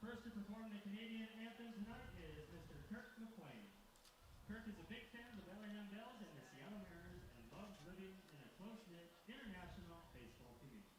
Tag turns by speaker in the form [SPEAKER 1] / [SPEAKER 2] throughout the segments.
[SPEAKER 1] Kirk is a big fan of the Bellingham Bells and the Seattle Mariners and loves living in a close-knit international baseball community.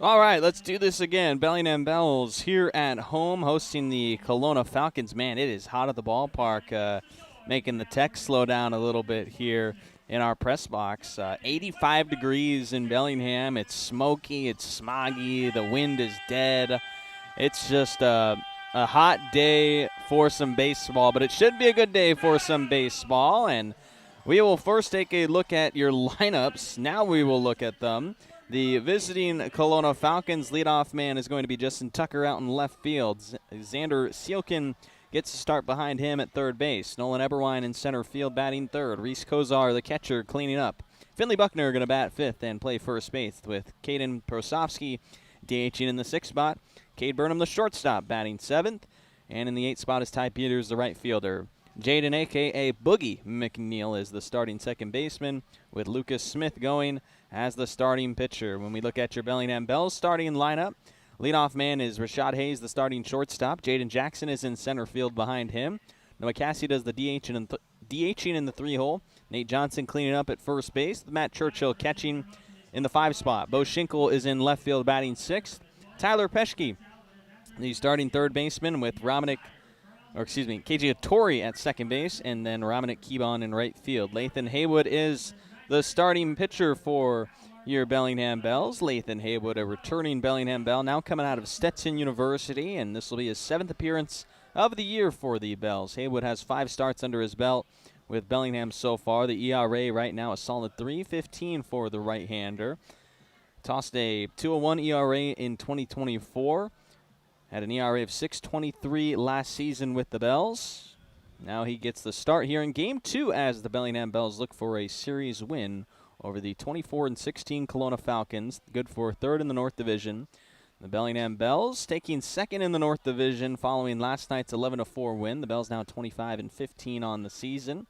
[SPEAKER 2] All right, let's do this again. Bellingham Bells here at home hosting the Kelowna Falcons. Man, it is hot at the ballpark, making the tech slow down a little bit here in our press box. 85 degrees in Bellingham. It's smoky, it's smoggy, the wind is dead. It's just a hot day for some baseball, but it should be a good day for some baseball. And we will first take a look at your lineups. Now we will look at them. The visiting Kelowna Falcons leadoff man is going to be Justin Tucker out in left field. Xander Sealkin gets to start behind him at third base. Nolan Eberwine in center field batting third. Reese Kozar, the catcher, cleaning up. Finley Buckner going to bat fifth and play first base with Caden Prosofsky DHing in the sixth spot. Cade Burnham, the shortstop, batting seventh. And in the eighth spot is Ty Peters, the right fielder. Jaden, a.k.a. Boogie McNeil, is the starting second baseman, with Lucas Smith going as the starting pitcher. When we look at your Bellingham Bells starting lineup, leadoff man is Rashad Hayes, the starting shortstop. Jaden Jackson is in center field behind him. Noah Cassie does the DHing in the three-hole. Nate Johnson cleaning up at first base. Matt Churchill catching in the five spot. Bo Schinkel is in left field batting sixth. Tyler Peschke, the starting third baseman, with KJ Atori at second base, and then Dominic Keebon in right field. Lathan Haywood is the starting pitcher for your Bellingham Bells. Lathan Haywood, a returning Bellingham Bell, now coming out of Stetson University, and this will be his seventh appearance of the year for the Bells. Haywood has 5 starts under his belt with Bellingham so far. The ERA right now a solid 3.15 for the right-hander. Tossed a 2.01 ERA in 2024. Had an ERA of 6.23 last season with the Bells. Now he gets the start here in Game 2 as the Bellingham Bells look for a series win over the 24-16 Kelowna Falcons, good for third in the North Division. The Bellingham Bells taking second in the North Division following last night's 11-4 win. The Bells now 25-15 on the season.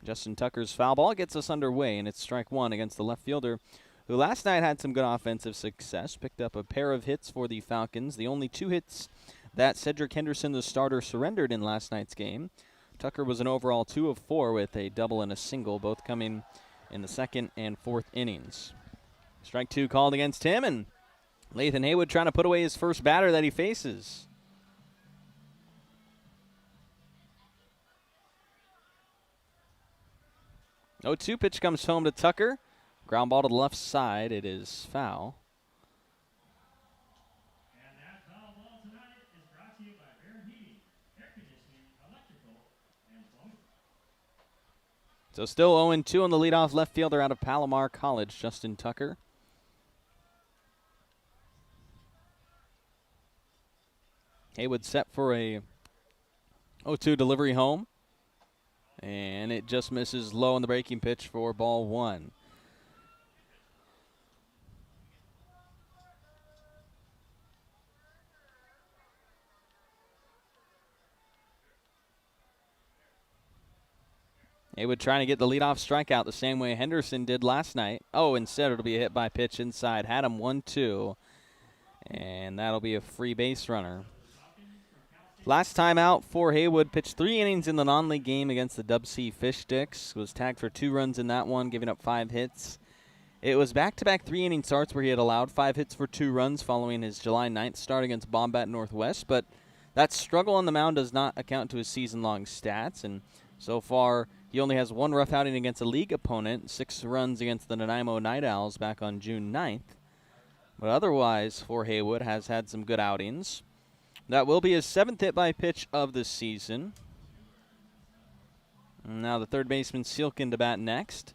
[SPEAKER 2] Justin Tucker's foul ball gets us underway, and it's strike one against the left fielder, who last night had some good offensive success. Picked up a pair of hits for the Falcons, the only 2 hits that Cedric Henderson, the starter, surrendered in last night's game. Tucker was an overall 2 of 4 with a double and a single, both coming in the second and fourth innings. Strike 2 called against him, and Lathan Haywood trying to put away his first batter that he faces. 0-2 pitch comes home to Tucker. Ground ball to the left side. It is foul.
[SPEAKER 1] And that foul ball tonight is brought to you by Bear Heating, Air Conditioning, Electrical, and Plumbing.
[SPEAKER 2] So still 0-2 on the leadoff left fielder out of Palomar College, Justin Tucker. Haywood set for a 0-2 delivery home. And it just misses low on the breaking pitch for ball 1. Haywood trying to get the leadoff strikeout the same way Henderson did last night. Oh, instead it'll be a hit by pitch inside. Had him 1-2. And that'll be a free base runner. Last time out for Haywood, pitched 3 innings in the non-league game against the Dub C Fish Sticks. Was tagged for 2 runs in that one, giving up 5 hits. It was back-to-back 3-inning starts where he had allowed 5 hits for 2 runs following his July 9th start against Bombat Northwest. But that struggle on the mound does not account to his season-long stats. And so far, he only has 1 rough outing against a league opponent, 6 runs against the Nanaimo Night Owls back on June 9th. But otherwise, for Haywood, has had some good outings. That will be his 7th hit by pitch of the season. Now the third baseman, Seelkin, to bat next.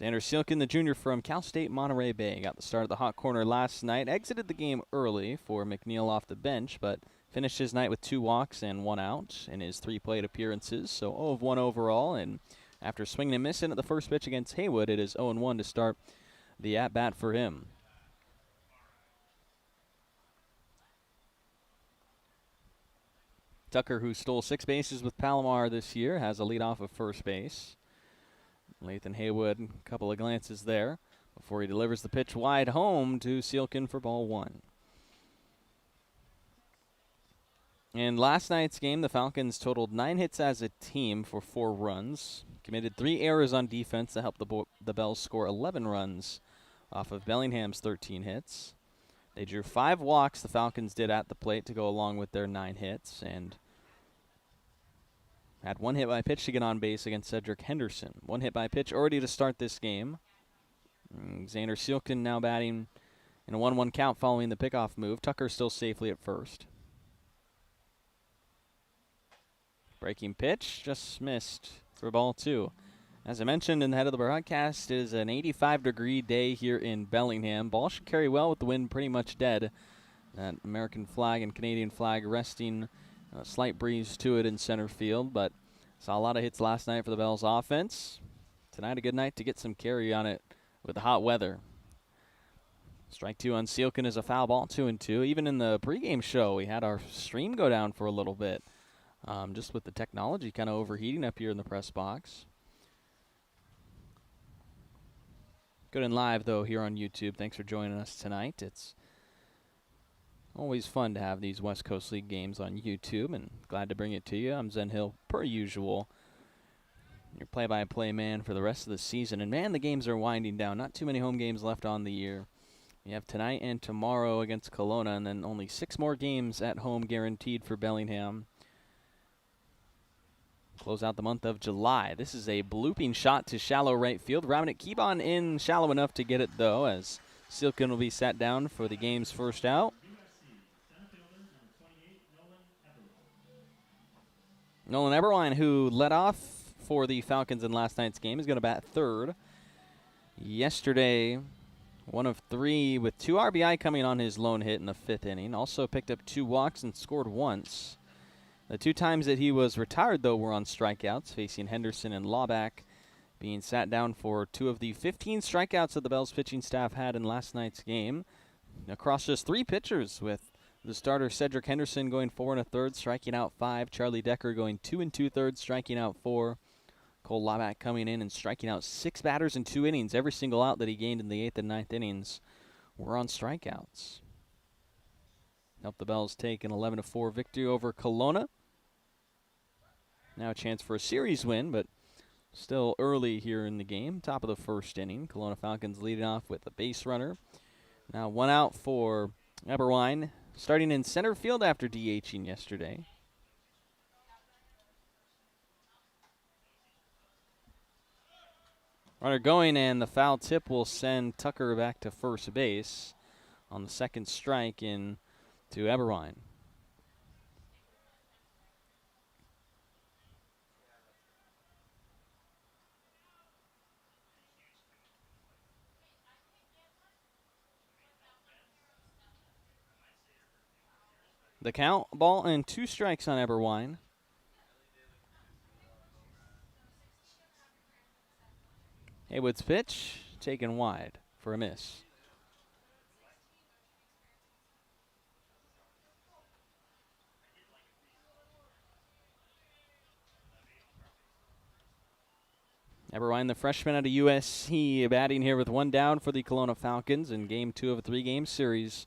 [SPEAKER 2] Xander Seelkin, the junior from Cal State Monterey Bay, got the start at the hot corner last night. Exited the game early for McNeil off the bench, but finished his night with 2 walks and 1 out in his 3 plate appearances. So 0 of 1 overall, and after swinging and missing at the first pitch against Haywood, it is 0-1 to start the at-bat for him. Tucker, who stole 6 bases with Palomar this year, has a leadoff of first base. Lathan Haywood, a couple of glances there before he delivers the pitch wide home to Seelkin for ball 1. In last night's game, the Falcons totaled 9 hits as a team for 4 runs. Committed 3 errors on defense to help the Bells score 11 runs off of Bellingham's 13 hits. They drew 5 walks, the Falcons did, at the plate to go along with their 9 hits, and had 1 hit by pitch to get on base against Cedric Henderson. 1 hit by pitch already to start this game. Xander Seelkin now batting in a 1-1 count following the pickoff move. Tucker still safely at first. Breaking pitch, just missed for ball 2. As I mentioned in the head of the broadcast, it is an 85-degree day here in Bellingham. Ball should carry well with the wind pretty much dead. That American flag and Canadian flag resting, a slight breeze to it in center field, but saw a lot of hits last night for the Bells offense. Tonight a good night to get some carry on it with the hot weather. Strike 2 on Seelkin is a foul ball, 2-2. Even in the pregame show, we had our stream go down for a little bit, just with the technology kind of overheating up here in the press box. Good and live, though, here on YouTube. Thanks for joining us tonight. It's always fun to have these West Coast League games on YouTube, and glad to bring it to you. I'm Zen Hill, per usual, your play-by-play man for the rest of the season. And, man, the games are winding down. Not too many home games left on the year. You have tonight and tomorrow against Kelowna, and then only 6 more games at home guaranteed for Bellingham. Close out the month of July. This is a blooping shot to shallow right field. Robinick Keebon in shallow enough to get it, though, as Seelkin will be sat down for the game's first out. Nolan Eberline, who led off for the Falcons in last night's game, is going to bat third. Yesterday, 1 of 3 with 2 RBI coming on his lone hit in the 5th inning. Also picked up 2 walks and scored once. The 2 times that he was retired, though, were on strikeouts, facing Henderson and Lawback, being sat down for 2 of the 15 strikeouts that the Bells pitching staff had in last night's game. across just 3 pitchers, with the starter Cedric Henderson going 4 1/3, striking out 5. Charlie Decker going 2 2/3, striking out 4. Cole Laback coming in and striking out 6 batters in 2 innings. Every single out that he gained in the 8th and 9th innings were on strikeouts. Helped the Bells take an 11-4 victory over Kelowna. Now a chance for a series win, but still early here in the game. Top of the 1st inning. Kelowna Falcons leading off with a base runner. Now 1 out for Eberwine, starting in center field after DHing yesterday. Runner going, and the foul tip will send Tucker back to first base on the 2nd strike in to Eberwine. The count, ball and 2 strikes on Eberwine. Haywood's pitch taken wide for a miss. Eberwine, the freshman out of USC, batting here with 1 down for the Kelowna Falcons in Game 2 of a 3-game series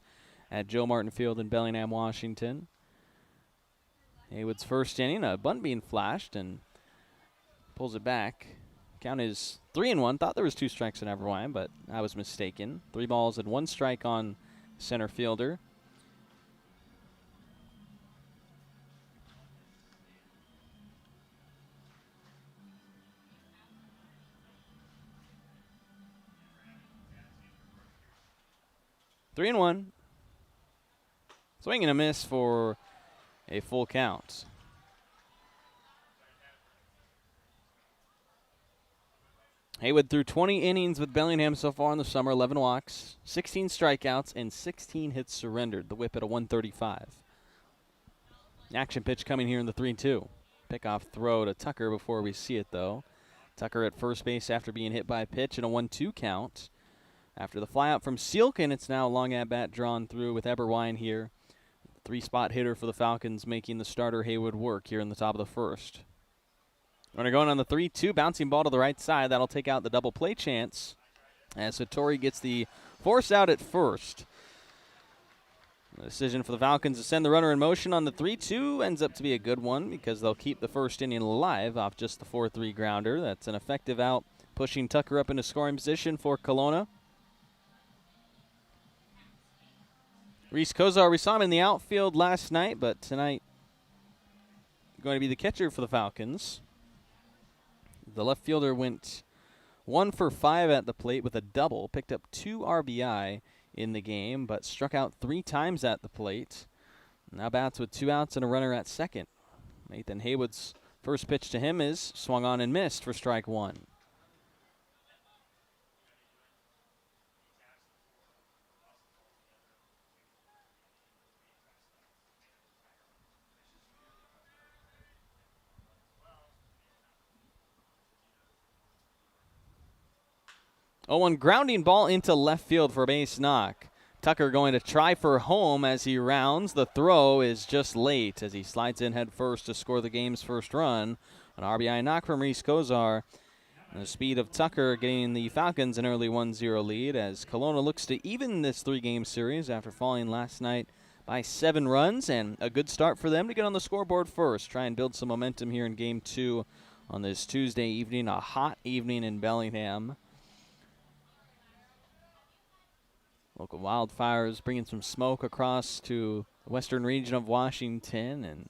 [SPEAKER 2] at Joe Martin Field in Bellingham, Washington. Haywood's first inning, a bunt being flashed, and pulls it back. Count is 3-1. Thought there was 2 strikes on Eberwine, but I was mistaken. 3 balls and 1 strike on center fielder. Three and 1. Swing and a miss for a full count. Haywood threw 20 innings with Bellingham so far in the summer, 11 walks, 16 strikeouts, and 16 hits surrendered. The whip at a 135. Action pitch coming here in the 3-2. Pickoff throw to Tucker before we see it, though. Tucker at first base after being hit by a pitch and a 1-2 count. After the flyout from Sealkin, it's now a long at-bat drawn through with Eberwine here. 3-spot hitter for the Falcons, making the starter Haywood work here in the top of the 1st. Runner going on the 3-2, bouncing ball to the right side. That'll take out the double play chance as Satori gets the force out at first. The decision for the Falcons to send the runner in motion on the 3-2 ends up to be a good one because they'll keep the 1st inning alive off just the 4-3 grounder. That's an effective out, pushing Tucker up into scoring position for Kelowna. Reese Kozar, we saw him in the outfield last night, but tonight going to be the catcher for the Falcons. The left fielder went 1 for 5 at the plate with a double, picked up 2 RBI in the game, but struck out 3 times at the plate. Now bats with 2 outs and a runner at second. Nathan Haywood's first pitch to him is swung on and missed for strike 1. Oh, one grounding ball into left field for a base knock. Tucker going to try for home as he rounds. The throw is just late as he slides in head first to score the game's first run. An RBI knock from Reese Kozar. And the speed of Tucker getting the Falcons an early 1-0 lead as Kelowna looks to even this 3-game series after falling last night by 7 runs. And a good start for them to get on the scoreboard first. Try and build some momentum here in Game 2 on this Tuesday evening, a hot evening in Bellingham. Local wildfires bringing some smoke across to the western region of Washington, and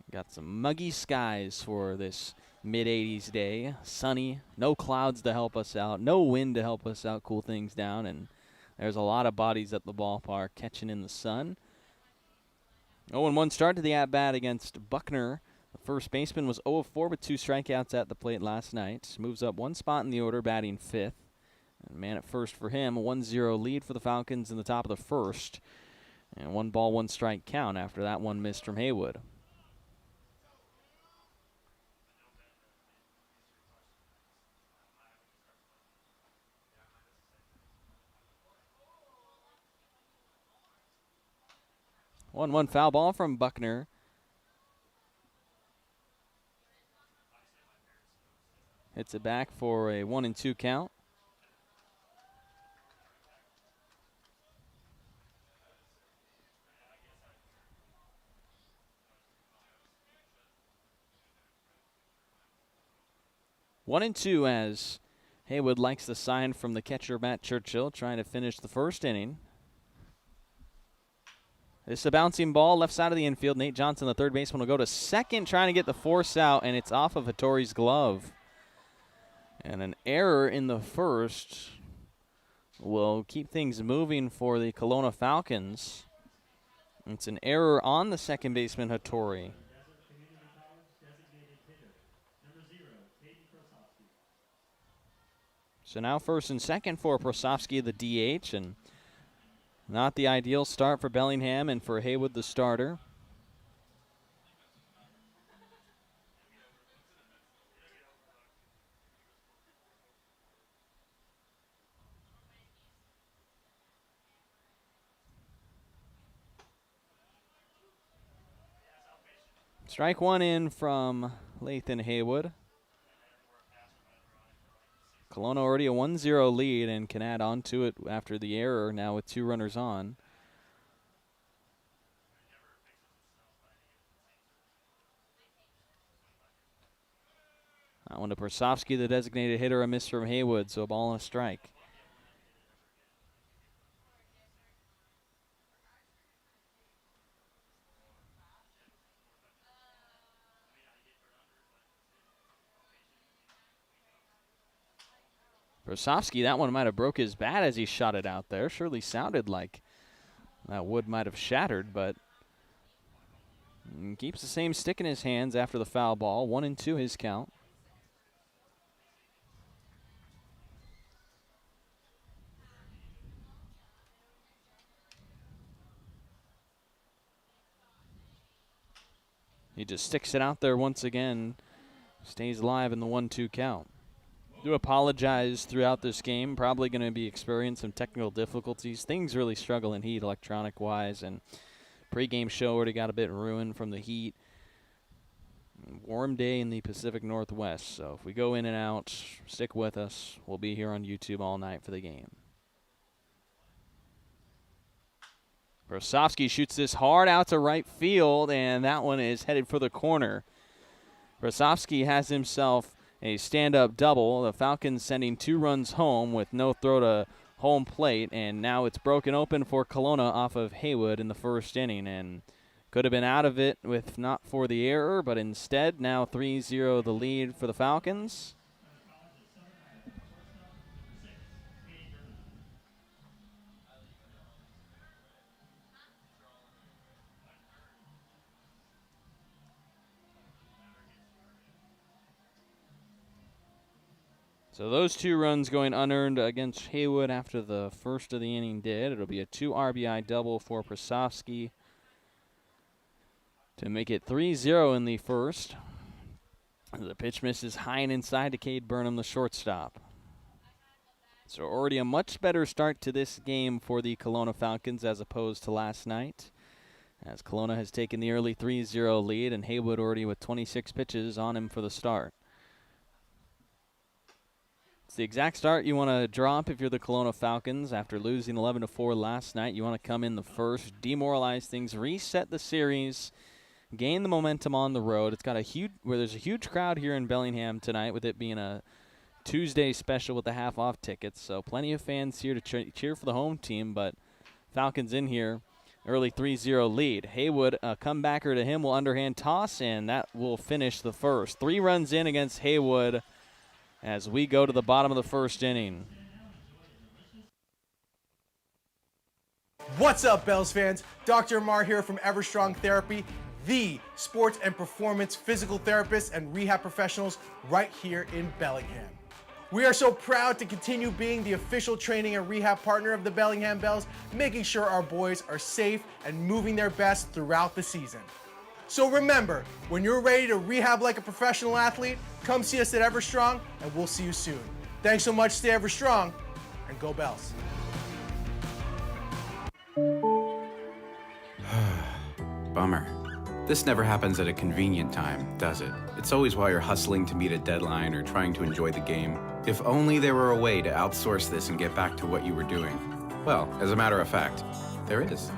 [SPEAKER 2] got some muggy skies for this mid-80s day. Sunny, no clouds to help us out, no wind to help us out, cool things down, and there's a lot of bodies at the ballpark catching in the sun. 0-1 start to the at-bat against Buckner. The first baseman was 0-4 with 2 strikeouts at the plate last night. Moves up 1 spot in the order, batting 5th. And man at first for him, a 1-0 lead for the Falcons in the top of the 1st. And 1 ball, 1 strike count after that one missed from Haywood. 1-1 foul ball from Buckner. Hits it back for a 1-2 count. One and two as Haywood likes the sign from the catcher, Matt Churchill, trying to finish the first inning. This is a bouncing ball left side of the infield. Nate Johnson, the third baseman, will go to second, trying to get the force out, and it's off of Hattori's glove. And an error in the first will keep things moving for the Kelowna Falcons. It's an error on the second baseman, Hattori. So now first and second for Prosofsky, the DH, and not the ideal start for Bellingham and for Haywood, the starter. Strike one in from Lathan Haywood. Kelowna already a 1-0 lead and can add on to it after the error now with 2 runners on. That one to Prosofsky, the designated hitter, a miss from Haywood, so a ball and a strike. Prosofsky, that one might have broke his bat as he shot it out there. Surely sounded like that wood might have shattered, but keeps the same stick in his hands after the foul ball. 1-2 his count. He just sticks it out there once again. Stays alive in the 1-2 count. Do apologize throughout this game. Probably going to be experiencing some technical difficulties. Things really struggle in heat electronic-wise, and pregame show already got a bit ruined from the heat. Warm day in the Pacific Northwest, so if we go in and out, stick with us. We'll be here on YouTube all night for the game. Prosofsky shoots this hard out to right field, and that one is headed for the corner. Prosofsky has himself a stand-up double. The Falcons sending 2 runs home with no throw to home plate, and now it's broken open for Kelowna off of Haywood in the first inning, and could have been out of it if not for the error, but instead now 3-0 the lead for the Falcons. So those 2 runs going unearned against Haywood after the first of the inning did. It'll be a 2 RBI double for Prosofsky to make it 3-0 in the first. The pitch misses high and inside to Cade Burnham, the shortstop. So already a much better start to this game for the Kelowna Falcons as opposed to last night, as Kelowna has taken the early 3-0 lead and Haywood already with 26 pitches on him for the start. It's the exact start you want to drop if you're the Kelowna Falcons. After losing 11-4 last night, you want to come in the first, demoralize things, reset the series, gain the momentum on the road. It's got there's a huge crowd here in Bellingham tonight, with it being a Tuesday special with the half-off tickets. So plenty of fans here to cheer for the home team, but Falcons in here, early 3-0 lead. Haywood, a comebacker to him, will underhand toss, and that will finish the first. 3 runs in against Haywood as we go to the bottom of the first inning.
[SPEAKER 3] What's up, Bells fans? Dr. Amar here from Everstrong Therapy, the sports and performance physical therapists and rehab professionals right here in Bellingham. We are so proud to continue being the official training and rehab partner of the Bellingham Bells, making sure our boys are safe and moving their best throughout the season. So remember, when you're ready to rehab like a professional athlete, come see us at Everstrong, and we'll see you soon. Thanks so much, stay Everstrong, and go Bells.
[SPEAKER 4] bummer. This never happens at a convenient time, does it? It's always while you're hustling to meet a deadline or trying to enjoy the game. If only there were a way to outsource this and get back to what you were doing. Well, as a matter of fact, there is.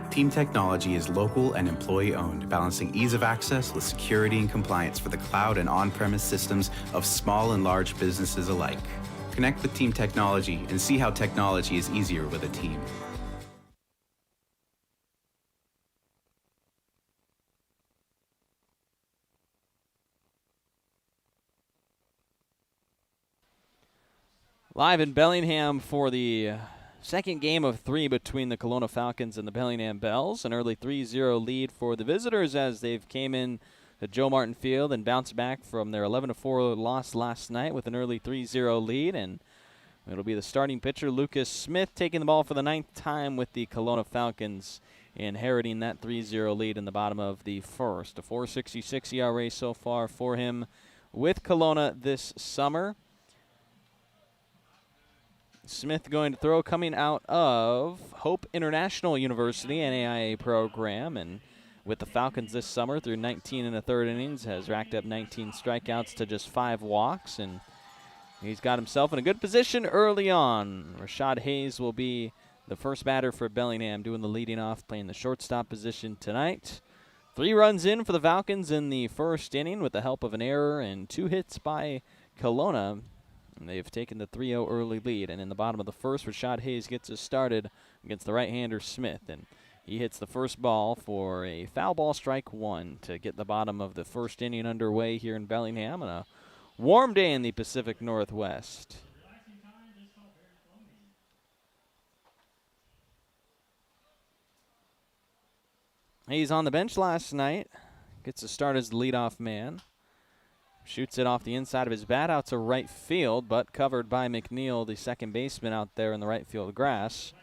[SPEAKER 4] Team Technology is local and employee-owned, balancing ease of access with security and compliance for the cloud and on-premise systems of small and large businesses alike. Connect with Team Technology and see how technology is easier with a team.
[SPEAKER 2] Live in Bellingham for the second game of 3 between the Kelowna Falcons and the Bellingham Bells. An early 3-0 lead for the visitors as they've came in to Joe Martin Field and bounced back from their 11-4 loss last night with an early 3-0 lead. And it'll be the starting pitcher, Lucas Smith, taking the ball for the 9th time with the Kelowna Falcons, inheriting that 3-0 lead in the bottom of the first. A 4.66 ERA so far for him with Kelowna this summer. Smith going to throw, coming out of Hope International University, NAIA program, and with the Falcons this summer through 19 1/3 innings, has racked up 19 strikeouts to just 5 walks, and he's got himself in a good position early on. Rashad Hayes will be the first batter for Bellingham, doing the leading off, playing the shortstop position tonight. 3 runs in for the Falcons in the first inning with the help of an error and 2 hits by Kelowna. And they've taken the 3-0 early lead. And in the bottom of the first, Rashad Hayes gets us started against the right-hander Smith. And he hits the first ball for a foul ball, strike 1, to get the bottom of the first inning underway here in Bellingham on a warm day in the Pacific Northwest. Hayes on the bench last night. Gets a start as the leadoff man. Shoots it off the inside of his bat out to right field, but covered by McNeil, the second baseman, out there in the right field grass.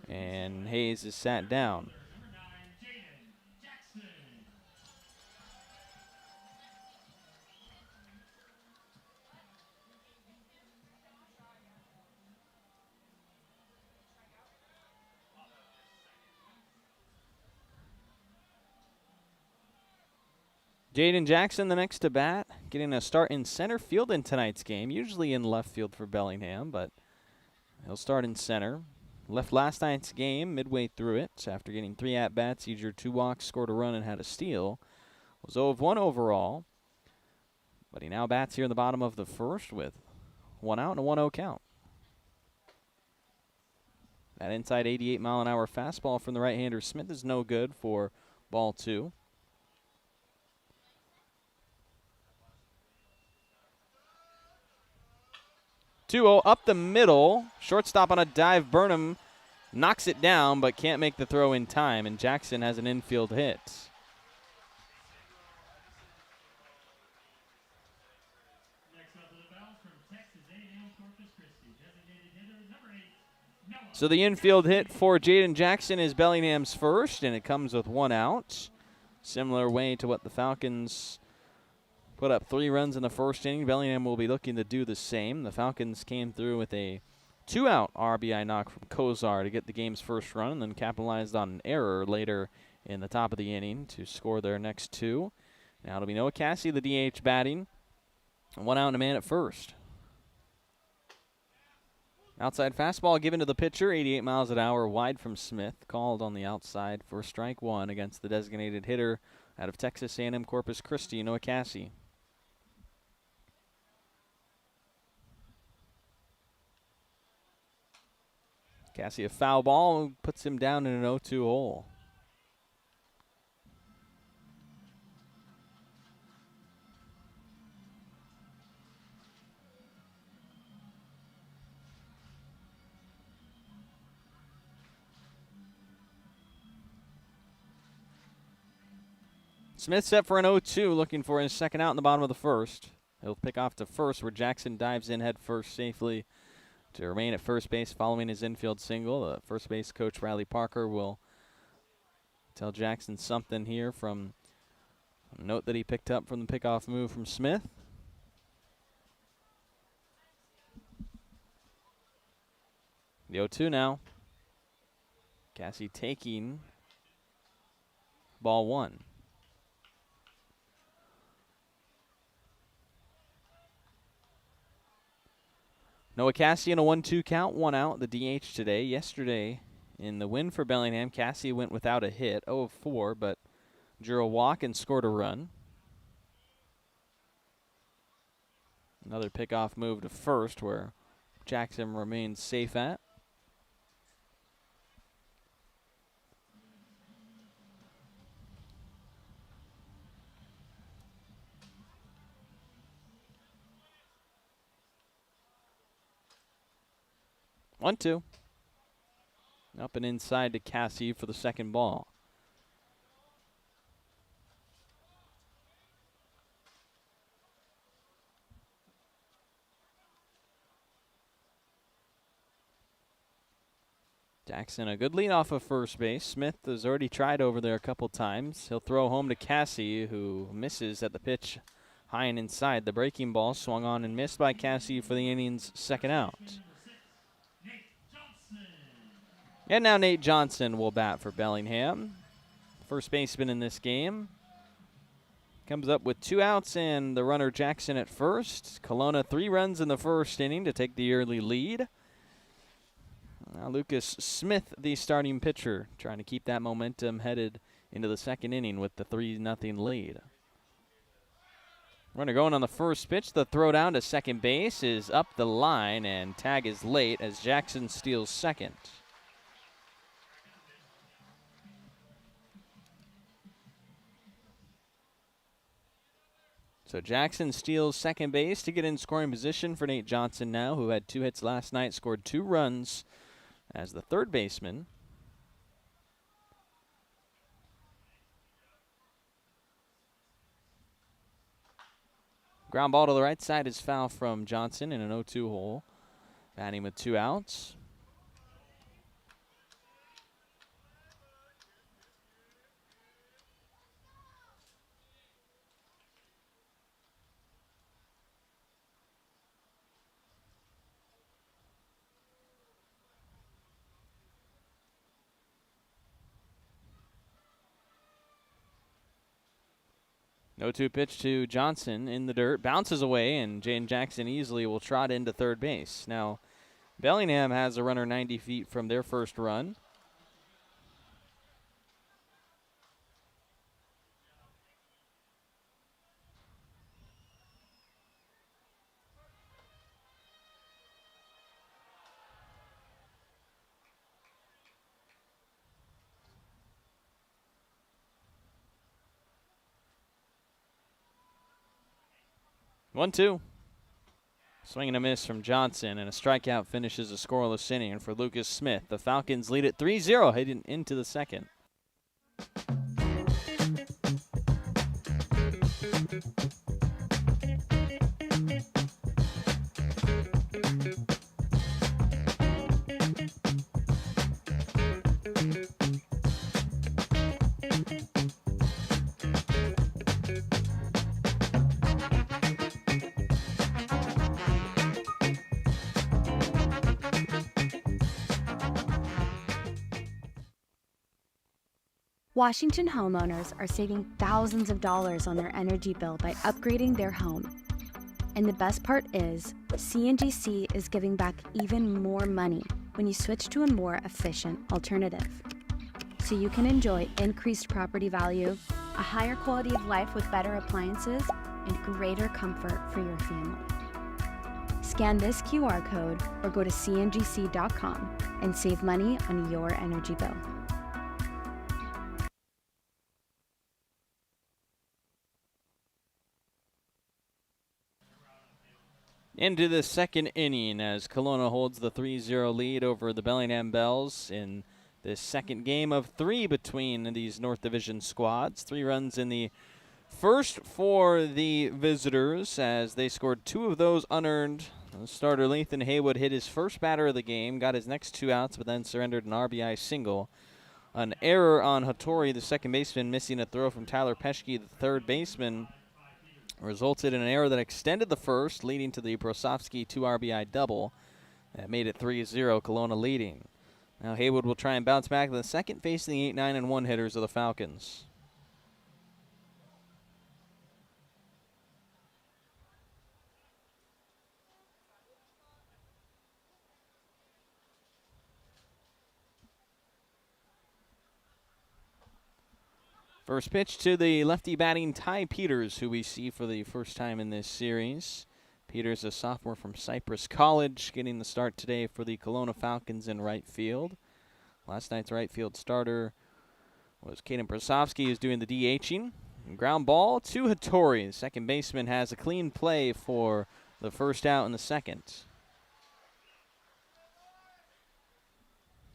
[SPEAKER 2] And Hayes is sat down. Jaden Jackson, the next to bat, getting a start in center field in tonight's game. Usually in left field for Bellingham, but he'll start in center. Left last night's game midway through it after getting 3 at-bats. He drew 2 walks, scored a run, and had a steal. Was 0 of 1 overall, but he now bats here in the bottom of the first with 1 out and a 1-0 count. That inside 88-mile-an-hour fastball from the right-hander Smith is no good for ball 2. 2-0 up the middle. Shortstop on a dive. Burnham knocks it down but can't make the throw in time, and Jackson has an infield hit. So the infield hit for Jaden Jackson is Bellingham's first, and it comes with 1 out. Similar way to what the Falcons put up 3 runs in the first inning. Bellingham will be looking to do the same. The Falcons came through with a 2-out RBI knock from Kozar to get the game's first run, and then capitalized on an error later in the top of the inning to score their next 2. Now it'll be Noah Cassie, the DH, batting. 1 out and a man at first. Outside fastball given to the pitcher, 88 miles an hour, wide from Smith. Called on the outside for strike 1 against the designated hitter out of Texas A&M Corpus Christi, Noah Cassie. Cassie, a foul ball, puts him down in an 0-2 hole. Smith set for an 0-2, looking for his second out in the bottom of the first. He'll pick off to first, where Jackson dives in head first safely to remain at first base following his infield single. First base coach Riley Parker will tell Jackson something here from a note that he picked up from the pickoff move from Smith. The 0-2 now. Cassie taking Ball 1. Noah Cassie in a 1-2 count, 1 out, the DH today. Yesterday, in the win for Bellingham, Cassie went without a hit, 0 of 4, but drew a walk and scored a run. Another pickoff move to first where Jackson remains safe at. One, two. Up and inside to Cassie for the second ball. Jackson, a good lead off of first base. Smith has already tried over there a couple times. He'll throw home to Cassie, who misses at the pitch high and inside. The breaking ball swung on and missed by Cassie for the inning's second out. And now Nate Johnson will bat for Bellingham. First baseman in this game. Comes up with 2 outs and the runner Jackson at first. Kelowna 3 runs in the first inning to take the early lead. Now Lucas Smith, the starting pitcher, trying to keep that momentum headed into the second inning with the 3-0 lead. Runner going on the first pitch. The throw down to second base is up the line, and tag is late as Jackson steals second. So Jackson steals second base to get in scoring position for Nate Johnson now, who had 2 hits last night, scored 2 runs as the third baseman. Ground ball to the right side is foul from Johnson in an 0-2 hole. Batting with 2 outs. No 2 pitch to Johnson in the dirt. Bounces away, and Jaden Jackson easily will trot into third base. Now, Bellingham has a runner 90 feet from their first run. One, two. Swing and a miss from Johnson, and a strikeout finishes a scoreless inning for Lucas Smith. The Falcons lead at 3-0 heading into the second.
[SPEAKER 5] Washington homeowners are saving thousands of dollars on their energy bill by upgrading their home. And the best part is, CNGC is giving back even more money when you switch to a more efficient alternative. So you can enjoy increased property value, a higher quality of life with better appliances, and greater comfort for your family. Scan this QR code or go to cngc.com and save money on your energy bill.
[SPEAKER 2] Into the second inning as Kelowna holds the 3-0 lead over the Bellingham Bells in this second game of 3 between these North Division squads. 3 runs in the first for the visitors as they scored 2 of those unearned. The starter Lathan Haywood hit his first batter of the game, got his next 2 outs, but then surrendered an RBI single. An error on Hattori, the second baseman, missing a throw from Tyler Peschke, the third baseman, resulted in an error that extended the first, leading to the Brosovsky 2 RBI double. That made it 3-0, Kelowna leading. Now Haywood will try and bounce back to the second, facing the 8-9-1 hitters of the Falcons. First pitch to the lefty batting Ty Peters, who we see for the first time in this series. Peters, a sophomore from Cypress College, getting the start today for the Kelowna Falcons in right field. Last night's right field starter was Caden Brasovsky, who's doing the DHing. Ground ball to Hattori. The second baseman has a clean play for the first out in the second.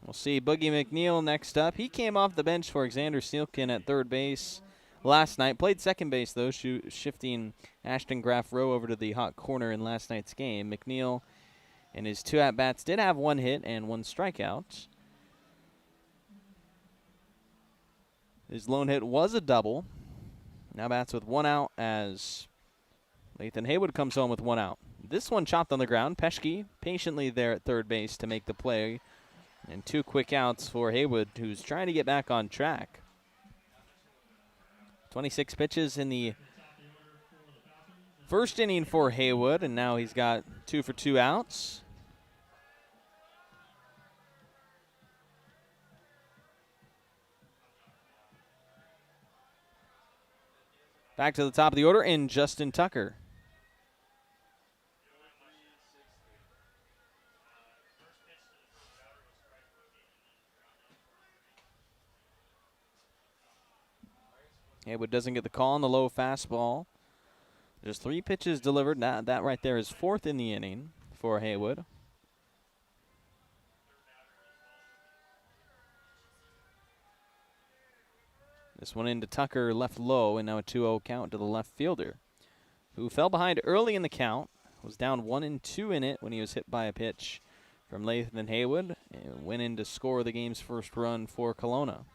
[SPEAKER 2] We'll see Boogie McNeil next up. He came off the bench for Xander Sealkin at third base last night. Played second base, though, shifting Ashton Graff Rowe over to the hot corner in last night's game. McNeil in his 2 at-bats did have 1 hit and 1 strikeout. His lone hit was a double. Now bats with 1 out as Lathan Haywood comes home with 1 out. This one chopped on the ground. Peschke patiently there at third base to make the play. And 2 quick outs for Haywood, who's trying to get back on track. 26 pitches in the first inning for Haywood, and now he's got 2 for 2 outs. Back to the top of the order in Justin Tucker. Haywood doesn't get the call on the low fastball. Just 3 pitches delivered. That right there is 4th in the inning for Haywood. This one into Tucker, left low, and now a 2-0 count to the left fielder, who fell behind early in the count, was down 1-2 in it when he was hit by a pitch from Lathan Haywood, and went in to score the game's first run for Kelowna.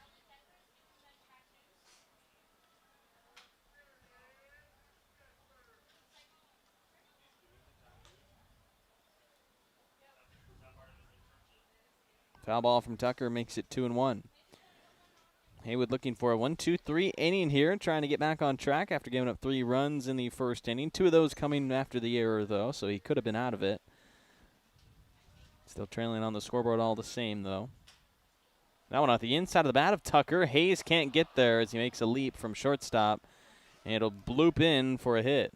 [SPEAKER 2] Foul ball from Tucker makes it 2-1. Haywood looking for a 1-2-3 inning here, trying to get back on track after giving up 3 runs in the first inning. 2 of those coming after the error, though, so he could have been out of it. Still trailing on the scoreboard all the same, though. That one off the inside of the bat of Tucker. Hayes can't get there as he makes a leap from shortstop, and it'll bloop in for a hit.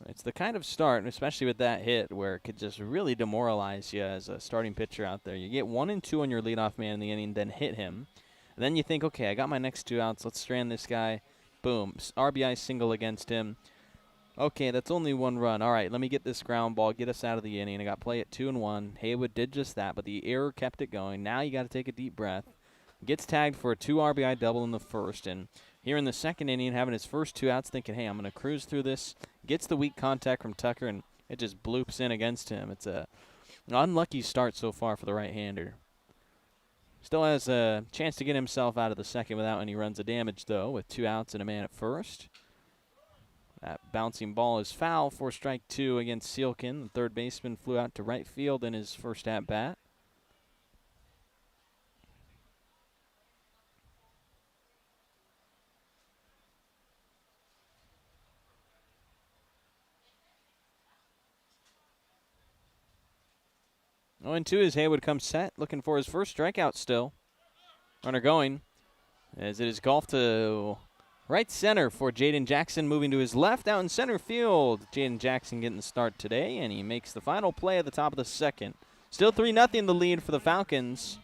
[SPEAKER 2] It's the kind of start, especially with that hit, where it could just really demoralize you as a starting pitcher out there. You get 1 and 2 on your leadoff man in the inning, then hit him. And then you think, okay, I got my next 2 outs. Let's strand this guy. Boom. RBI single against him. Okay, that's only 1 run. All right, let me get this ground ball, get us out of the inning. I got play at 2-1. Haywood did just that, but the error kept it going. Now you got to take a deep breath. Gets tagged for a 2 RBI double in the first, and here in the second inning, having his first 2 outs, thinking, hey, I'm going to cruise through this. Gets the weak contact from Tucker, and it just bloops in against him. It's an unlucky start so far for the right-hander. Still has a chance to get himself out of the second without any runs of damage, though, with 2 outs and a man at first. That bouncing ball is foul for strike 2 against Sealkin. The third baseman flew out to right field in his first at-bat. Oh, and 2 as Haywood comes set, looking for his first strikeout still. Runner going, as it is golf to right center for Jaden Jackson, moving to his left out in center field. Jaden Jackson getting the start today, and he makes the final play at the top of the second. Still 3-0 the lead for the Falcons.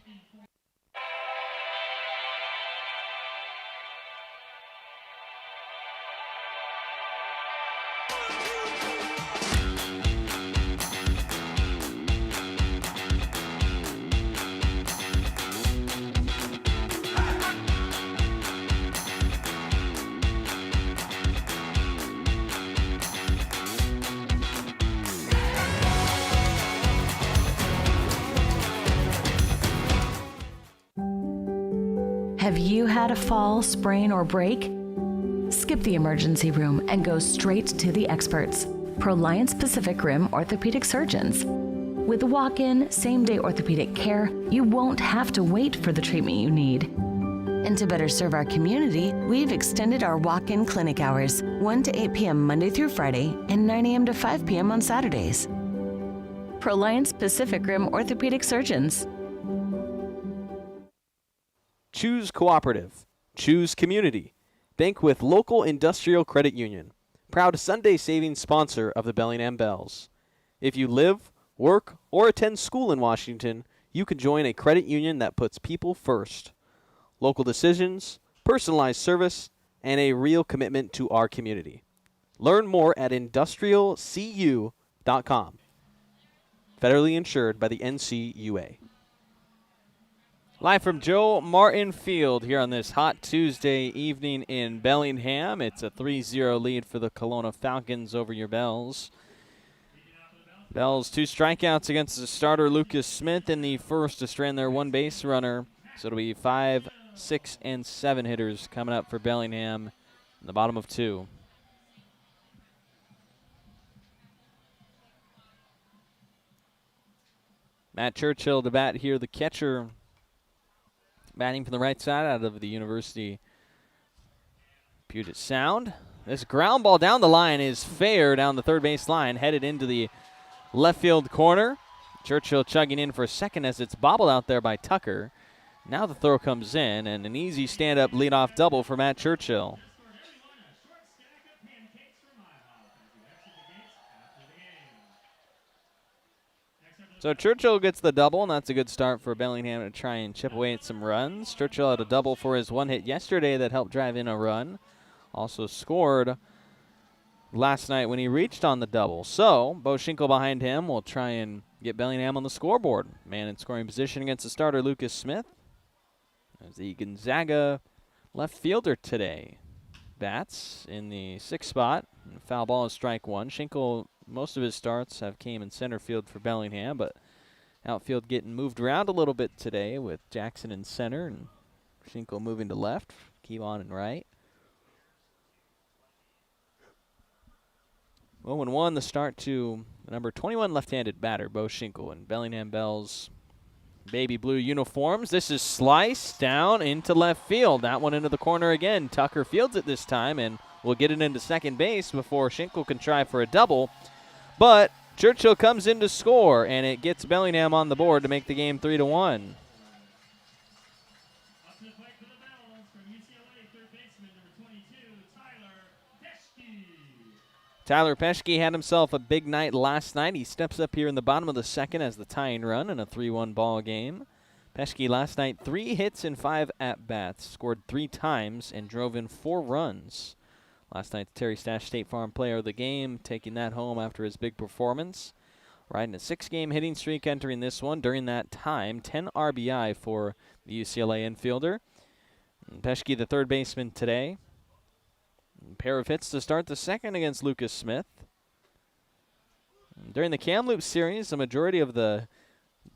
[SPEAKER 6] Have you had a fall, sprain, or break? Skip the emergency room and go straight to the experts, Proliance Pacific Rim orthopedic surgeons. With walk-in, same-day orthopedic care, you won't have to wait for the treatment you need. And to better serve our community, we've extended our walk-in clinic hours, 1 to 8 p.m. Monday through Friday and 9 a.m. to 5 p.m. on Saturdays. Proliance Pacific Rim orthopedic surgeons.
[SPEAKER 2] Choose cooperative. Choose community. Bank with local industrial credit union. Proud Sunday savings sponsor of the Bellingham Bells. If you live, work, or attend school in Washington, you can join a credit union that puts people first. Local decisions, personalized service, and a real commitment to our community. Learn more at industrialcu.com. Federally insured by the NCUA. Live from Joe Martin Field here on this hot Tuesday evening in Bellingham. It's a 3-0 lead for the Kelowna Falcons over your Bells. Bells 2 strikeouts against the starter Lucas Smith in the first to strand their one base runner. So it'll be 5, 6, and 7 hitters coming up for Bellingham in the bottom of 2. Matt Churchill to bat here, the catcher, batting from the right side out of the University Puget Sound. This ground ball down the line is fair down the third base line, headed into the left field corner. Churchill chugging in for a second as it's bobbled out there by Tucker. Now the throw comes in, and an easy stand-up leadoff double for Matt Churchill. So Churchill gets the double, and that's a good start for Bellingham to try and chip away at some runs. Churchill had a double for his one hit yesterday that helped drive in a run. Also scored last night when he reached on the double. So Bo Schinkel behind him will try and get Bellingham on the scoreboard. Man in scoring position against the starter Lucas Smith. As the Gonzaga left fielder today bats in the 6th spot. Foul ball is strike 1. Schinkel, most of his starts have came in center field for Bellingham, but outfield getting moved around a little bit today with Jackson in center and Schinkel moving to left, Keevon in right. 0-1 the start to the number 21 left-handed batter, Bo Schinkel, in Bellingham Bells baby blue uniforms. This is sliced down into left field. That one into the corner again. Tucker fields it this time and will get it into second base before Schinkel can try for a double. But Churchill comes in to score, and it gets Bellingham on the board to make the game 3-1. Tyler Peschke had himself a big night last night. He steps up here in the bottom of the second as the tying run in a 3-1 ball game. Peschke last night 3 hits and 5 at-bats, scored 3 times and drove in 4 runs. Last night, the Terry Stash State Farm Player of the Game, taking that home after his big performance. Riding a 6-game hitting streak entering this one. During that time, 10 RBI for the UCLA infielder. And Peschke, the third baseman today. A pair of hits to start the second against Lucas Smith. And during the Kamloops series, the majority of the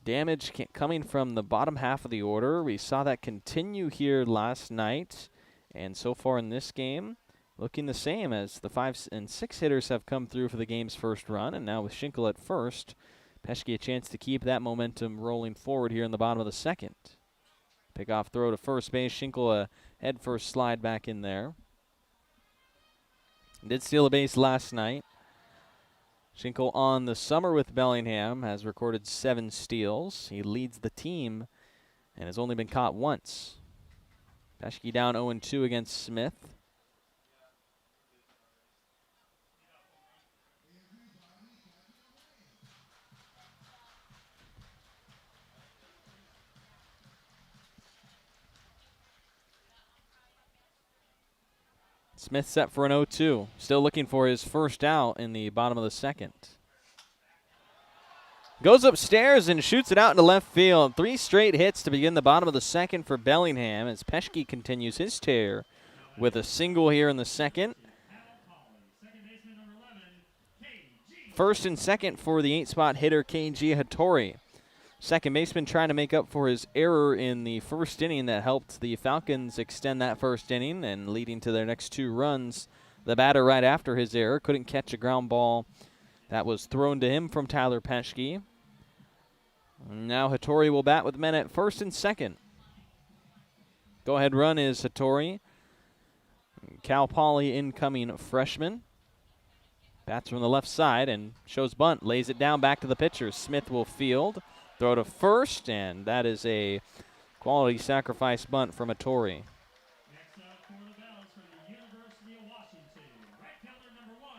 [SPEAKER 2] damage coming from the bottom half of the order. We saw that continue here last night. And so far in this game, looking the same as the 5 and 6 hitters have come through for the game's first run. And now with Schinkel at first, Peschke a chance to keep that momentum rolling forward here in the bottom of the second. Pickoff throw to first base. Schinkel a head first slide back in there. Did steal a base last night. Schinkel on the summer with Bellingham has recorded 7 steals. He leads the team and has only been caught once. Peschke down 0-2 against Smith. Smith set for an 0-2. Still looking for his first out in the bottom of the second. Goes upstairs and shoots it out into left field. 3 straight hits to begin the bottom of the second for Bellingham as Peschke continues his tear with a single here in the second. First and second for the 8-spot hitter KG Hattori. Second baseman trying to make up for his error in the first inning that helped the Falcons extend that first inning and leading to their next 2 runs. The batter right after his error couldn't catch a ground ball that was thrown to him from Tyler Peschke. Now Hattori will bat with men at first and second. Go-ahead run is Hattori. Cal Poly incoming freshman. Bats from the left side and shows bunt. Lays it down back to the pitcher. Smith will field. Throw to first, and that is a Quality sacrifice bunt from Atori.
[SPEAKER 1] Next up for the Bells from the University of Washington, right fielder number 1,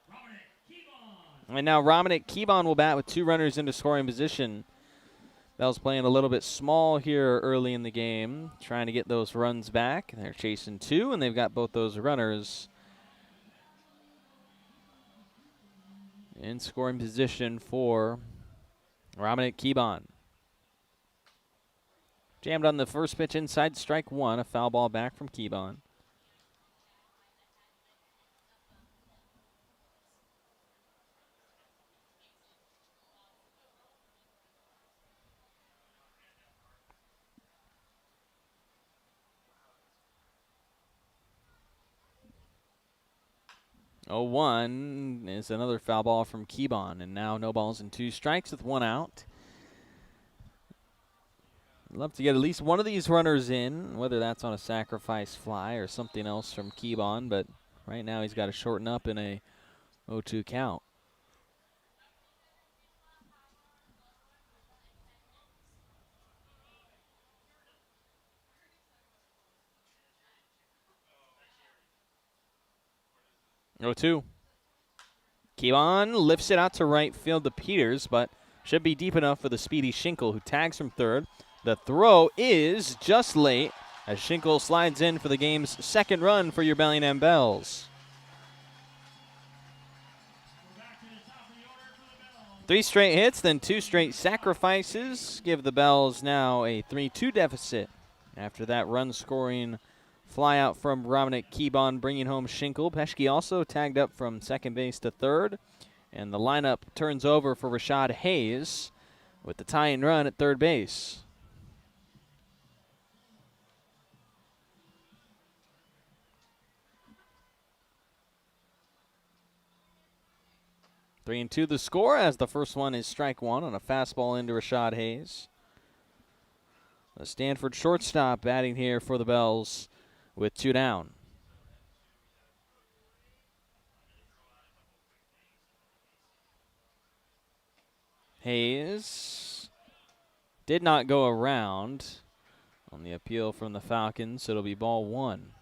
[SPEAKER 1] Dominic Keebon.
[SPEAKER 2] And now Dominic Keebon will bat with 2 runners into scoring position. Bells playing a little bit small here early in the game, trying to get those runs back. They're chasing 2, and they've got both those runners in scoring position for Dominic Keebon. Jammed on the first pitch inside, strike 1, a foul ball back from Keebon. Oh, 1 is another foul ball from Keebon, and now no balls and 2 strikes with 1 out. I'd love to get at least one of these runners in, whether that's on a sacrifice fly or something else from Keebon, but right now he's got to shorten up in a 0-2 count. Oh, 2. Keebon lifts it out to right field to Peters, but should be deep enough for the speedy Schinkel, who tags from third. The throw is just late as Schinkel slides in for the game's second run for your Bellingham Bells. 3 straight hits, then 2 straight sacrifices give the Bells now a 3-2 deficit. After that run-scoring fly out from Dominic Keebon, bringing home Schinkel. Peschke also tagged up from second base to third. And the lineup turns over for Rashad Hayes with the tying run at third base. Three and 2 the score, as the first one is strike 1 on a fastball into Rashad Hayes. The Stanford shortstop batting here for the Bells with 2 down. Hayes did not go around on the appeal from the Falcons, so it'll be ball 1.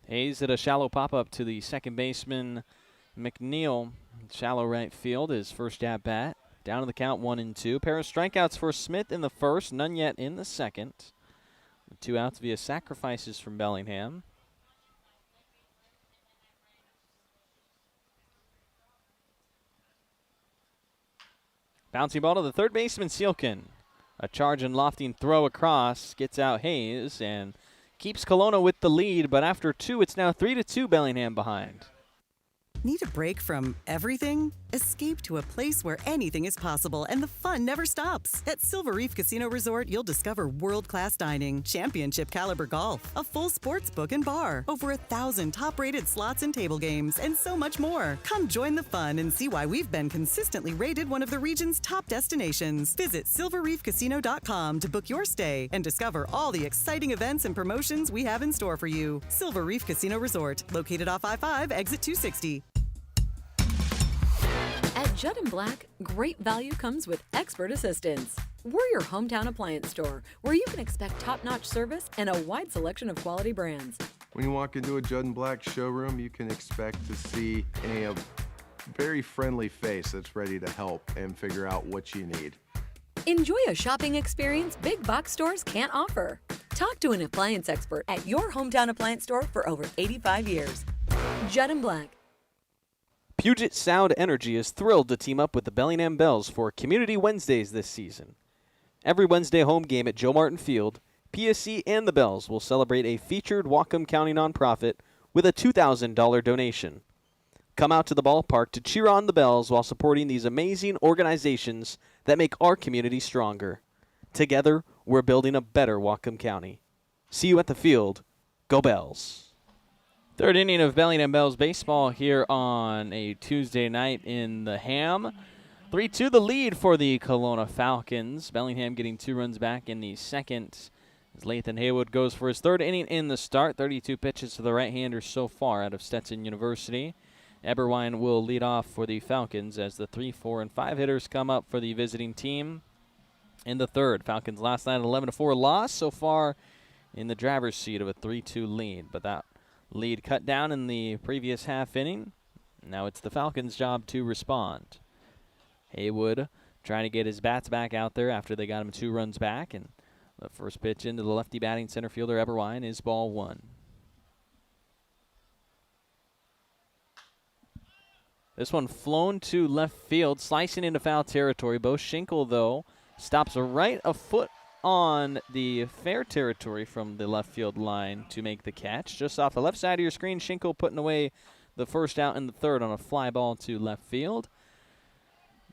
[SPEAKER 2] Hayes at a shallow pop-up to the second baseman, McNeil. Shallow right field, his first at-bat. Down to the count, 1 and 2. Pair of strikeouts for Smith in the first, none yet in the second. 2 outs via sacrifices from Bellingham. Bouncing ball to the third baseman, Sealkin. A charge and lofting throw across, gets out Hayes, and keeps Kelowna with the lead, but after 2, it's now 3-2 Bellingham behind.
[SPEAKER 7] Need a break from everything? Escape to a place where anything is possible and the fun never stops. At Silver Reef Casino Resort, you'll discover world-class dining, championship caliber golf, a full sports book and bar, over 1,000 top-rated slots and table games, and so much more. Come join the fun and see why we've been consistently rated one of the region's top destinations. Visit silverreefcasino.com to book your stay and discover all the exciting events and promotions we have in store for you. Silver Reef Casino Resort, located off I-5, exit 260.
[SPEAKER 8] At Judd & Black, great value comes with expert assistance. We're your hometown appliance store, where you can expect top-notch service and a wide selection of quality brands.
[SPEAKER 9] When you walk into a Judd & Black showroom, you can expect to see a very friendly face that's ready to help and figure out what you need.
[SPEAKER 8] Enjoy a shopping experience big box stores can't offer. Talk to an appliance expert at your hometown appliance store for over 85 years. Judd & Black.
[SPEAKER 2] Puget Sound Energy is thrilled to team up with the Bellingham Bells for Community Wednesdays this season. Every Wednesday home game at Joe Martin Field, PSC and the Bells will celebrate a featured Whatcom County nonprofit with a $2,000 donation. Come out to the ballpark to cheer on the Bells while supporting these amazing organizations that make our community stronger. Together, we're building a better Whatcom County. See you at the field. Go Bells. Third inning of Bellingham Bells baseball here on a Tuesday night in the Ham. 3-2 the lead for the Kelowna Falcons. Bellingham getting 2 runs back in the second As Lathan Haywood goes for his third inning in the start. 32 pitches to the right-hander so far out of Stetson University. Eberwine will lead off for the Falcons as the 3, 4, and 5 hitters come up for the visiting team in the third. Falcons last night 11-4 loss so far in the driver's seat of a 3-2 lead, but that lead cut down in the previous half inning. Now it's the Falcons' job to respond. Haywood trying to get his bats back out there after they got him 2 runs back, and the first pitch into the lefty batting center fielder Eberwine is ball 1. This one flown to left field, slicing into foul territory. Bo Schinkel, though, stops right a foot on the fair territory from the left field line to make the catch. Just off the left side of your screen, Schinkel putting away the first out in the third on a fly ball to left field.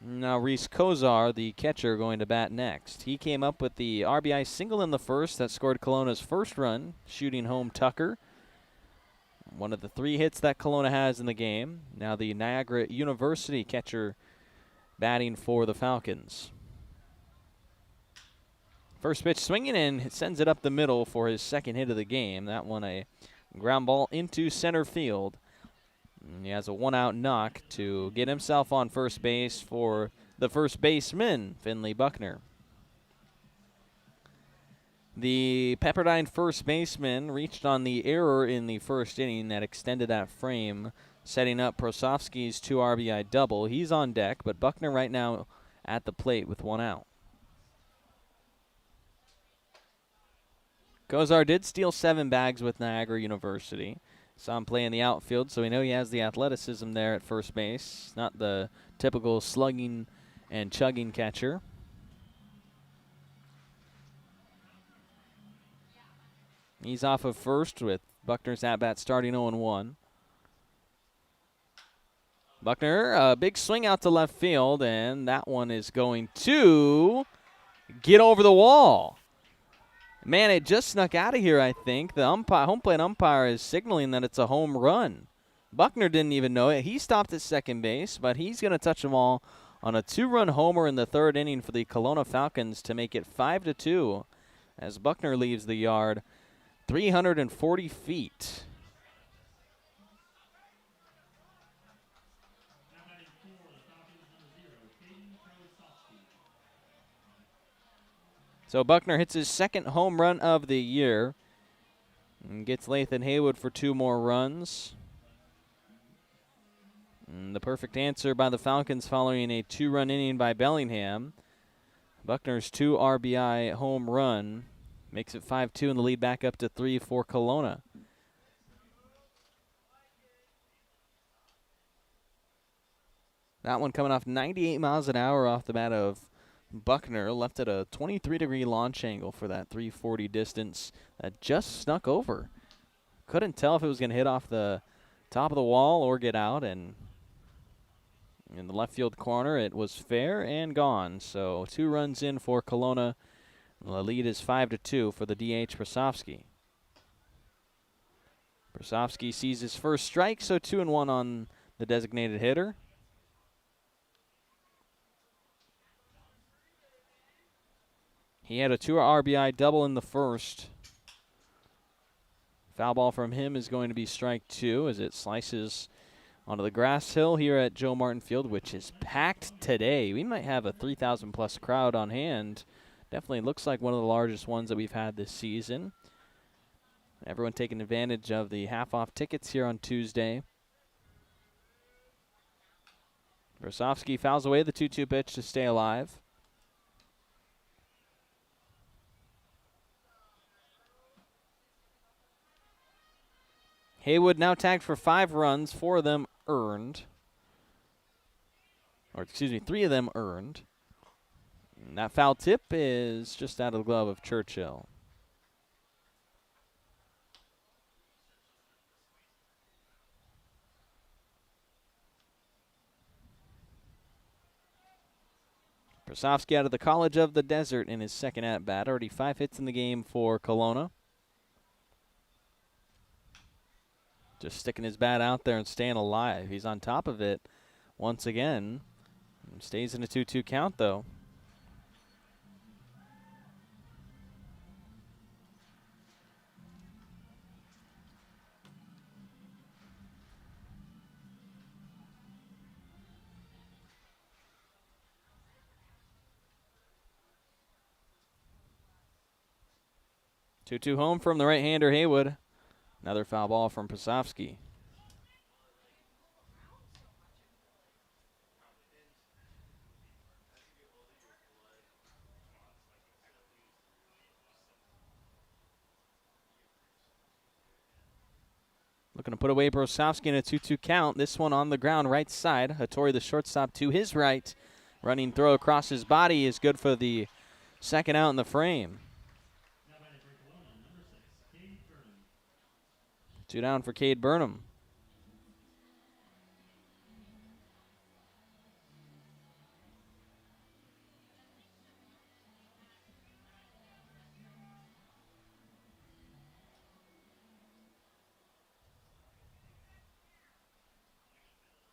[SPEAKER 2] Now Reese Kozar, the catcher, going to bat next. He came up with the RBI single in the first that scored Kelowna's first run, shooting home Tucker. One of the 3 hits that Kelowna has in the game. Now the Niagara University catcher batting for the Falcons. First pitch swinging in, sends it up the middle for his second hit of the game. That one a ground ball into center field. And he has a 1-out knock to get himself on first base for the first baseman, Finley Buckner. The Pepperdine first baseman reached on the error in the first inning that extended that frame, setting up Prosofsky's 2 RBI double. He's on deck, but Buckner right now at the plate with 1 out. Kozar did steal 7 bags with Niagara University. Saw him play in the outfield, so we know he has the athleticism there at first base. Not the typical slugging and chugging catcher. He's off of first with Buckner's at-bat starting 0-1. Buckner, a big swing out to left field, and that one is going to get over the wall. Man, it just snuck out of here, I think. The home plate umpire is signaling that it's a home run. Buckner didn't even know it. He stopped at second base, but he's going to touch them all on a 2-run homer in the third inning for the Kelowna Falcons to make it 5-2 as Buckner leaves the yard 340 feet. So Buckner hits his second home run of the year and gets Lathan Haywood for 2 more runs. And the perfect answer by the Falcons following a 2-run inning by Bellingham. Buckner's 2 RBI home run makes it 5-2 and the lead back up to 3 for Kelowna. That one coming off 98 miles an hour off the bat of Buckner, left at a 23-degree launch angle for that 340 distance that just snuck over. Couldn't tell if it was going to hit off the top of the wall or get out, and in the left field corner it was fair and gone. So 2 runs in for Kelowna. The lead is 5-2 for the DH Prosofsky. Prosofsky sees his first strike, so 2-1 on the designated hitter. He had a 2 RBI double in the first. Foul ball from him is going to be strike 2 as it slices onto the grass hill here at Joe Martin Field, which is packed today. We might have a 3,000-plus crowd on hand. Definitely looks like one of the largest ones that we've had this season. Everyone taking advantage of the half-off tickets here on Tuesday. Prosofsky fouls away the 2-2 pitch to stay alive. Haywood now tagged for 5 runs, 4 of them earned. Or, excuse me, 3 of them earned. And that foul tip is just out of the glove of Churchill. Prosofsky out of the College of the Desert in his second at-bat. Already 5 hits in the game for Kelowna. Just sticking his bat out there and staying alive. He's on top of it once again. Stays in a 2-2 count, though. 2-2 home from the right-hander Haywood. Another foul ball from Pasofsky. Looking to put away Brosowski in a 2-2 count. This one on the ground, right side. Hattori, the shortstop, to his right. Running throw across his body is good for the second out in the frame. 2 down for Cade Burnham.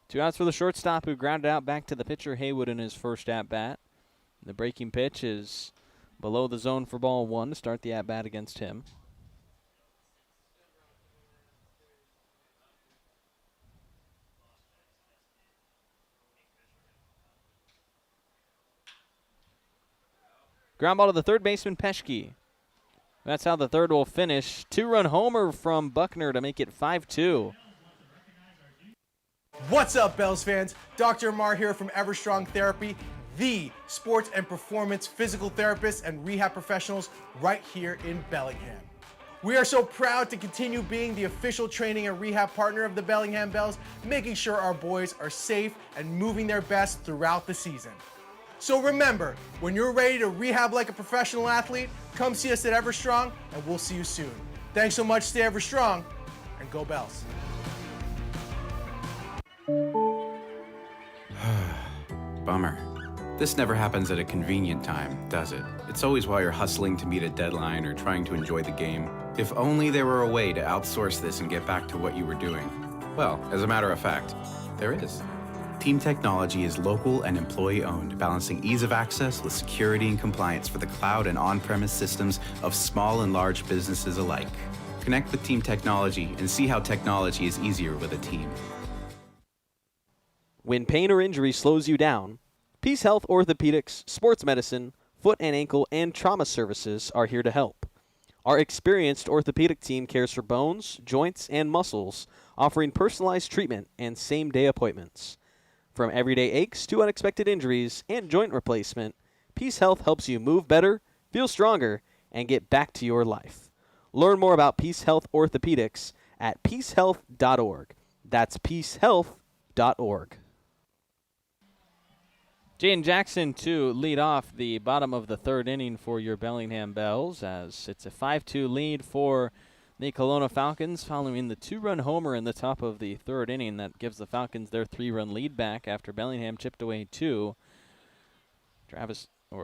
[SPEAKER 2] Two outs for the shortstop, who grounded out back to the pitcher Haywood in his first at-bat. The breaking pitch is below the zone for ball 1 to start the at-bat against him. Ground ball to the third baseman, Peschke. That's how the third will finish. 2-run homer from Buckner to make it 5-2.
[SPEAKER 3] What's up, Bells fans? Dr. Amar here from Everstrong Therapy, the sports and performance physical therapists and rehab professionals right here in Bellingham. We are so proud to continue being the official training and rehab partner of the Bellingham Bells, making sure our boys are safe and moving their best throughout the season. So remember, when you're ready to rehab like a professional athlete, come see us at Everstrong, and we'll see you soon. Thanks so much, stay Everstrong, and go Bells.
[SPEAKER 4] Bummer. This never happens at a convenient time, does it? It's always while you're hustling to meet a deadline or trying to enjoy the game. If only there were a way to outsource this and get back to what you were doing. Well, as a matter of fact, there is. Team Technology is local and employee-owned, balancing ease of access with security and compliance for the cloud and on-premise systems of small and large businesses alike. Connect with Team Technology and see how technology is easier with a team.
[SPEAKER 2] When pain or injury slows you down, Peace Health Orthopedics, Sports Medicine, Foot and Ankle, and Trauma Services are here to help. Our experienced orthopedic team cares for bones, joints, and muscles, offering personalized treatment and same-day appointments. From everyday aches to unexpected injuries and joint replacement, Peace Health helps you move better, feel stronger, and get back to your life. Learn more about Peace Health Orthopedics at peacehealth.org. That's peacehealth.org. Jaden Jackson to lead off the bottom of the third inning for your Bellingham Bells, as it's a 5-2 lead for the Kelowna Falcons following the 2-run homer in the top of the third inning that gives the Falcons their 3-run lead back after Bellingham chipped away 2.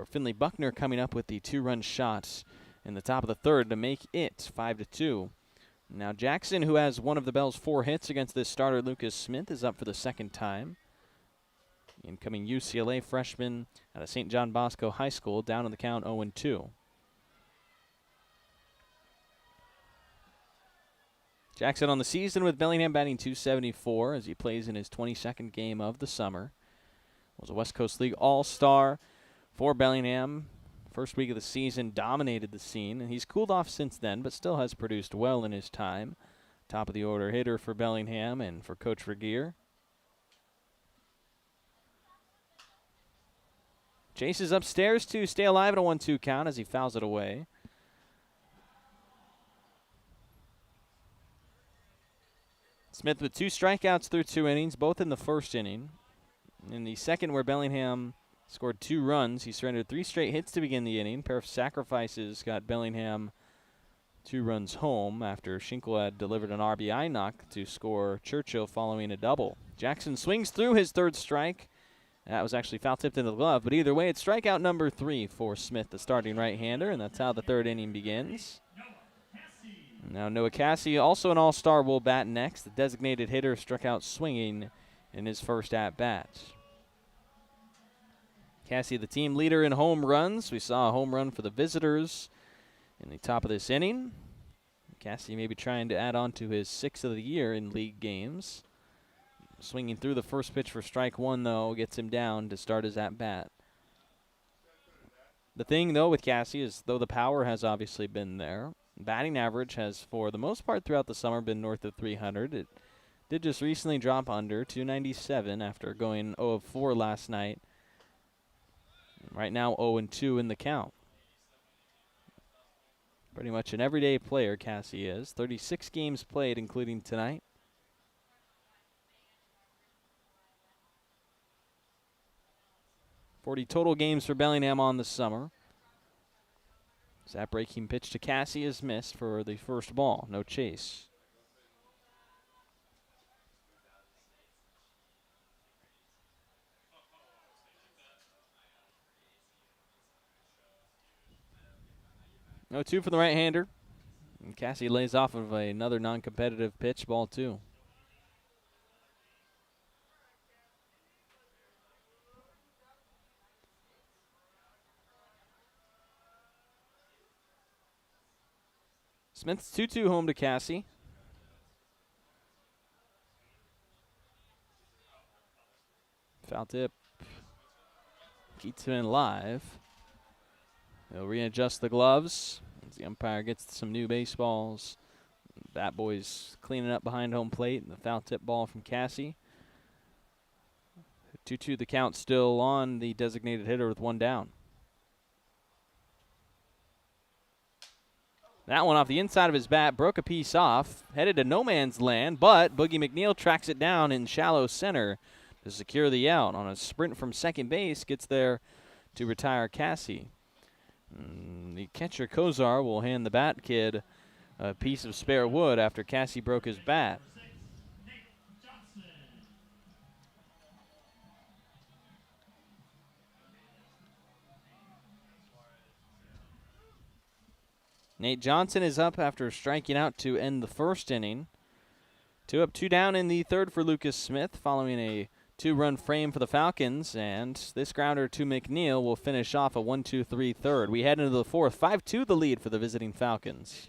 [SPEAKER 2] Finley Buckner coming up with the 2-run shot in the top of the third to make it 5-2. Now Jackson, who has one of the Bells' 4 hits against this starter Lucas Smith, is up for the second time. Incoming UCLA freshman out of St. John Bosco High School, down in the count 0-2. Jackson on the season with Bellingham batting .274 as he plays in his 22nd game of the summer. Was a West Coast League All-Star for Bellingham. First week of the season, dominated the scene, and he's cooled off since then, but still has produced well in his time. Top of the order hitter for Bellingham and for Coach Regier. Chases upstairs to stay alive at a 1-2 count as he fouls it away. Smith with 2 strikeouts through 2 innings, both in the first inning. In the second, where Bellingham scored 2 runs, he surrendered 3 straight hits to begin the inning. A pair of sacrifices got Bellingham 2 runs home after Schinkel had delivered an RBI knock to score Churchill following a double. Jackson swings through his third strike. That was actually foul-tipped into the glove, but either way, it's strikeout number 3 for Smith, the starting right-hander, and that's how the third inning begins. Now Noah Cassie, also an all-star, will bat next. The designated hitter struck out swinging in his first at-bat. Cassie, the team leader in home runs. We saw a home run for the visitors in the top of this inning. Cassie maybe trying to add on to his 6th of the year in league games. Swinging through the first pitch for strike 1, though, gets him down to start his at-bat. The thing, though, with Cassie is, though the power has obviously been there, Batting average has, for the most part throughout the summer, been north of 300. It did just recently drop under 297 after going 0 of 4 last night. Right now 0 and 2 in the count. Pretty much an everyday player, Cassie is. 36 games played, including tonight. .40 total games for Bellingham on the summer. That breaking pitch to Cassie is missed for the first ball. No chase. No 2 for the right-hander. And Cassie lays off of another non-competitive pitch, ball 2. Smith's 2-2 home to Cassie. Foul tip. Keeps him in live. He'll readjust the gloves as the umpire gets some new baseballs. Bat boys cleaning up behind home plate, and the foul tip ball from Cassie. 2-2 the count, still on the designated hitter with 1 down. That one off the inside of his bat, broke a piece off, headed to no man's land, but Boogie McNeil tracks it down in shallow center to secure the out. On a sprint from second base, gets there to retire Cassie. The catcher, Kozar, will hand the bat kid a piece of spare wood after Cassie broke his bat. Nate Johnson is up after striking out to end the first inning. 2 up, 2 down in the third for Lucas Smith following a 2-run frame for the Falcons, and this grounder to McNeil will finish off a 1-2-3 third. We head into the fourth, 5-2 the lead for the visiting Falcons.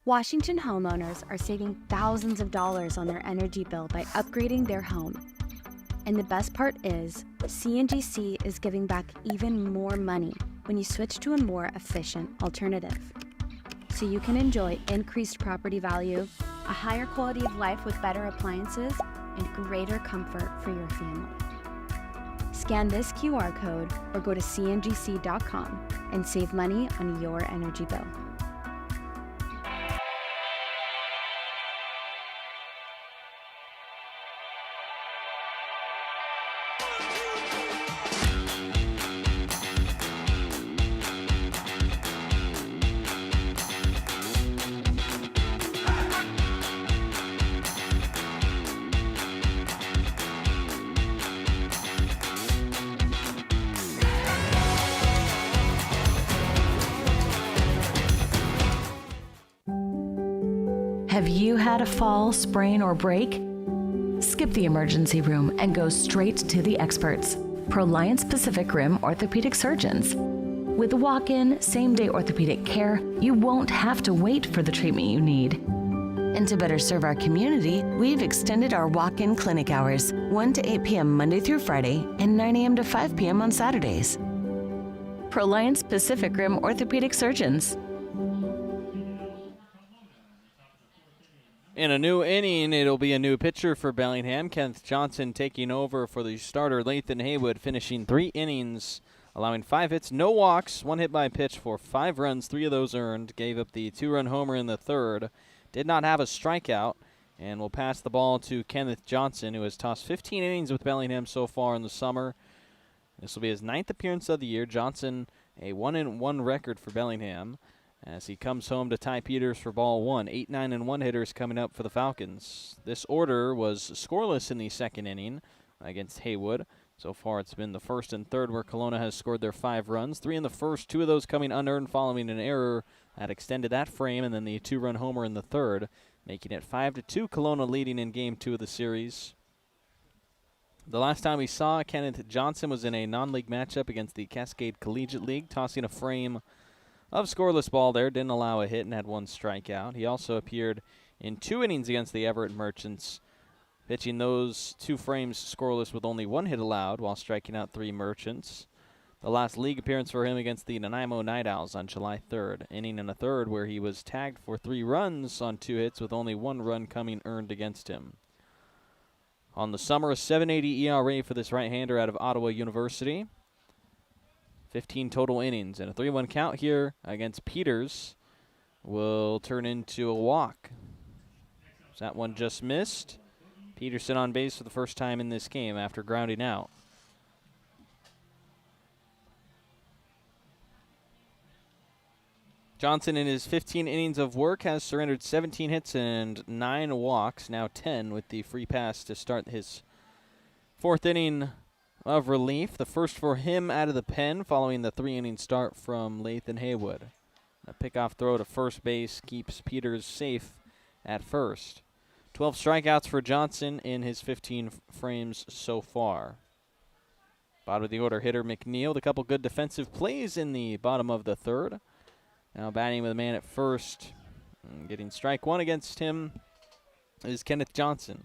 [SPEAKER 5] Washington homeowners are saving thousands of dollars on their energy bill by upgrading their home. And the best part is, CNGC is giving back even more money when you switch to a more efficient alternative. So you can enjoy increased property value, a higher quality of life with better appliances, and greater comfort for your family. Scan this QR code or go to cngc.com and save money on your energy bill.
[SPEAKER 6] Have you had a fall, sprain, or break? Skip the emergency room and go straight to the experts, Proliance Pacific Rim orthopedic surgeons. With walk-in, same-day orthopedic care, you won't have to wait for the treatment you need. And to better serve our community, we've extended our walk-in clinic hours, 1 to 8 p.m. Monday through Friday and 9 a.m. to 5 p.m. on Saturdays. Proliance Pacific Rim orthopedic surgeons.
[SPEAKER 2] In a new inning, it'll be a new pitcher for Bellingham. Kenneth Johnson taking over for the starter, Lathan Haywood, finishing 3 innings, allowing 5 hits, no walks, 1 hit by pitch for 5 runs, 3 of those earned. Gave up the 2-run homer in the third. Did not have a strikeout, and will pass the ball to Kenneth Johnson, who has tossed 15 innings with Bellingham so far in the summer. This will be his 9th appearance of the year. Johnson, a 1-1 record for Bellingham, as he comes home to Ty Peters for ball 1. 8, 9, and 1 hitters coming up for the Falcons. This order was scoreless in the second inning against Haywood. So far it's been the first and third where Kelowna has scored their 5 runs. 3 in the first, 2 of those coming unearned following an error had extended that frame, and then the 2-run homer in the third, making it 5-2. Kelowna leading in Game 2 of the series. The last time we saw Kenneth Johnson was in a non-league matchup against the Cascade Collegiate League, tossing a frame of scoreless ball there, didn't allow a hit and had 1 strikeout. He also appeared in 2 innings against the Everett Merchants, pitching those 2 frames scoreless with only 1 hit allowed while striking out 3 Merchants. The last league appearance for him against the Nanaimo Night Owls on July 3rd, inning and a third where he was tagged for 3 runs on 2 hits with only 1 run coming earned against him. On the summer, a 7.80 ERA for this right-hander out of Ottawa University. 15 total innings and a 3-1 count here against Peters will turn into a walk. That one just missed. Peterson on base for the first time in this game after grounding out. Johnson, in his 15 innings of work, has surrendered 17 hits and 9 walks, now 10 with the free pass to start his 4th inning of relief. The first for him out of the pen following the 3-inning start from Lathan Haywood. A pickoff throw to first base keeps Peters safe at first. 12 strikeouts for Johnson in his 15 frames so far. Bottom of the order hitter McNeil with a couple good defensive plays in the bottom of the third. Now batting with a man at first. And getting strike 1 against him is Kenneth Johnson.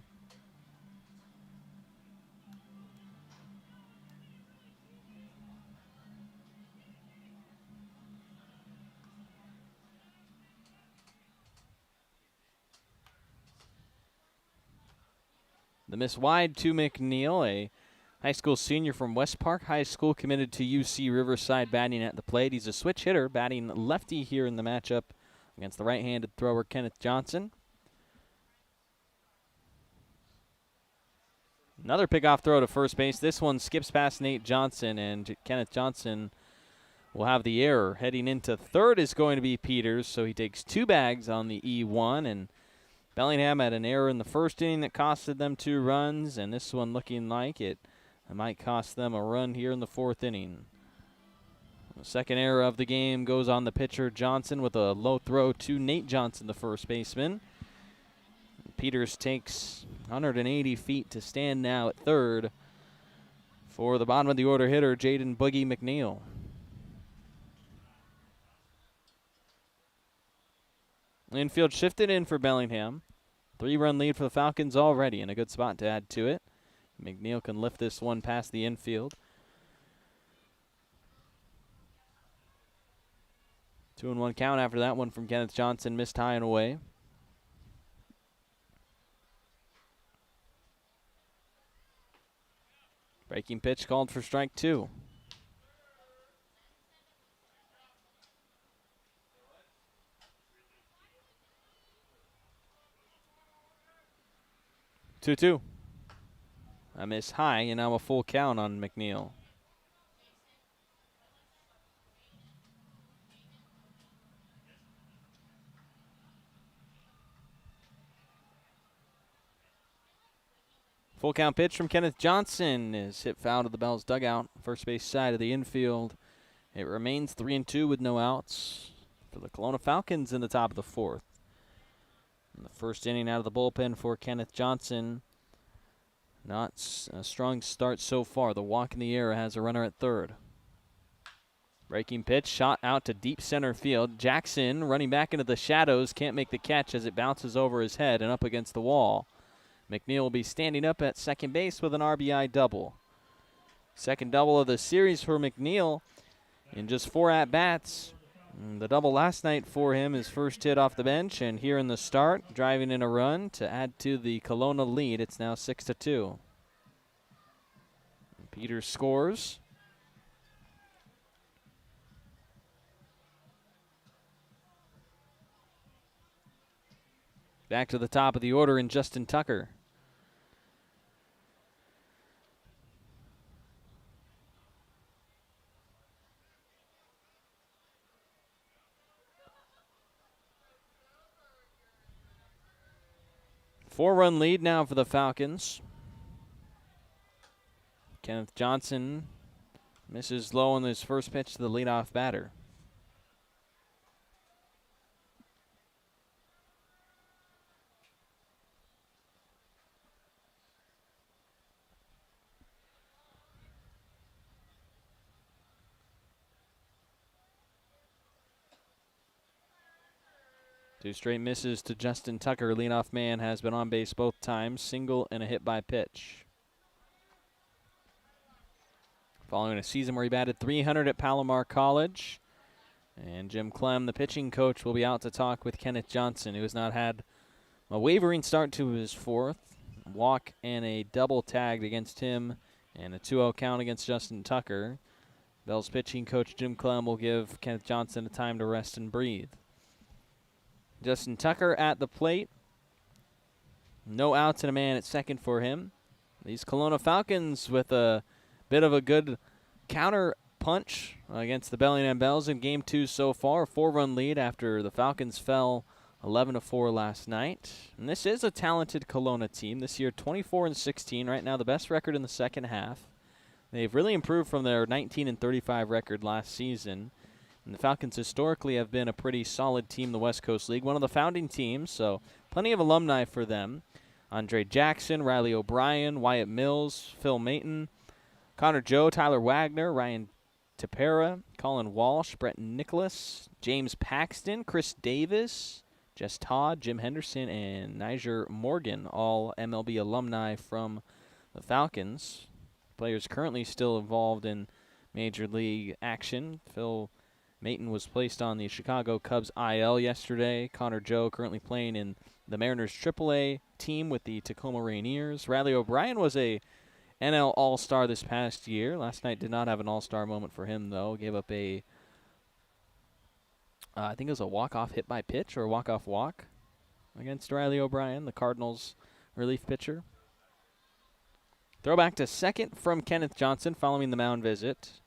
[SPEAKER 2] The miss wide to McNeil, a high school senior from West Park High School, committed to UC Riverside, batting at the plate. He's a switch hitter, batting lefty here in the matchup against the right-handed thrower Kenneth Johnson. Another pickoff throw to first base. This one skips past Nate Johnson, and Kenneth Johnson will have the error. Heading into third is going to be Peters, so he takes 2 bags on the E1, and Bellingham had an error in the first inning that costed them 2 runs, and this one looking like it might cost them a run here in the 4th inning. The second error of the game goes on the pitcher Johnson with a low throw to Nate Johnson, the first baseman. Peters takes 180 feet to stand now at third for the bottom of the order hitter Jaden Boogie McNeil. Infield shifted in for Bellingham. 3-run lead for the Falcons already, and a good spot to add to it. McNeil can lift this one past the infield. 2-1 count after that one from Kenneth Johnson, missed high and away. Breaking pitch called for strike 2. Two. A miss high, and now a full count on McNeil. Full count pitch from Kenneth Johnson is hit foul to the Bells dugout, first base side of the infield. It remains 3-2 with no outs for the Kelowna Falcons in the top of the 4th. In the first inning out of the bullpen for Kenneth Johnson. Not a strong start so far. The walk in the air has a runner at third. Breaking pitch, shot out to deep center field. Jackson running back into the shadows, can't make the catch as it bounces over his head and up against the wall. McNeil will be standing up at second base with an RBI double. Second double of the series for McNeil in just 4 at-bats. The double last night for him, his first hit off the bench, and here in the start, driving in a run to add to the Kelowna lead. It's now 6-2. Peters scores. Back to the top of the order in Justin Tucker. Four-run lead now for the Falcons. Kenneth Johnson misses low on his first pitch to the leadoff batter. 2 straight misses to Justin Tucker. Leadoff man has been on base both times. Single and a hit by pitch. Following a season where he batted .300 at Palomar College. And Jim Clem, the pitching coach, will be out to talk with Kenneth Johnson, who has not had a wavering start to his 4th. Walk and a double tagged against him, and a 2-0 count against Justin Tucker. Bell's pitching coach Jim Clem will give Kenneth Johnson a time to rest and breathe. Justin Tucker at the plate. No outs and a man at second for him. These Kelowna Falcons with a bit of a good counter punch against the Bellingham Bells in Game 2 so far. A 4-run lead after the Falcons fell 11-4 last night. And this is a talented Kelowna team. This year 24-16. Right now the best record in the second half. They've really improved from their 19-35 record last season. And the Falcons historically have been a pretty solid team in the West Coast League. One of the founding teams, so plenty of alumni for them. Andre Jackson, Riley O'Brien, Wyatt Mills, Phil Mayton, Connor Joe, Tyler Wagner, Ryan Tapera, Colin Walsh, Brett Nicholas, James Paxton, Chris Davis, Jess Todd, Jim Henderson, and Niger Morgan, all MLB alumni from the Falcons. Players currently still involved in Major League action. Phil Mayton was placed on the Chicago Cubs IL yesterday. Connor Joe currently playing in the Mariners AAA team with the Tacoma Rainiers. Riley O'Brien was a NL All-Star this past year. Last night did not have an All-Star moment for him, though. Gave up a I think it was a walk-off hit by pitch or a walk-off walk against Riley O'Brien, the Cardinals relief pitcher. Throwback to second from Kenneth Johnson following the mound visit.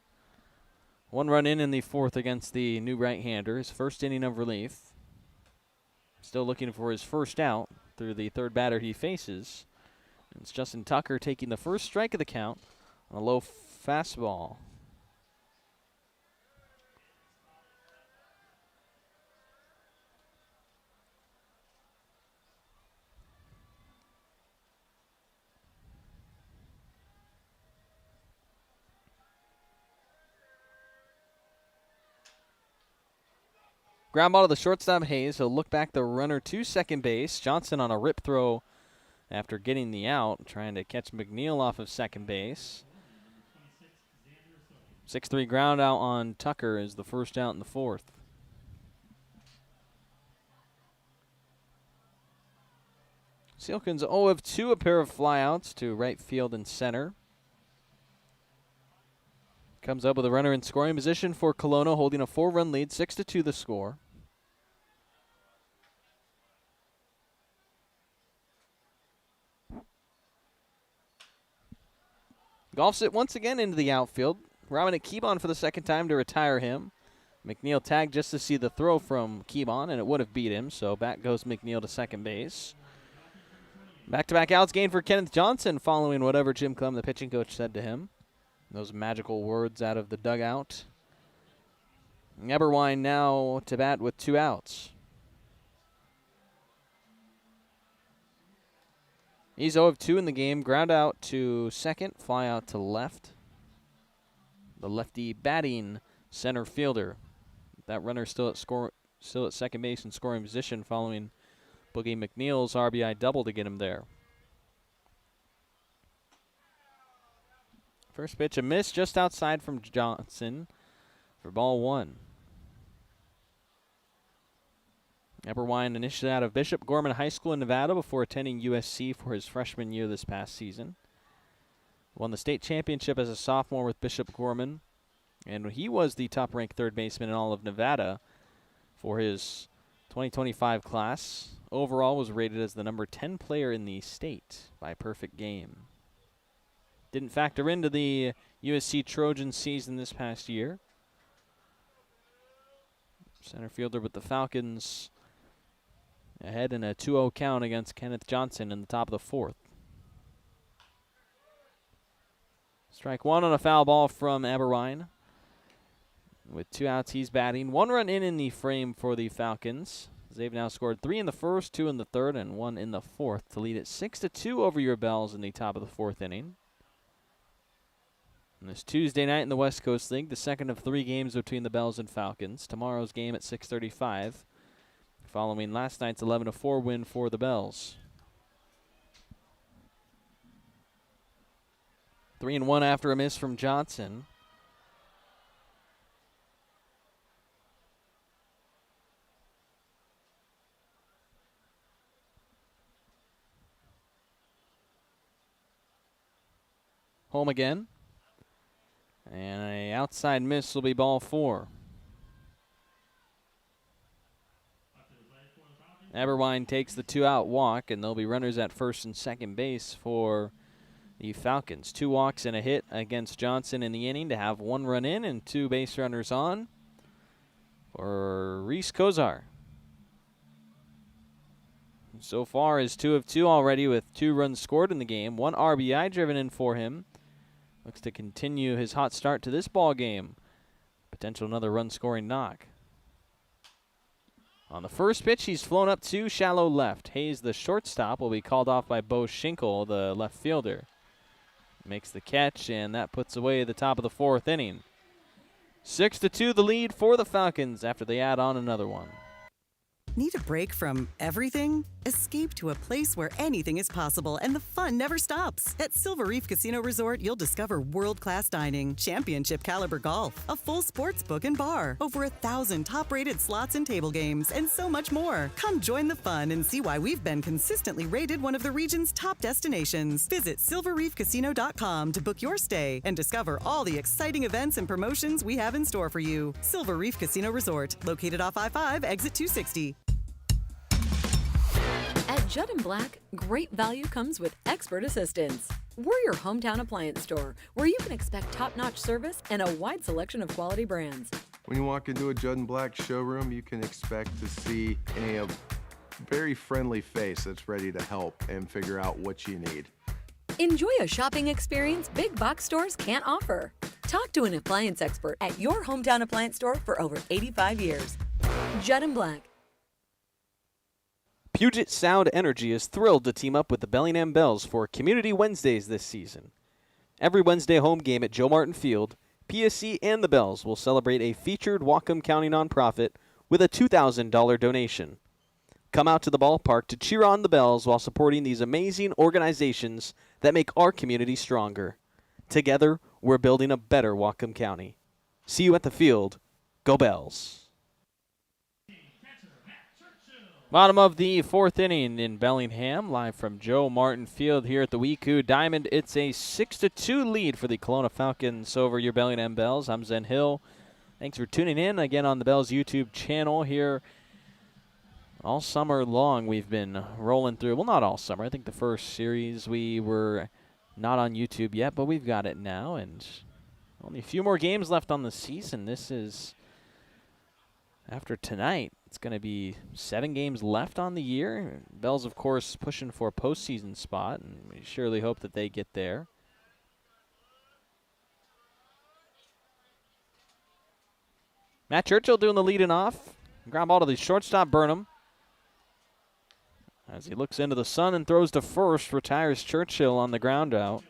[SPEAKER 2] 1 run in the 4th against the new right-hander, his first inning of relief. Still looking for his first out through the 3rd batter he faces. It's Justin Tucker taking the first strike of the count on a low fastball. Ground ball to the shortstop, Hayes. He'll look back the runner to second base. Johnson on a rip throw after getting the out, trying to catch McNeil off of second base. 6-3 ground out on Tucker is the first out in the 4th. Sealkins 0 of 2, a pair of flyouts to right field and center. Comes up with a runner in scoring position for Kelowna, holding a 4-run lead, 6-2 the score. Golfs it once again into the outfield. Robin Keebon for the second time to retire him. McNeil tagged just to see the throw from Keebon, and it would have beat him, so back goes McNeil to second base. Back-to-back outs gained for Kenneth Johnson following whatever Jim Clem, the pitching coach, said to him. Those magical words out of the dugout. Eberwine now to bat with 2 outs. He's 0 of 2 in the game. Ground out to second, fly out to left. The lefty batting center fielder. That runner still at second base in scoring position following Boogie McNeil's RBI double to get him there. First pitch, a miss just outside from Johnson for ball 1. Eberwine initially out of Bishop Gorman High School in Nevada before attending USC for his freshman year this past season. Won the state championship as a sophomore with Bishop Gorman, and he was the top-ranked third baseman in all of Nevada for his 2025 class. Overall was rated as the number 10 player in the state by Perfect Game. Didn't factor into the USC Trojan season this past year. Center fielder with the Falcons ahead in a 2-0 count against Kenneth Johnson in the top of the 4th. Strike 1 on a foul ball from Eberwine. With 2 outs, he's batting. 1 run in the frame for the Falcons. They've now scored 3 in the first, 2 in the 3rd, and 1 in the 4th to lead it 6-2 over your Bells in the top of the 4th inning. And this Tuesday night in the West Coast League, the second of 3 games between the Bells and Falcons. Tomorrow's game at 6:35 following last night's 11-4 win for the Bells. 3-1 after a miss from Johnson. Home again. And an outside miss will be ball 4. Eberwine takes the 2-out walk, and there'll be runners at first and second base for the Falcons. 2 walks and a hit against Johnson in the inning to have 1 run in and 2 base runners on for Reese Kozar. So far is 2 of 2 already with 2 runs scored in the game. 1 RBI driven in for him. Looks to continue his hot start to this ball game. Potential another run-scoring knock. On the first pitch, he's flown up to shallow left. Hayes, the shortstop, will be called off by Bo Schinkel, the left fielder. Makes the catch, and that puts away the top of the 4th inning. 6-2 the lead for the Falcons after they add on another one.
[SPEAKER 7] Need a break from everything? Escape to a place where anything is possible and the fun never stops. At Silver Reef Casino Resort, you'll discover world-class dining, championship caliber golf, a full sports book and bar, over 1,000 top-rated slots and table games, and so much more. Come join the fun and see why we've been consistently rated one of the region's top destinations. Visit silverreefcasino.com to book your stay and discover all the exciting events and promotions we have in store for you. Silver Reef Casino Resort, located off I-5, exit 260.
[SPEAKER 8] At Judd & Black, great value comes with expert assistance. We're your hometown appliance store where you can expect top-notch service and a wide selection of quality brands.
[SPEAKER 9] When you walk into a Judd & Black showroom, you can expect to see a very friendly face that's ready to help and figure out what you need.
[SPEAKER 8] Enjoy a shopping experience big box stores can't offer. Talk to an appliance expert at your hometown appliance store for over 85 years. Judd & Black.
[SPEAKER 2] Puget Sound Energy is thrilled to team up with the Bellingham Bells for Community Wednesdays this season. Every Wednesday home game at Joe Martin Field, PSC and the Bells will celebrate a featured Whatcom County nonprofit with a $2,000 donation. Come out to the ballpark to cheer on the Bells while supporting these amazing organizations that make our community stronger. Together, we're building a better Whatcom County. See you at the field. Go Bells. Bottom of the 4th inning in Bellingham, live from Joe Martin Field here at the Weeku Diamond. It's a 6-2 lead for the Kelowna Falcons over your Bellingham Bells. I'm Zen Hill. Thanks for tuning in again on the Bells YouTube channel here. All summer long we've been rolling through. Well, not all summer. I think the first series we were not on YouTube yet, but we've got it now. And only a few more games left on the season. This is, after tonight, it's going to be 7 games left on the year. Bells, of course, pushing for a postseason spot, and we surely hope that they get there. Matt Churchill doing the leading off. Ground ball to the shortstop, Burnham. As he looks into the sun and throws to first, retires Churchill on the ground out.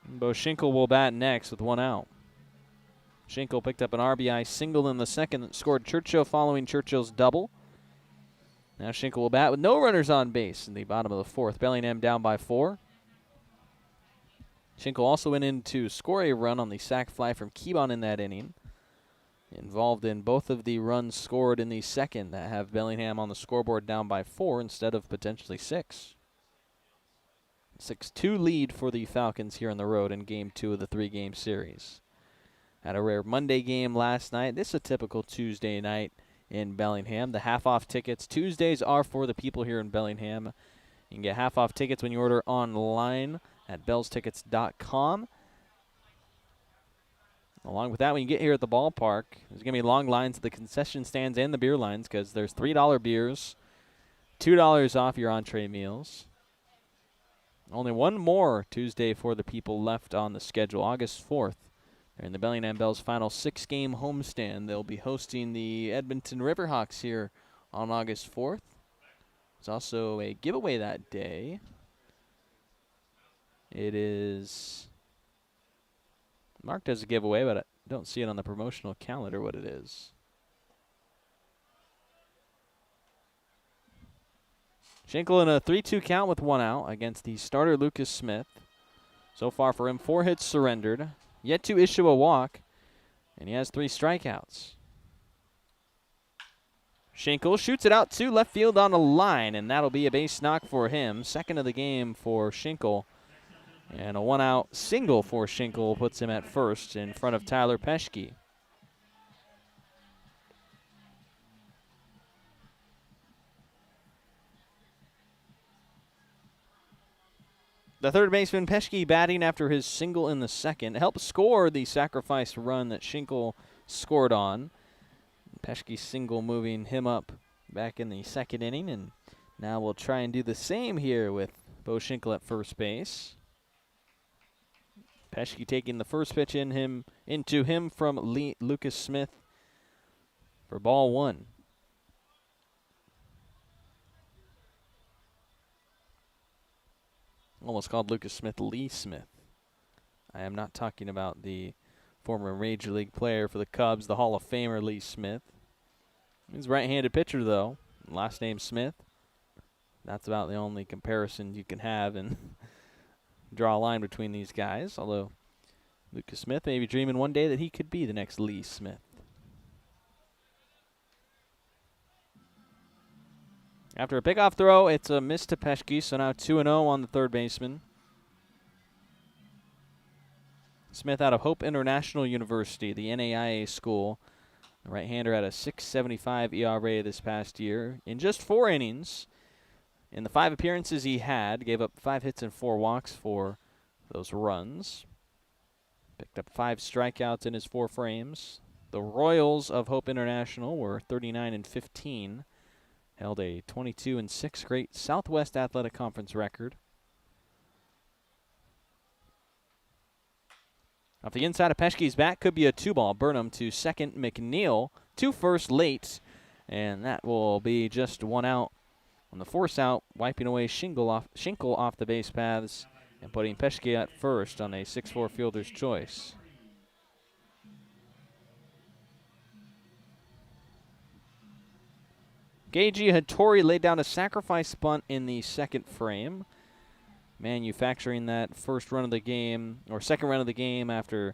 [SPEAKER 2] Bo Schinkel will bat next with 1 out. Schinkel picked up an RBI single in the second that scored Churchill following Churchill's double. Now Schinkel will bat with no runners on base in the bottom of the 4th. Bellingham down by 4. Schinkel also went in to score a run on the sac fly from Keybon in that inning. Involved in both of the runs scored in the second that have Bellingham on the scoreboard down by 4 instead of potentially 6. 6-2 lead for the Falcons here on the road in Game 2 of the 3-game series. Had a rare Monday game last night. This is a typical Tuesday night in Bellingham. The half-off tickets Tuesdays are for the people here in Bellingham. You can get half-off tickets when you order online at bellstickets.com. Along with that, when you get here at the ballpark, there's going to be long lines at the concession stands and the beer lines because there's $3 beers, $2 off your entree meals. Only one more Tuesday for the people left on the schedule, August 4th. They're in the Bellingham Bells' final 6-game homestand. They'll be hosting the Edmonton Riverhawks here on August 4th. There's also a giveaway that day. It is marked as a giveaway, but I don't see it on the promotional calendar what it is. Schenkel in a 3-2 count with 1 out against the starter Lucas Smith. So far for him, 4 hits surrendered, yet to issue a walk, and he has 3 strikeouts. Schenkel shoots it out to left field on a line, and that'll be a base knock for him. Second of the game for Schenkel. And a 1-out single for Schenkel puts him at first in front of Tyler Peschke. The third baseman, Peschke, batting after his single in the second, helped score the sacrifice run that Schenkel scored on. Peschke's single moving him up back in the second inning, and now we'll try and do the same here with Bo Schenkel at first base. Peschke taking the first pitch into him from Lucas Smith for ball 1. Almost called Lucas Smith Lee Smith. I am not talking about the former Major League player for the Cubs, the Hall of Famer Lee Smith. He's a right-handed pitcher, though. Last name Smith. That's about the only comparison you can have and draw a line between these guys, although Lucas Smith may be dreaming one day that he could be the next Lee Smith. After a pickoff throw, it's a miss to Peschke, so now 2-0 on the third baseman. Smith out of Hope International University, the NAIA school. The right-hander had a 6.75 ERA this past year. In just 4 innings, in the 5 appearances he had, gave up 5 hits and 4 walks for those runs. Picked up 5 strikeouts in his 4 frames. The Royals of Hope International were 39-15. Held a 22-6 Great Southwest Athletic Conference record. Off the inside of Peschke's bat, could be a 2-ball. Burnham to second, McNeil to first late, and that will be just 1 out on the force out, wiping away Schenkel off the base paths and putting Peschke at first on a 6-4 fielder's choice. Geiji Hattori laid down a sacrifice bunt in the second frame, manufacturing that first run of the game, or second run of the game, after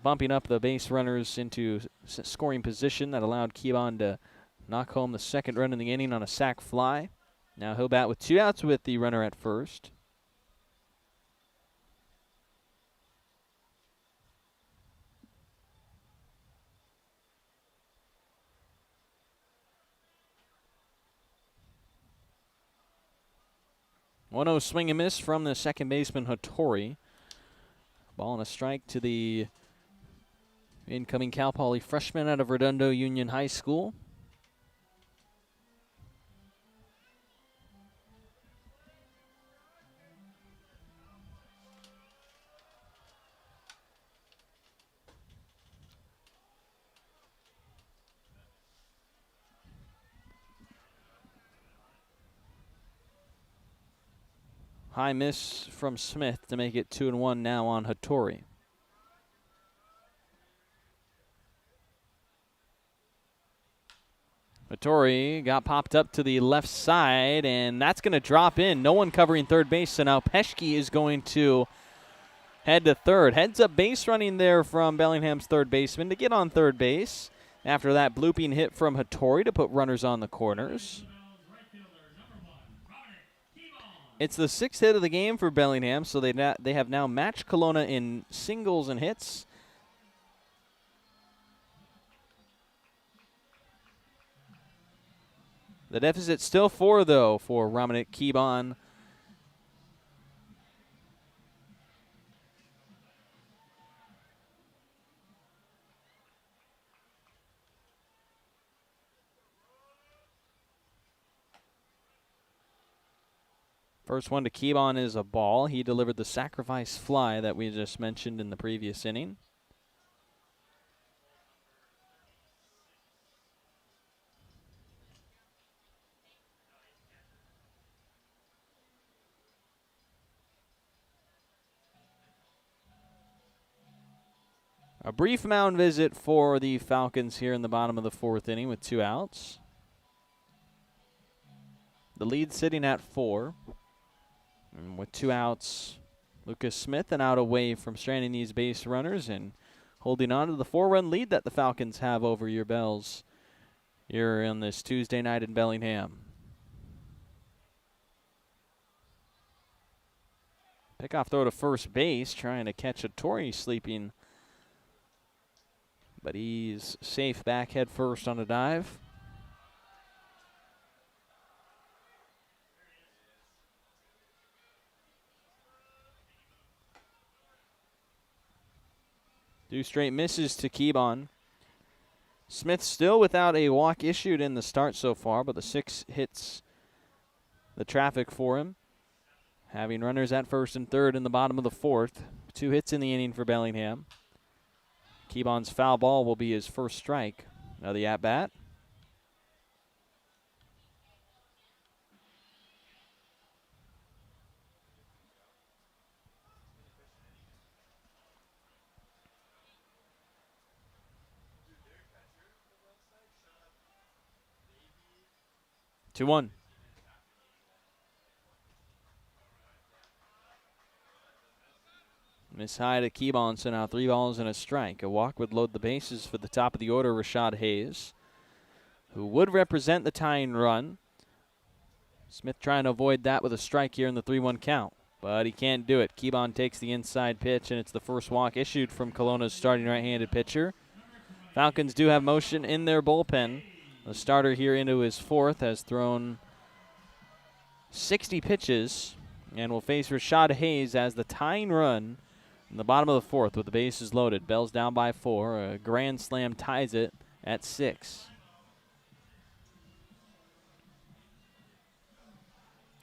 [SPEAKER 2] bumping up the base runners into scoring position that allowed Keebon to knock home the second run in the inning on a sac fly. Now he'll bat with 2 outs with the runner at first. One-0 swing and miss from the second baseman Hattori. Ball and a strike to the incoming Cal Poly freshman out of Redondo Union High School. High miss from Smith to make it 2-1 now on Hattori. Hattori got popped up to the left side, and that's going to drop in. No one covering third base, so now Peschke is going to head to third. Heads up base running there from Bellingham's third baseman to get on third base. After that blooping hit from Hattori to put runners on the corners. It's the 6th hit of the game for Bellingham, so they have now matched Kelowna in singles and hits. The deficit still 4, though, for Ramonic Keebon. First one to Keebon is a ball. He delivered the sacrifice fly that we just mentioned in the previous inning. A brief mound visit for the Falcons here in the bottom of the 4th inning with 2 outs. The lead sitting at 4. And with 2 outs, Lucas Smith an out away from stranding these base runners and holding on to the 4-run lead that the Falcons have over your Bells here on this Tuesday night in Bellingham. Pickoff throw to first base, trying to catch a Torrey sleeping. But he's safe back head first on a dive. Two straight misses to Keybon. Smith still without a walk issued in the start so far, but the 6 hits the traffic for him. Having runners at first and third in the bottom of the 4th. 2 hits in the inning for Bellingham. Keybon's foul ball will be his first strike of the at-bat. Two one. Miss high to Keybon, so now 3 balls and a strike. A walk would load the bases for the top of the order, Rashad Hayes, who would represent the tying run. Smith trying to avoid that with a strike here in the 3-1 count, but he can't do it. Keybon takes the inside pitch, and it's the first walk issued from Kelowna's starting right-handed pitcher. Falcons do have motion in their bullpen. The starter here into his 4th has thrown 60 pitches and will face Rashad Hayes as the tying run in the bottom of the 4th with the bases loaded. Bells down by 4. A grand slam ties it at 6.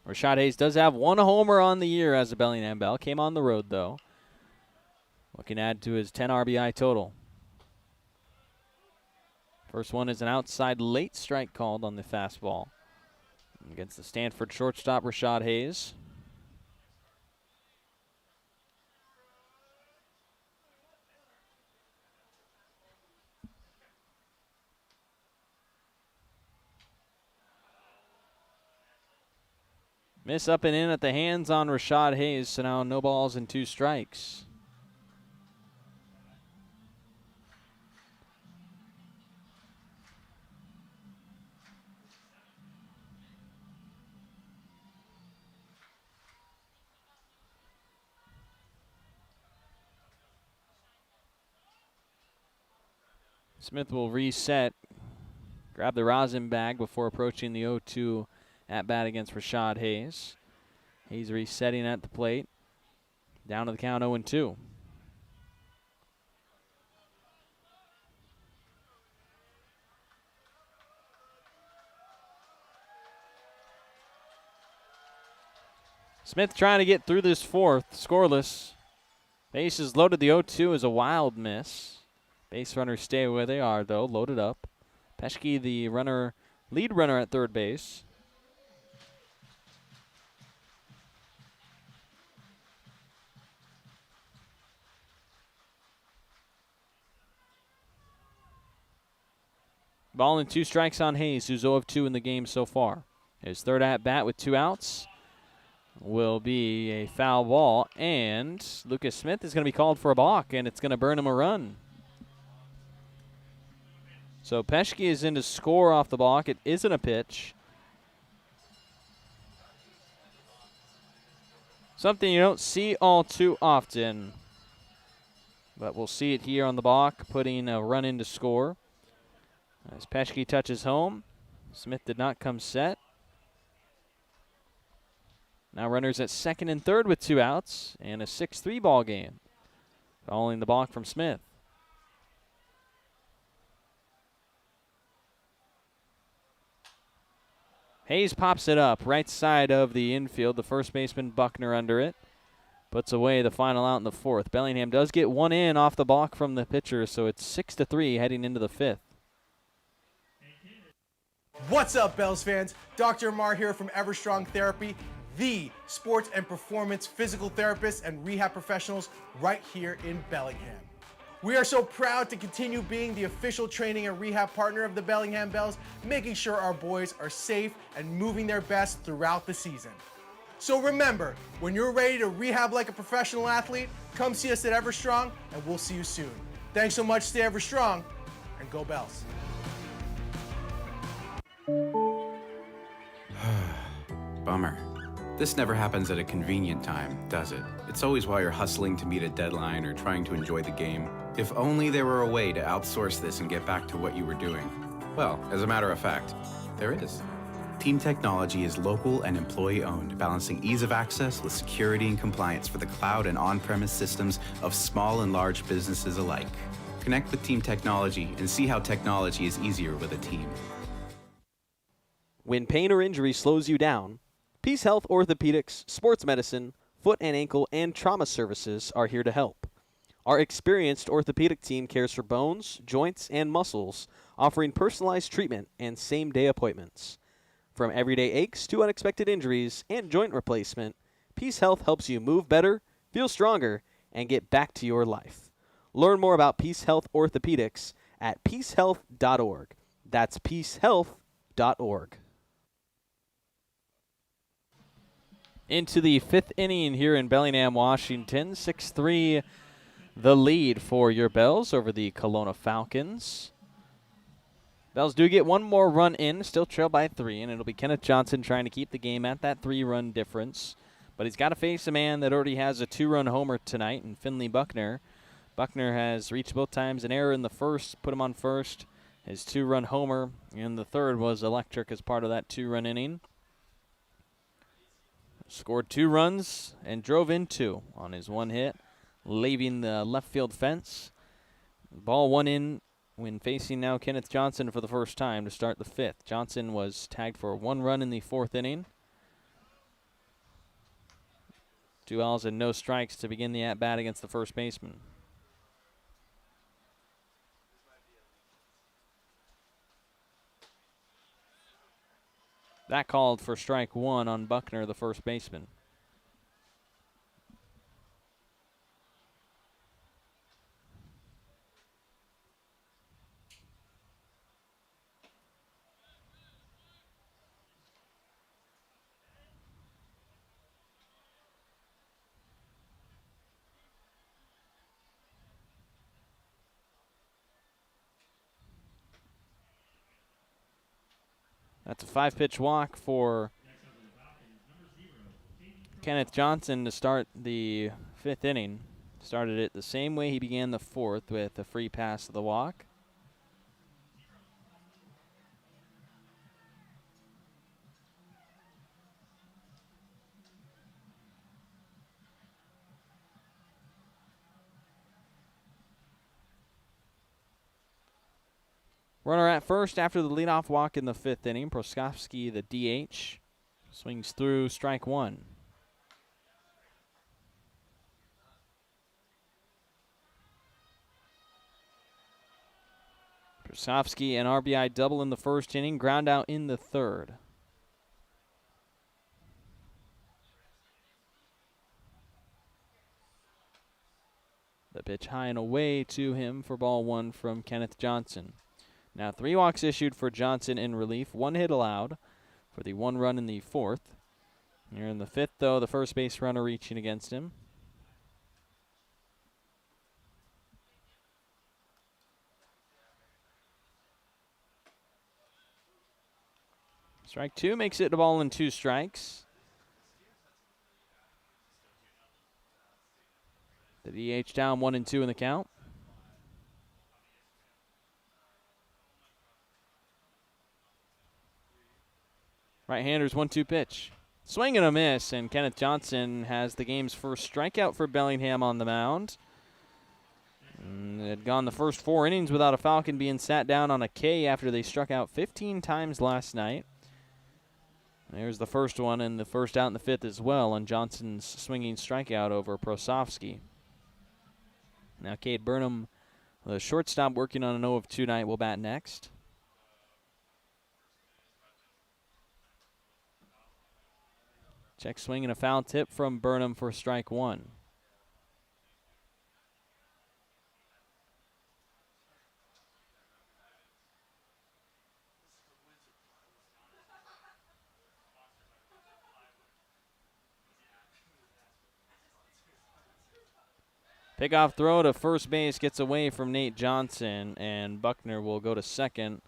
[SPEAKER 2] Rashad Hayes does have 1 homer on the year as a Bellingham Bell. Came on the road, though. Looking to add to his 10 RBI total. First one is an outside late strike called on the fastball against the Stanford shortstop, Rashad Hayes. Miss up and in at the hands on Rashad Hayes, so now no balls and 2 strikes. Smith will reset, grab the rosin bag before approaching the 0-2 at bat against Rashad Hayes. He's resetting at the plate. Down to the count 0-2. Smith trying to get through this 4th, scoreless. Bases loaded. The 0-2 is a wild miss. Base runners stay where they are, though, loaded up. Peschke, the lead runner at third base. Ball and 2 strikes on Hayes, who's 0 of 2 in the game so far. His 3rd at-bat with 2 outs will be a foul ball, and Lucas Smith is going to be called for a balk, and it's going to burn him a run. So Peschke is in to score off the balk. It isn't a pitch. Something you don't see all too often, but we'll see it here on the balk, putting a run in to score. As Peschke touches home, Smith did not come set. Now runners at 2nd and 3rd with 2 outs and a 6-3 ball game. Following the balk from Smith. Hayes pops it up right side of the infield. The first baseman Buckner under it. Puts away the final out in the 4th. Bellingham does get 1 in off the balk from the pitcher, so it's 6-3 heading into the 5th.
[SPEAKER 3] What's up, Bells fans? Dr. Amar here from Everstrong Therapy, the sports and performance physical therapists and rehab professionals right here in Bellingham. We are so proud to continue being the official training and rehab partner of the Bellingham Bells, making sure our boys are safe and moving their best throughout the season. So remember, when you're ready to rehab like a professional athlete, come see us at Everstrong, and we'll see you soon. Thanks so much, stay Everstrong, and go Bells.
[SPEAKER 4] Bummer. This never happens at a convenient time, does it? It's always while you're hustling to meet a deadline or trying to enjoy the game. If only there were a way to outsource this and get back to what you were doing. Well, as a matter of fact, there is. Team Technology is local and employee-owned, balancing ease of access with security and compliance for the cloud and on-premise systems of small and large businesses alike. Connect with Team Technology and see how technology is easier with a team.
[SPEAKER 2] When pain or injury slows you down, Peace Health Orthopedics, Sports Medicine, Foot and Ankle, and Trauma Services are here to help. Our experienced orthopedic team cares for bones, joints, and muscles, offering personalized treatment and same-day appointments. From everyday aches to unexpected injuries and joint replacement, Peace Health helps you move better, feel stronger, and get back to your life. Learn more about Peace Health Orthopedics at peacehealth.org. That's peacehealth.org. Into the fifth inning here in Bellingham, Washington. 6-3 the lead for your Bells over the Kelowna Falcons. Bells do get one more run in, still trail by 3, and it'll be Kenneth Johnson trying to keep the game at that 3-run difference. But he's got to face a man that already has a 2-run homer tonight, and Finley Buckner. Buckner has reached both times an error in the first, put him on first. His 2-run homer in the third was electric as part of that 2-run inning. Scored 2 runs and drove in 2 on his 1 hit, leaving the left field fence. Ball 1 in when facing now Kenneth Johnson for the first time to start the 5th. Johnson was tagged for 1 run in the 4th inning. 2 outs and no strikes to begin the at-bat against the first baseman. That called for strike 1 on Buckner, the first baseman. That's a 5-pitch walk for Kenneth Johnson to start the 5th inning. Started it the same way he began the 4th with a free pass to the walk. Runner at first after the leadoff walk in the 5th inning. Proskowski, the DH, swings through strike 1. Proskowski, an RBI double in the 1st inning, ground out in the 3rd. The pitch high and away to him for ball 1 from Kenneth Johnson. Now 3 walks issued for Johnson in relief, 1 hit allowed for the 1 run in the 4th. Here in the 5th, though, the first base runner reaching against him. Strike 2 makes it a ball and 2 strikes. The DH down 1 and 2 in the count. Right-hander's 1-2 pitch. Swing and a miss, and Kenneth Johnson has the game's first strikeout for Bellingham on the mound. It had gone the first 4 innings without a Falcon being sat down on a K after they struck out 15 times last night. There's the first one, and the first out in the 5th as well on Johnson's swinging strikeout over Prosofsky. Now Cade Burnham, the shortstop, working on an 0-2 night, will bat next. Check swing and a foul tip from Burnham for strike 1. Pickoff throw to first base gets away from Nate Johnson, and Buckner will go to second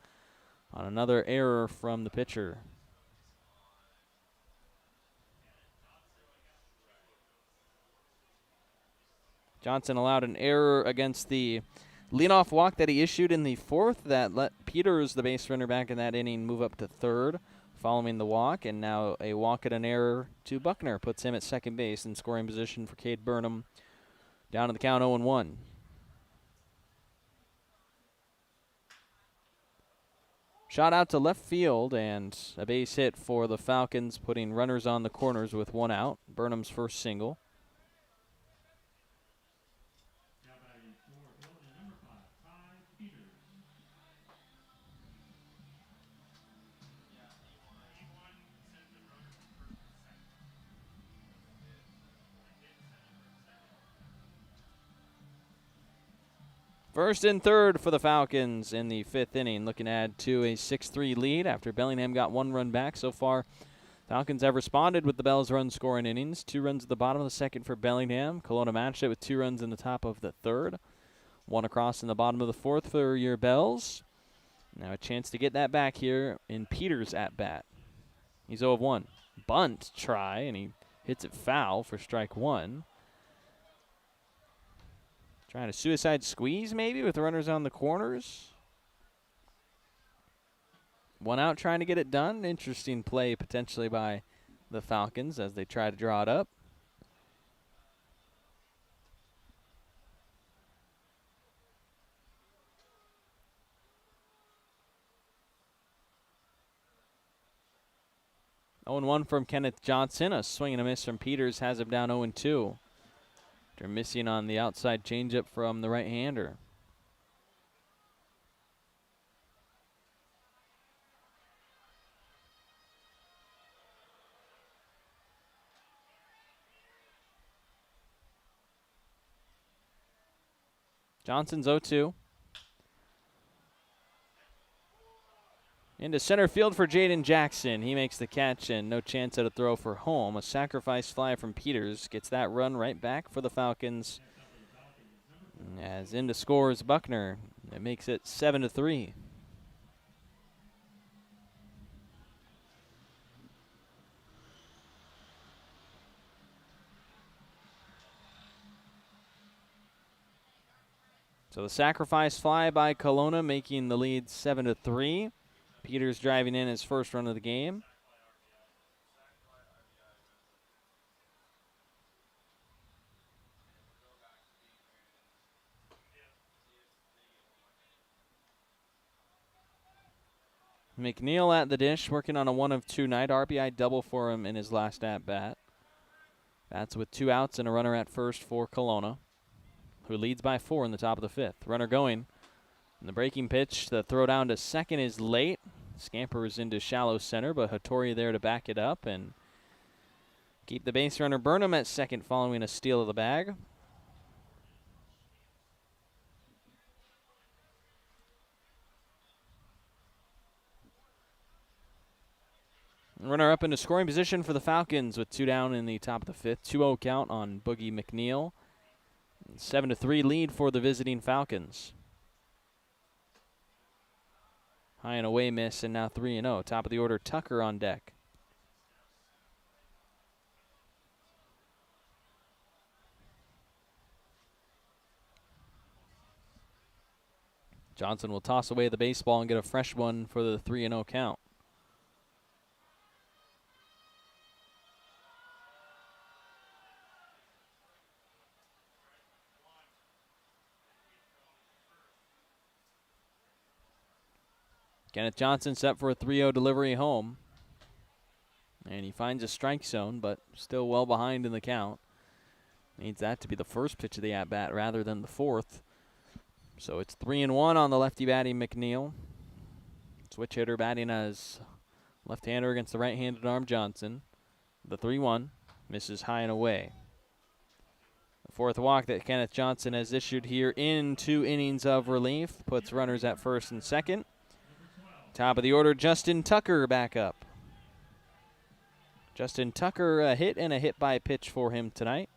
[SPEAKER 2] on another error from the pitcher. Johnson allowed an error against the leadoff walk that he issued in the fourth that let Peters, the base runner back in that inning, move up to third following the walk, and now a walk and an error to Buckner puts him at second base in scoring position for Cade Burnham. Down to the count 0-1. Shot out to left field and a base hit for the Falcons, putting runners on the corners with one out. Burnham's first single.
[SPEAKER 1] Now batting for Kelowna, number 5, Ty Peters.
[SPEAKER 2] First and third for the Falcons in the fifth inning, looking to add to a 6-3 lead after Bellingham got one run back so far. Falcons have responded with the Bells' run-scoring innings. 2 runs at the bottom of the second for Bellingham. Kelowna matched it with 2 runs in the top of the third. 1 across in the bottom of the fourth for your Bells. Now a chance to get that back here in Peters' at-bat. He's 0 of 1. Bunt try, and he hits it foul for strike 1. Trying a suicide squeeze maybe with runners on the corners. 1 out trying to get it done. Interesting play potentially by the Falcons as they try to draw it up. Oh, 0-1 from Kenneth Johnson. A swing and a miss from Peters has him down 0-2. They're missing on the outside changeup from the right-hander. Johnson's 0-2. Into center field for Jaden Jackson. He makes the catch and no chance at a throw for home. A sacrifice fly from Peters gets that run right back for the Falcons. As into scores Buckner. It makes it 7-3. So the sacrifice fly by Kelowna making the lead 7-3. Peters driving in his first run of the game. McNeil at the dish, working on a 1 of 2 night. RBI double for him in his last at-bat. That's with 2 outs and a runner at first for Kelowna, who leads by 4 in the top of the 5th. Runner going. And the breaking pitch, the throw down to second is late. Scampers into shallow center, but Hattori there to back it up and keep the base runner Burnham at second following a steal of the bag. Runner up into scoring position for the Falcons with 2 down in the top of the 5th. 2-0 count on Boogie McNeil. 7-3 lead for the visiting Falcons. High and away miss, and now 3-0. Top of the order, Tucker on deck. Johnson will toss away the baseball and get a fresh one for the 3-0 count. Kenneth Johnson set for a 3-0 delivery home. And he finds a strike zone, but still well behind in the count. Needs that to be the first pitch of the at-bat rather than the fourth. So it's 3-1 on the lefty batting McNeil. Switch hitter batting as left-hander against the right-handed arm Johnson. The 3-1 misses high and away. The fourth walk that Kenneth Johnson has issued here in 2 innings of relief puts runners at first and second. Top of the order, Justin Tucker back up. Justin Tucker, a hit and a hit by pitch for him tonight.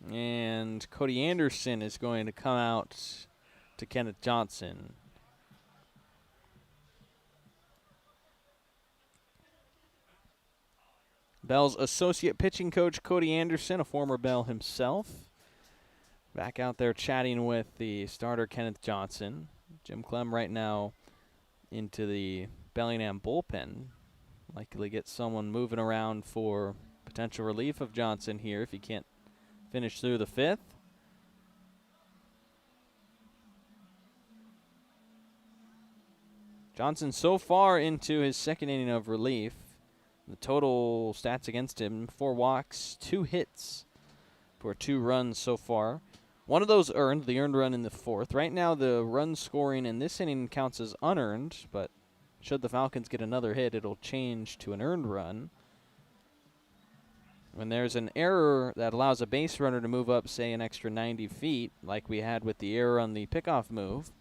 [SPEAKER 2] And Cody Anderson is going to come out to Kenneth Johnson. Bell's associate pitching coach, Cody Anderson, a former Bell himself, back out there chatting with the starter, Kenneth Johnson. Jim Clem right now into the Bellingham bullpen. Likely get someone moving around for potential relief of Johnson here if he can't finish through the fifth. Johnson so far into his second inning of relief. The total stats against him, 4 walks, 2 hits for 2 runs so far. One of those earned, the earned run in the fourth. Right now the run scoring in this inning counts as unearned, but should the Falcons get another hit, it'll change to an earned run. When there's an error that allows a base runner to move up, say, an extra 90 feet, like we had with the error on the pickoff move,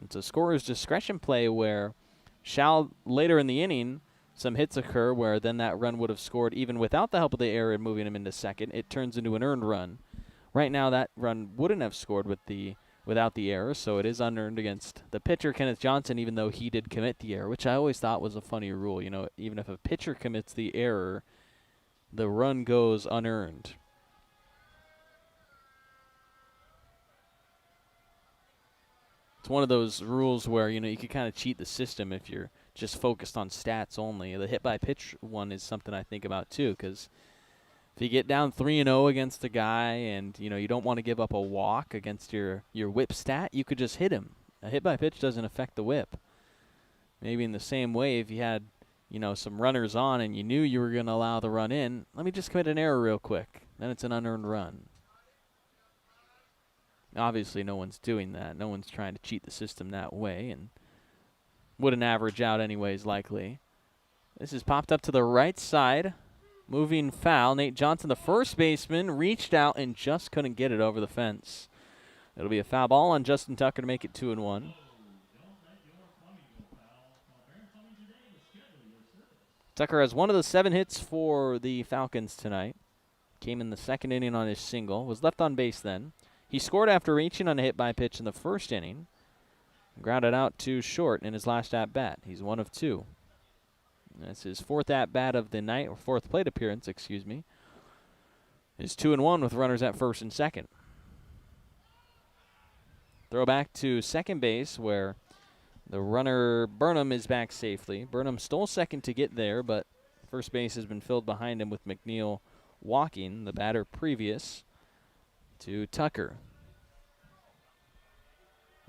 [SPEAKER 2] it's a scorer's discretion play where shall later in the inning some hits occur where then that run would have scored even without the help of the error and moving him into second. It turns into an earned run. Right now that run wouldn't have scored without the error, so it is unearned against the pitcher, Kenneth Johnson, even though he did commit the error, which I always thought was a funny rule. You know, even if a pitcher commits the error, the run goes unearned. It's one of those rules where, you know, you could kind of cheat the system if you're just focused on stats only. The hit by pitch one is something I think about too, because if you get down 3-0 against a guy and, you know, you don't want to give up a walk against your whip stat, you could just hit him. A hit by pitch doesn't affect the whip. Maybe in the same way, if you had, you know, some runners on and you knew you were going to allow the run in, let me just commit an error real quick. Then it's an unearned run. Obviously, no one's doing that. No one's trying to cheat the system that way, and wouldn't average out anyways, likely. This is popped up to the right side. Moving foul. Nate Johnson, the first baseman, reached out and just couldn't get it over the fence. It'll be a foul ball on Justin Tucker to make it 2-1. Tucker has one of the 7 hits for the Falcons tonight. Came in the second inning on his single. Was left on base then. He scored after reaching on a hit by pitch in the first inning. Grounded out to short in his last at-bat. He's 1 of 2. That's his 4th at-bat of the night, or 4th plate appearance, excuse me. Is 2-1 with runners at first and second. Throw back to second base where the runner Burnham is back safely. Burnham stole second to get there, but first base has been filled behind him with McNeil walking, the batter previous to Tucker.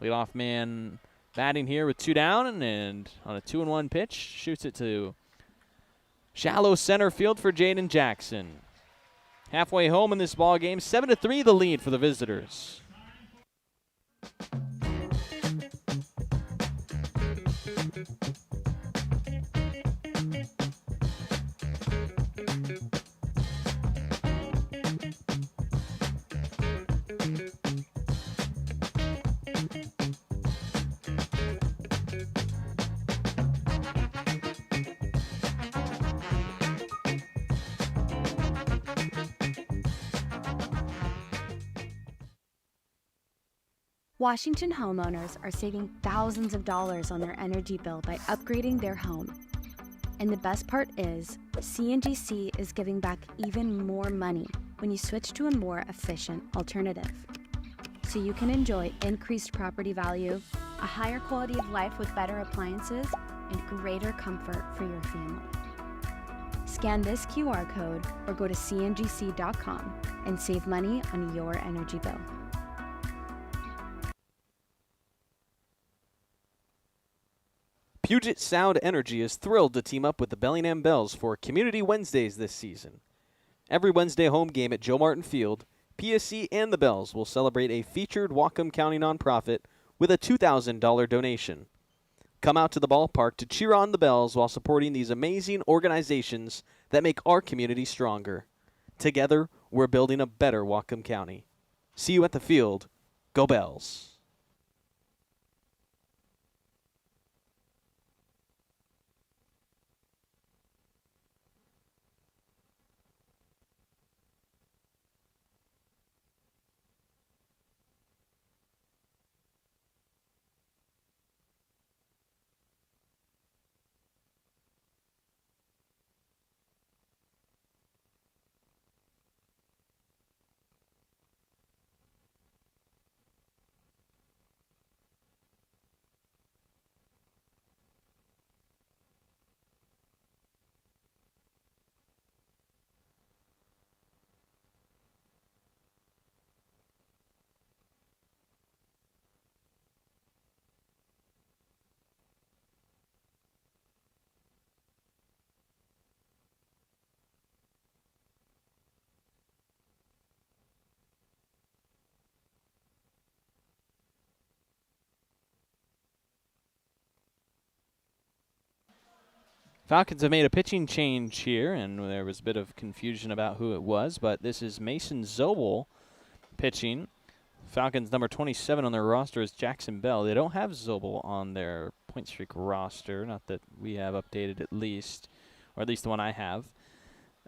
[SPEAKER 2] Leadoff man batting here with 2 down, and on a 2-1 pitch, shoots it to shallow center field for Jaden Jackson. Halfway home in this ball game, 7-3 the lead for the visitors.
[SPEAKER 5] Washington homeowners are saving thousands of dollars on their energy bill by upgrading their home. And the best part is, CNGC is giving back even more money when you switch to a more efficient alternative. So you can enjoy increased property value, a higher quality of life with better appliances, and greater comfort for your family. Scan this QR code or go to cngc.com and save money on your energy bill.
[SPEAKER 2] Puget Sound Energy is thrilled to team up with the Bellingham Bells for Community Wednesdays this season. Every Wednesday home game at Joe Martin Field, PSC and the Bells will celebrate a featured Whatcom County nonprofit with a $2,000 donation. Come out to the ballpark to cheer on the Bells while supporting these amazing organizations that make our community stronger. Together, we're building a better Whatcom County. See you at the field. Go Bells. Falcons have made a pitching change here, and there was a bit of confusion about who it was, but this is Mason Zobel pitching. Falcons number 27 on their roster is Jackson Bell. They don't have Zobel on their point streak roster, not that we have updated at least, or at least the one I have.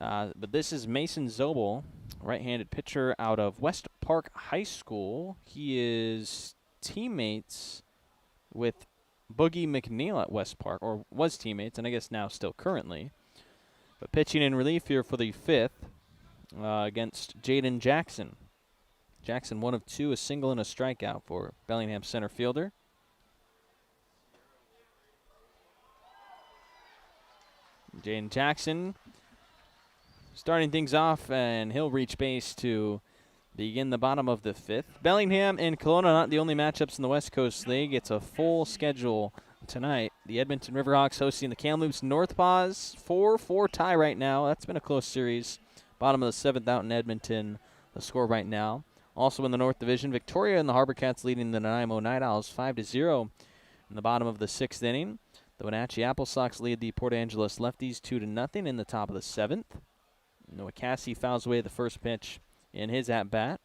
[SPEAKER 2] But this is Mason Zobel, right-handed pitcher out of West Park High School. He is teammates with Boogie McNeil at West Park, or was teammates, and I guess now still currently. But pitching in relief here for the 5th against Jaden Jackson. Jackson 1 of 2, a single and a strikeout for Bellingham center fielder. Jaden Jackson starting things off, and he'll reach base to begin the bottom of the 5th. Bellingham and Kelowna not the only matchups in the West Coast League. It's a full schedule tonight. The Edmonton Riverhawks hosting the Kamloops Northpaws. 4-4 tie right now. That's been a close series. Bottom of the 7th out in Edmonton, the score right now. Also in the North Division, Victoria and the Harbor Cats leading the Nanaimo Night Owls 5-0 in the bottom of the 6th inning. The Wenatchee Apple Sox lead the Port Angeles Lefties 2-0 in the top of the 7th. Noah Cassie fouls away the first pitch in his at-bat.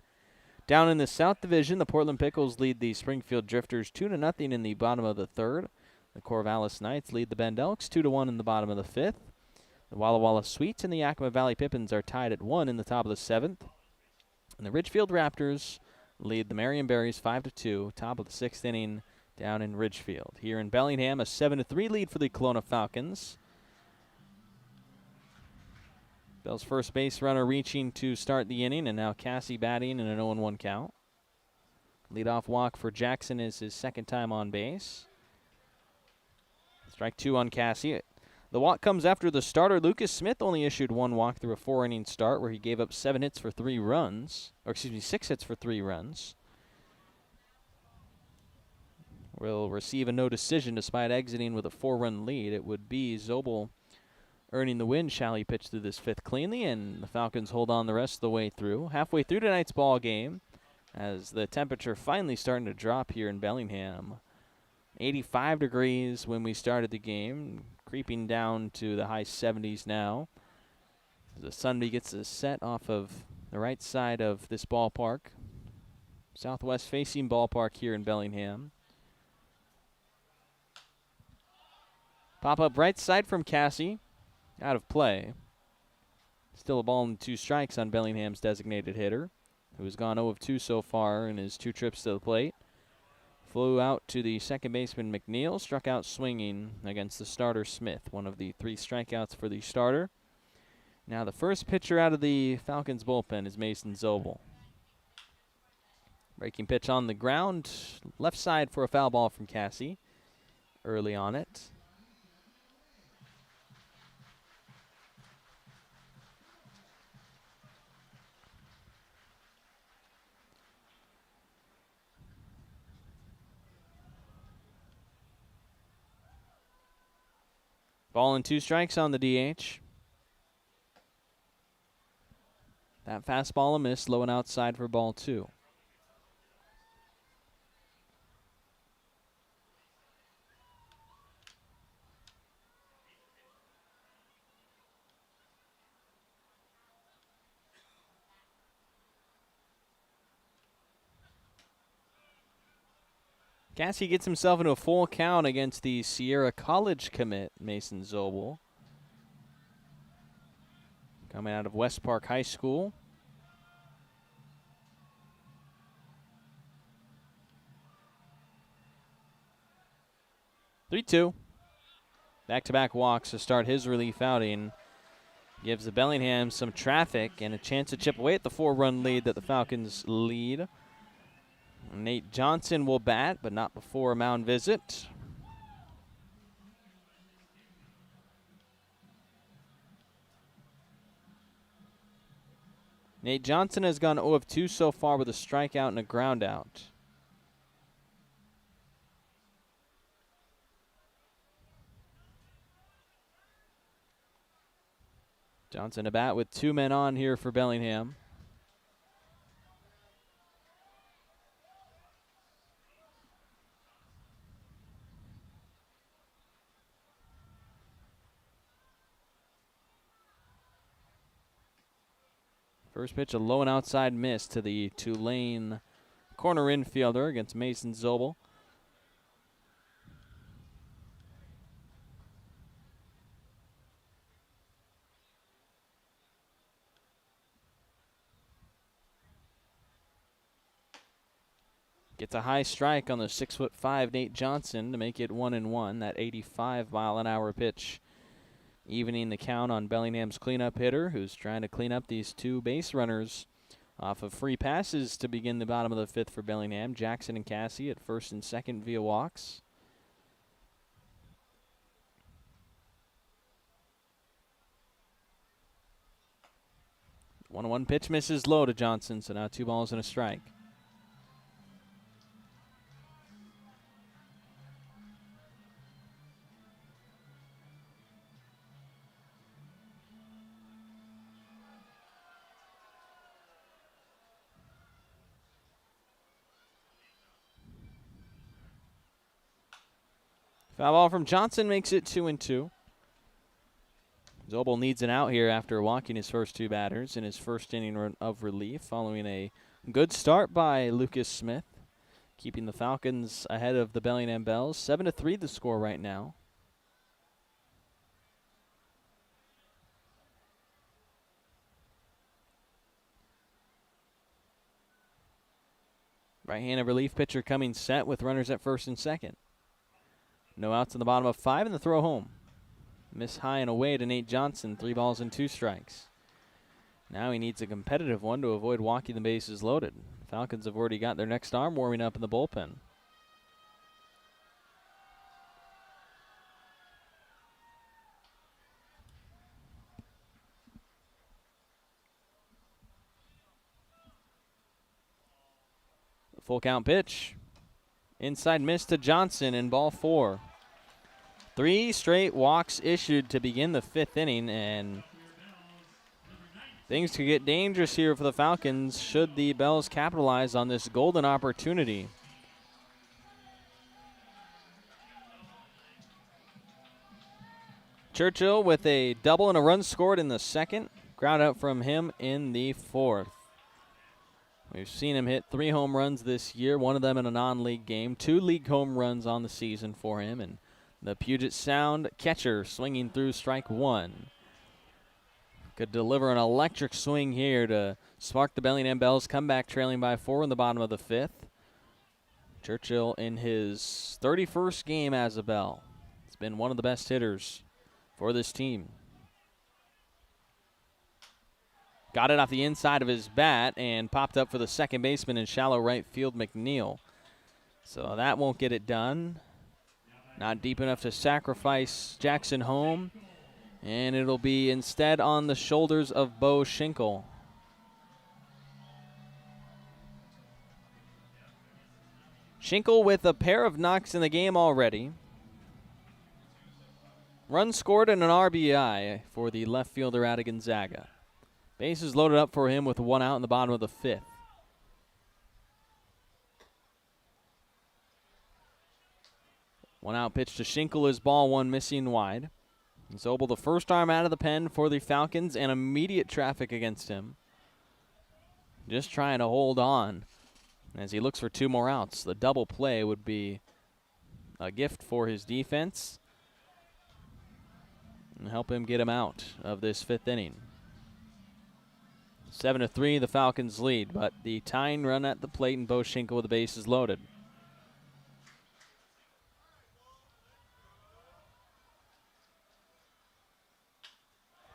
[SPEAKER 2] Down in the South Division, the Portland Pickles lead the Springfield Drifters 2-0 in the bottom of the 3rd. The Corvallis Knights lead the Bend Elks 2-1 in the bottom of the 5th. The Walla Walla Sweets and the Yakima Valley Pippins are tied at 1 in the top of the 7th. And the Ridgefield Raptors lead the Marion Berries 5-2, top of the 6th inning down in Ridgefield. Here in Bellingham, a 7-3 lead for the Kelowna Falcons. Bell's first base runner reaching to start the inning, and now Cassie batting in an 0-1 count. Leadoff walk for Jackson is his second time on base. Strike 2 on Cassie. The walk comes after the starter, Lucas Smith, only issued 1 walk through a 4-inning start where he gave up 6 hits for 3 runs. Will receive a no decision despite exiting with a 4-run lead. It would be Zobel earning the win, shall he pitch through this 5th cleanly, and the Falcons hold on the rest of the way through. Halfway through tonight's ball game, as the temperature finally starting to drop here in Bellingham. 85 degrees when we started the game, creeping down to the high 70s now. The sun gets a set off of the right side of this ballpark. Southwest facing ballpark here in Bellingham. Pop up right side from Cassie. Out of play. Still a ball and 2 strikes on Bellingham's designated hitter, who has gone 0 of 2 so far in his 2 trips to the plate. Flew out to the second baseman McNeil, struck out swinging against the starter Smith, one of the 3 strikeouts for the starter. Now the first pitcher out of the Falcons bullpen is Mason Zobel. Breaking pitch on the ground, left side for a foul ball from Cassie early on it. Ball and 2 strikes on the DH. That fastball a miss, low and outside for ball 2. Cassie gets himself into a full count against the Sierra College commit, Mason Zobel. Coming out of West Park High School. (3-2). Back-to-back walks to start his relief outing. Gives the Bellingham some traffic and a chance to chip away at the 4-run lead that the Falcons lead. Nate Johnson will bat, but not before a mound visit. Nate Johnson has gone 0 of 2 so far with a strikeout and a ground out. Johnson a bat with 2 men on here for Bellingham. First pitch, a low and outside miss to the Tulane corner infielder against Mason Zobel. Gets a high strike on the 6'5" Nate Johnson to make it 1-1. That 85-mile-an-hour pitch, evening the count on Bellingham's cleanup hitter, who's trying to clean up these two base runners off of free passes to begin the bottom of the fifth for Bellingham. Jackson and Cassie at first and second via walks. One pitch misses low to Johnson, so now 2 balls and a strike. Foul ball from Johnson makes it 2-2. Zobel needs an out here after walking his first 2 batters in his first inning of relief, following a good start by Lucas Smith, keeping the Falcons ahead of the Bellingham Bells. 7-3 the score right now. Right-handed relief pitcher coming set with runners at first and second. No outs in the bottom of 5 and the throw home. Miss high and away to Nate Johnson, 3 balls and 2 strikes. Now he needs a competitive one to avoid walking the bases loaded. Falcons have already got their next arm warming up in the bullpen. Full count pitch. Inside miss to Johnson in ball 4. 3 straight walks issued to begin the 5th inning, and things could get dangerous here for the Falcons should the Bells capitalize on this golden opportunity. Churchill with a double and a run scored in the 2nd. Ground out from him in the 4th. We've seen him hit 3 home runs this year, one of them in a non-league game, 2 league home runs on the season for him, and the Puget Sound catcher swinging through strike 1. Could deliver an electric swing here to spark the Bellingham Bells, come back trailing by 4 in the bottom of the 5th. Churchill in his 31st game as a Bell. He's been one of the best hitters for this team. Got it off the inside of his bat and popped up for the second baseman in shallow right field, McNeil. So that won't get it done. Not deep enough to sacrifice Jackson home. And it'll be instead on the shoulders of Bo Schinkel. Schinkel with a pair of knocks in the game already. Run scored and an RBI for the left fielder out of Gonzaga. Bases loaded up for him with 1 out in the bottom of the 5th. One out pitch to Schinkel is ball 1 missing wide. Zobel the first arm out of the pen for the Falcons and immediate traffic against him. Just trying to hold on as he looks for 2 more outs. The double play would be a gift for his defense and help him get him out of this 5th inning. 7-3 the Falcons lead, but the tying run at the plate and Bo Schinkel with the bases loaded.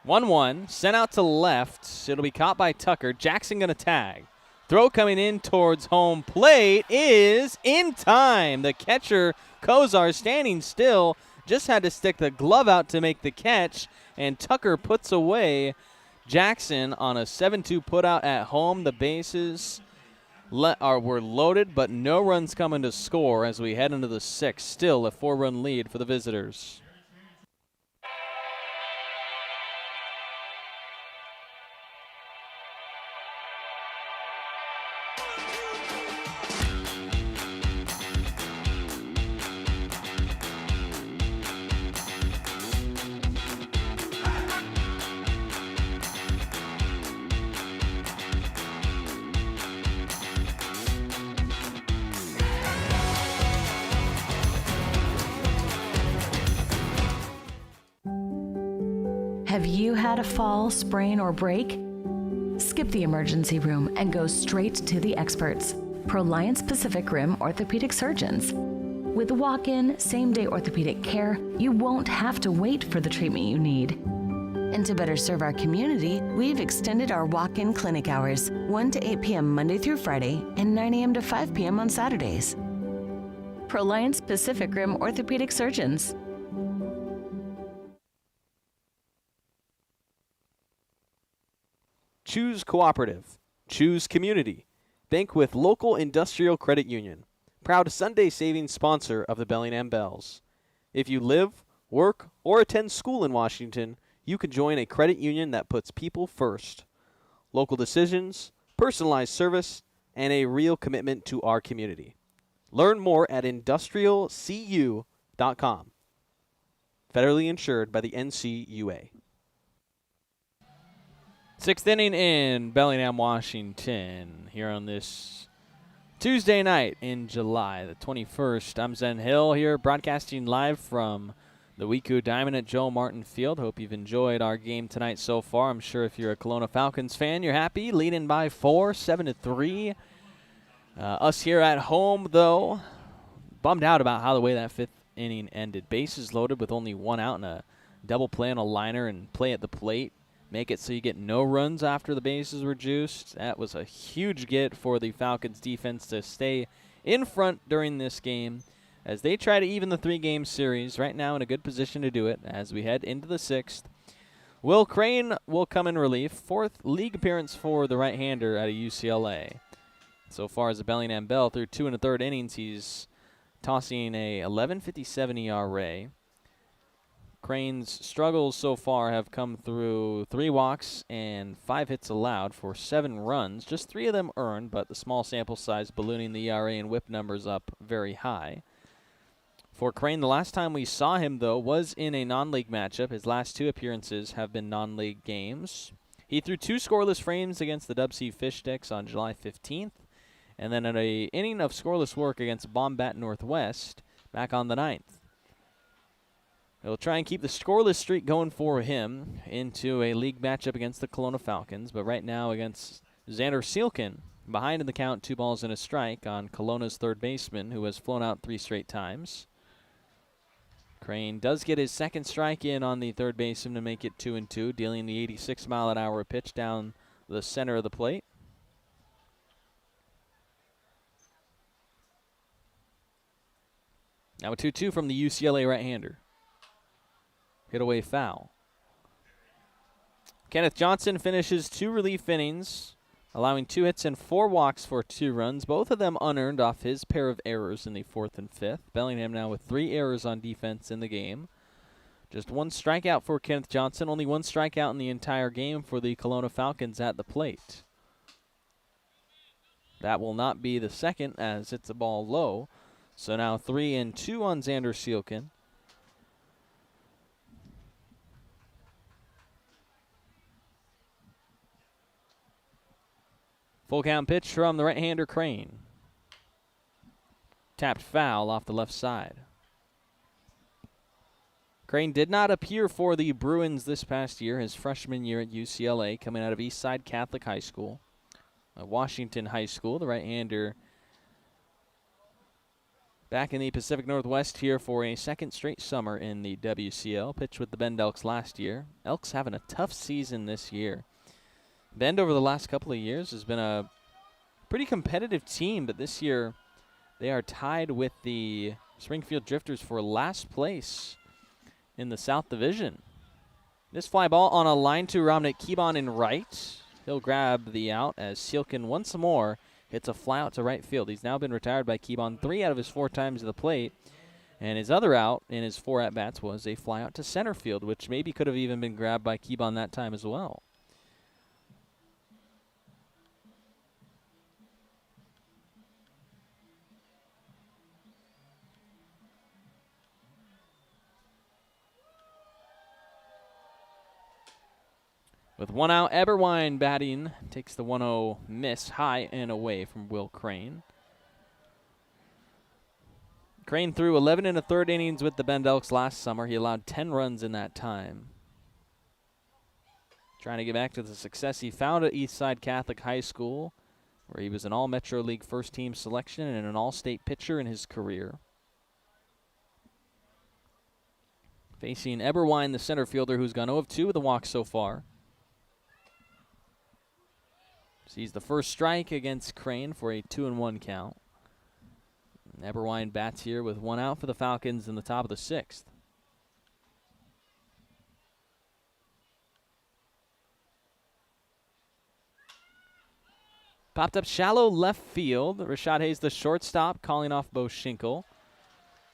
[SPEAKER 2] One, sent out to left. It'll be caught by Tucker. Jackson gonna tag. Throw coming in towards home plate is in time. The catcher, Kozar, standing still, just had to stick the glove out to make the catch, and Tucker puts away Jackson on a 7-2 putout at home. The bases were loaded, but no runs coming to score as we head into the 6th. Still a 4-run lead for the visitors.
[SPEAKER 6] Have you had a fall, sprain, or break? Skip the emergency room and go straight to the experts, Proliance Pacific Rim orthopedic surgeons. With walk-in, same-day orthopedic care, you won't have to wait for the treatment you need. And to better serve our community, we've extended our walk-in clinic hours, 1 to 8 p.m. Monday through Friday and 9 a.m. to 5 p.m. on Saturdays. Proliance Pacific Rim orthopedic surgeons.
[SPEAKER 2] Choose cooperative. Choose community. Bank with local industrial credit union. Proud Sunday savings sponsor of the Bellingham Bells. If you live, work, or attend school in Washington, you can join a credit union that puts people first. Local decisions, personalized service, and a real commitment to our community. Learn more at industrialcu.com. Federally insured by the NCUA. Sixth inning in Bellingham, Washington, here on this Tuesday night in July the 21st. I'm Zen Hill here, broadcasting live from the Wiku Diamond at Joe Martin Field. Hope you've enjoyed our game tonight so far. I'm sure if you're a Kelowna Falcons fan, you're happy. Leading by 4, 7-3. Us here at home, though, bummed out about how the way that fifth inning ended. Bases loaded with only one out and a double play on a liner and play at the plate. Make it so you get no runs after the bases were juiced. That was a huge get for the Falcons defense to stay in front during this game as they try to even the 3-game series. Right now in a good position to do it as we head into the 6th. Will Crane will come in relief. 4th league appearance for the right-hander out of UCLA. So far as the Bellingham Bell, through 2 1/3 innings, he's tossing a 11.57 ERA. Crane's struggles so far have come through 3 walks and 5 hits allowed for 7 runs. Just 3 of them earned, but the small sample size ballooning the ERA and whip numbers up very high. For Crane, the last time we saw him, though, was in a non-league matchup. His last 2 appearances have been non-league games. He threw 2 scoreless frames against the Dub C Fish Sticks on July 15th, and then an inning of scoreless work against Bombat Northwest back on the 9th. He'll try and keep the scoreless streak going for him into a league matchup against the Kelowna Falcons, but right now against Xander Seelkin, behind in the count, 2 balls and a strike on Kelowna's third baseman, who has flown out 3 straight times. Crane does get his second strike in on the third baseman to make it 2-2, dealing the 86-mile-an-hour pitch down the center of the plate. Now a 2-2 from the UCLA right-hander. Hit away foul. Kenneth Johnson finishes 2 relief innings, allowing 2 hits and 4 walks for 2 runs, both of them unearned off his pair of errors in the 4th and 5th. Bellingham now with 3 errors on defense in the game. Just 1 strikeout for Kenneth Johnson, only 1 strikeout in the entire game for the Kelowna Falcons at the plate. That will not be the second as it's a ball low. So now 3-2 on Xander Seelkin. Full count pitch from the right-hander Crane. Tapped foul off the left side. Crane did not appear for the Bruins this past year, his freshman year at UCLA, coming out of Eastside Catholic High School. Washington High School, the right-hander back in the Pacific Northwest here for a 2nd straight summer in the WCL. Pitched with the Bend Elks last year. Elks having a tough season this year. Bend over the last couple of years has been a pretty competitive team, but this year they are tied with the Springfield Drifters for last place in the South Division. This fly ball on a line to Romnick Keebon in right. He'll grab the out as Seelkin once more hits a fly out to right field. He's now been retired by Keebon 3 out of his 4 times at the plate. And his other out in his 4 at-bats was a fly out to center field, which maybe could have even been grabbed by Keebon that time as well. With 1 out, Eberwine batting takes the 1-0 miss high and away from Will Crane. Crane threw 11 1/3 innings with the Bend Elks last summer. He allowed 10 runs in that time. trying to get back to the success he found at Eastside Catholic High School, where he was an All-Metro League first-team selection and an All-State pitcher in his career. Facing Eberwein, the center fielder, who's gone 0 of 2 with a walk so far. Sees the first strike against Crane for a 2-1 count. And Eberwein bats here with 1 out for the Falcons in the top of the 6th. Popped up shallow left field. Rashad Hayes, the shortstop, calling off Bo Schinkel.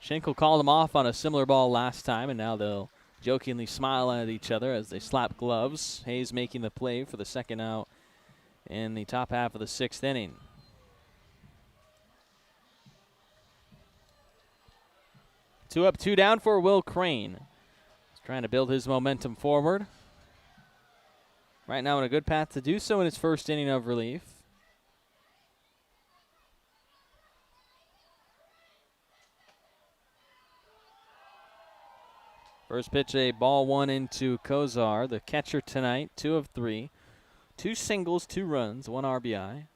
[SPEAKER 2] Schinkel called him off on a similar ball last time, and now they'll jokingly smile at each other as they slap gloves. Hayes making the play for the second out in the top half of the 6th inning. Two up, 2 down for Will Crane. He's trying to build his momentum forward. Right now in a good path to do so in his first inning of relief. First pitch, a ball 1 into Kozar, the catcher tonight, 2 of 3. 2 singles, 2 runs, 1 RBI.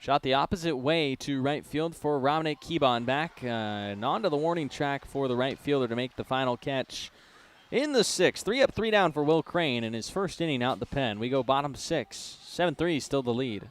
[SPEAKER 2] Shot the opposite way to right field for Ramnik Kiban. Back and onto the warning track for the right fielder to make the final catch in the 6th. 3 up, 3 down for Will Crane in his first inning out the pen. We go bottom 6. 7-3 still the lead.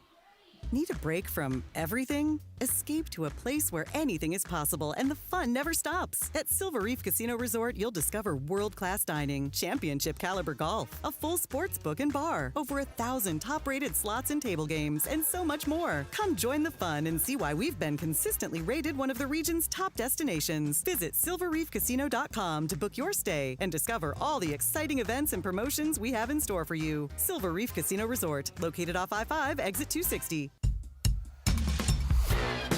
[SPEAKER 7] Need a break from everything? Escape to a place where anything is possible and the fun never stops. At Silver Reef Casino Resort, you'll discover world-class dining, championship caliber golf, a full sports book and bar, over 1,000 top-rated slots and table games, and so much more. Come join the fun and see why we've been consistently rated one of the region's top destinations. Visit silverreefcasino.com to book your stay and discover all the exciting events and promotions we have in store for you. Silver Reef Casino Resort, located off I-5, exit 260.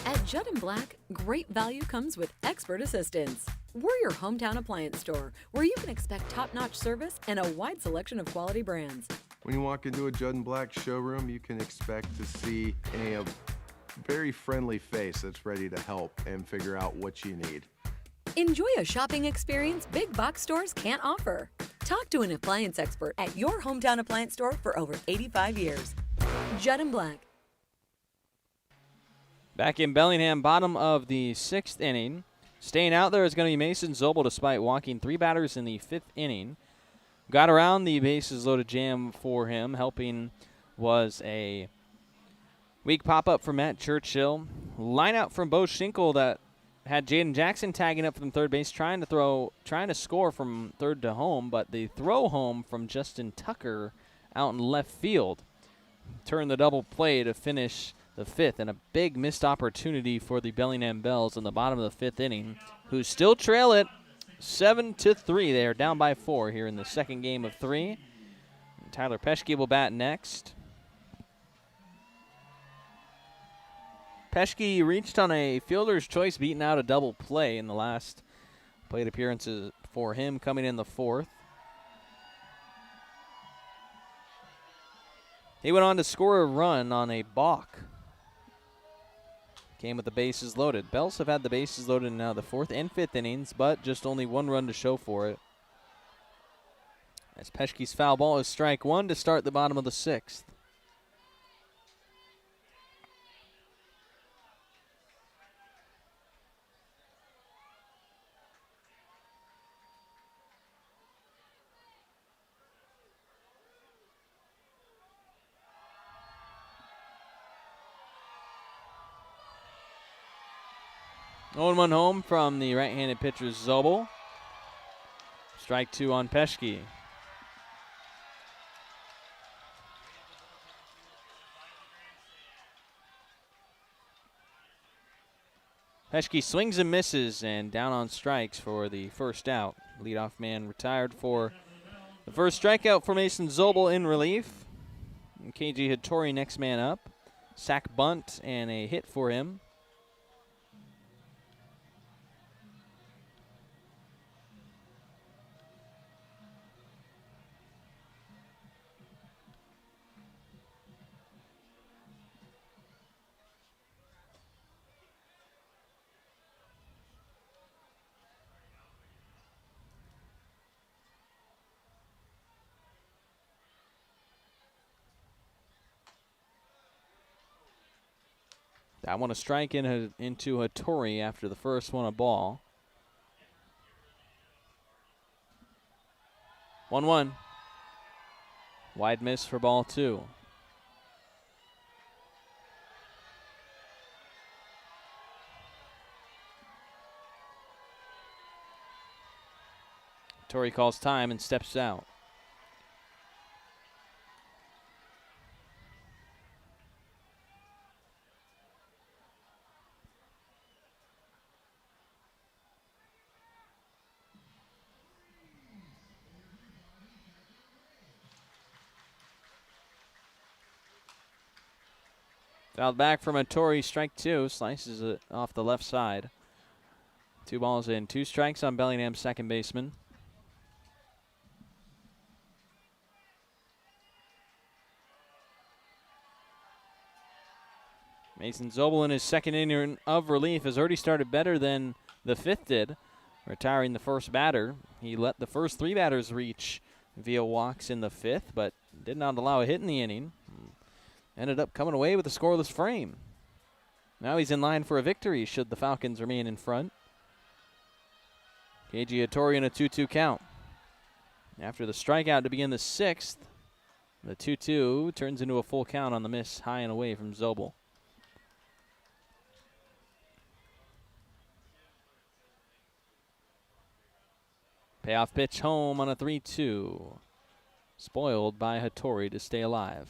[SPEAKER 8] At Judd & Black, great value comes with expert assistance. We're your hometown appliance store, where you can expect top-notch service and a wide selection of quality brands.
[SPEAKER 9] When you walk into a Judd & Black showroom, you can expect to see a very friendly face that's ready to help and figure out what you need.
[SPEAKER 8] Enjoy a shopping experience big box stores can't offer. Talk to an appliance expert at your hometown appliance store for over 85 years. Judd & Black.
[SPEAKER 2] Back in Bellingham, bottom of the 6th inning. Staying out there is going to be Mason Zobel despite walking 3 batters in the 5th inning. Got around the bases loaded jam for him. Helping was a weak pop-up from Matt Churchill. Line out from Bo Schinkel that had Jaden Jackson tagging up from third base, trying to score from third to home, but the throw home from Justin Tucker out in left field turned the double play to finish the 5th, and a big missed opportunity for the Bellingham Bells in the bottom of the 5th inning, who still trail it 7-3. They are down by 4 here in the second game of 3. And Tyler Peschke will bat next. Peschke reached on a fielder's choice, beating out a double play in the last plate appearances for him, coming in the 4th. He went on to score a run on a balk. Came with the bases loaded. Bells have had the bases loaded in now the 4th and 5th innings, but just only 1 run to show for it. As Peschke's foul ball is strike 1 to start the bottom of the 6th. Oh, 1 home from the right-handed pitcher Zobel. Strike 2 on Peschke. Peschke swings and misses and down on strikes for the first out. Leadoff man retired for the first strikeout for Mason Zobel in relief. And KG Hattori next man up. Sack bunt and a hit for him. That one a strike into Hattori after the first one a ball. 1-1. Wide miss for ball 2. Hattori calls time and steps out. Fouled back from Hattori, strike 2. Slices it off the left side. 2 balls in, 2 strikes on Bellingham's second baseman. Mason Zobel in his second inning of relief has already started better than the 5th did, retiring the first batter. He let the first 3 batters reach via walks in the 5th, but did not allow a hit in the inning. Ended up coming away with a scoreless frame. Now he's in line for a victory should the Falcons remain in front. Keiji Hattori in a 2-2 count. After the strikeout to begin the 6th, the 2-2 turns into a full count on the miss high and away from Zobel. Payoff pitch home on a 3-2. Spoiled by Hattori to stay alive.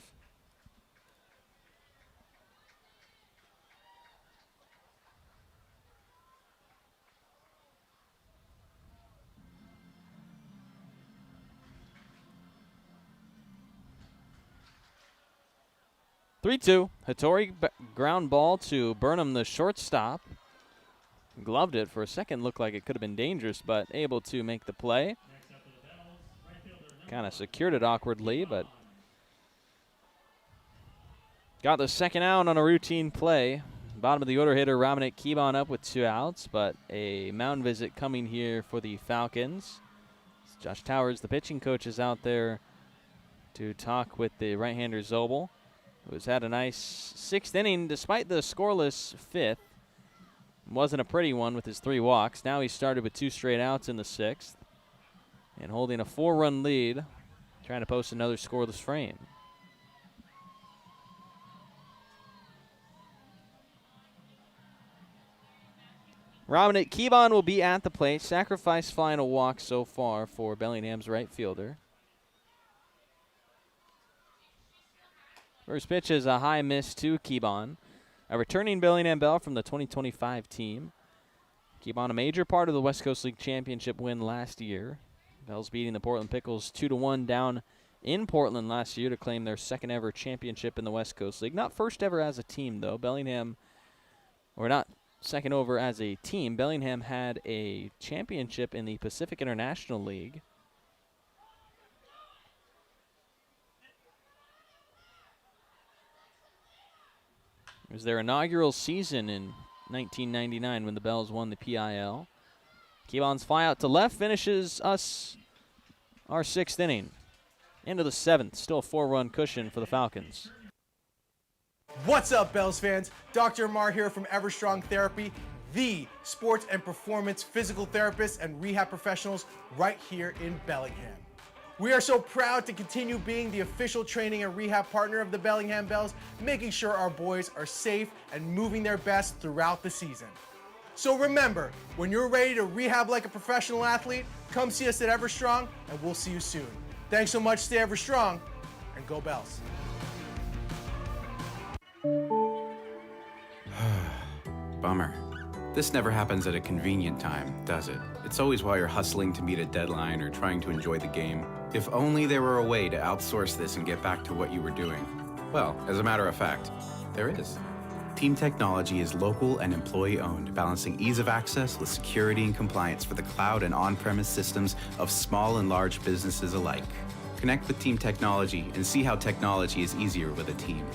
[SPEAKER 2] Hattori ground ball to Burnham, the shortstop. Gloved it for a second, looked like it could have been dangerous, but able to make the play. Kind of secured it awkwardly, but got the second out on a routine play. Bottom of the order hitter, Dominic Keebon up with 2 outs, but a mound visit coming here for the Falcons. Josh Towers, the pitching coach, is out there to talk with the right-hander Zobel, who's had a nice 6th inning despite the scoreless 5th. Wasn't a pretty one with his 3 walks. Now he started with 2 straight outs in the 6th and holding a 4-run lead, trying to post another scoreless frame. Dominic Keebon will be at the plate. Sacrifice final walk so far for Bellingham's right fielder. First pitch is a high miss to Keebon, a returning Bellingham Bell from the 2025 team. Keebon, a major part of the West Coast League Championship win last year. Bells beating the Portland Pickles 2-1 down in Portland last year to claim their 2nd ever championship in the West Coast League. Not first ever as a team, though. Bellingham, or not 2nd over as a team. Bellingham had a championship in the Pacific International League. It was their inaugural season in 1999 when the Bells won the PIL. Keebon's fly out to left finishes us our 6th inning. Into the 7th, still a 4-run cushion for the Falcons.
[SPEAKER 3] What's up, Bells fans? Dr. Amar here from Everstrong Therapy, the sports and performance physical therapists and rehab professionals right here in Bellingham. We are so proud to continue being the official training and rehab partner of the Bellingham Bells, making sure our boys are safe and moving their best throughout the season. So remember, when you're ready to rehab like a professional athlete, come see us at Everstrong, and we'll see you soon. Thanks so much, stay Everstrong, and go Bells.
[SPEAKER 4] Bummer. This never happens at a convenient time, does it? It's always while you're hustling to meet a deadline or trying to enjoy the game. If only there were a way to outsource this and get back to what you were doing. Well, as a matter of fact, there is. Team Technology is local and employee-owned, balancing ease of access with security and compliance for the cloud and on-premise systems of small and large businesses alike. Connect with Team Technology and see how technology is easier with a team.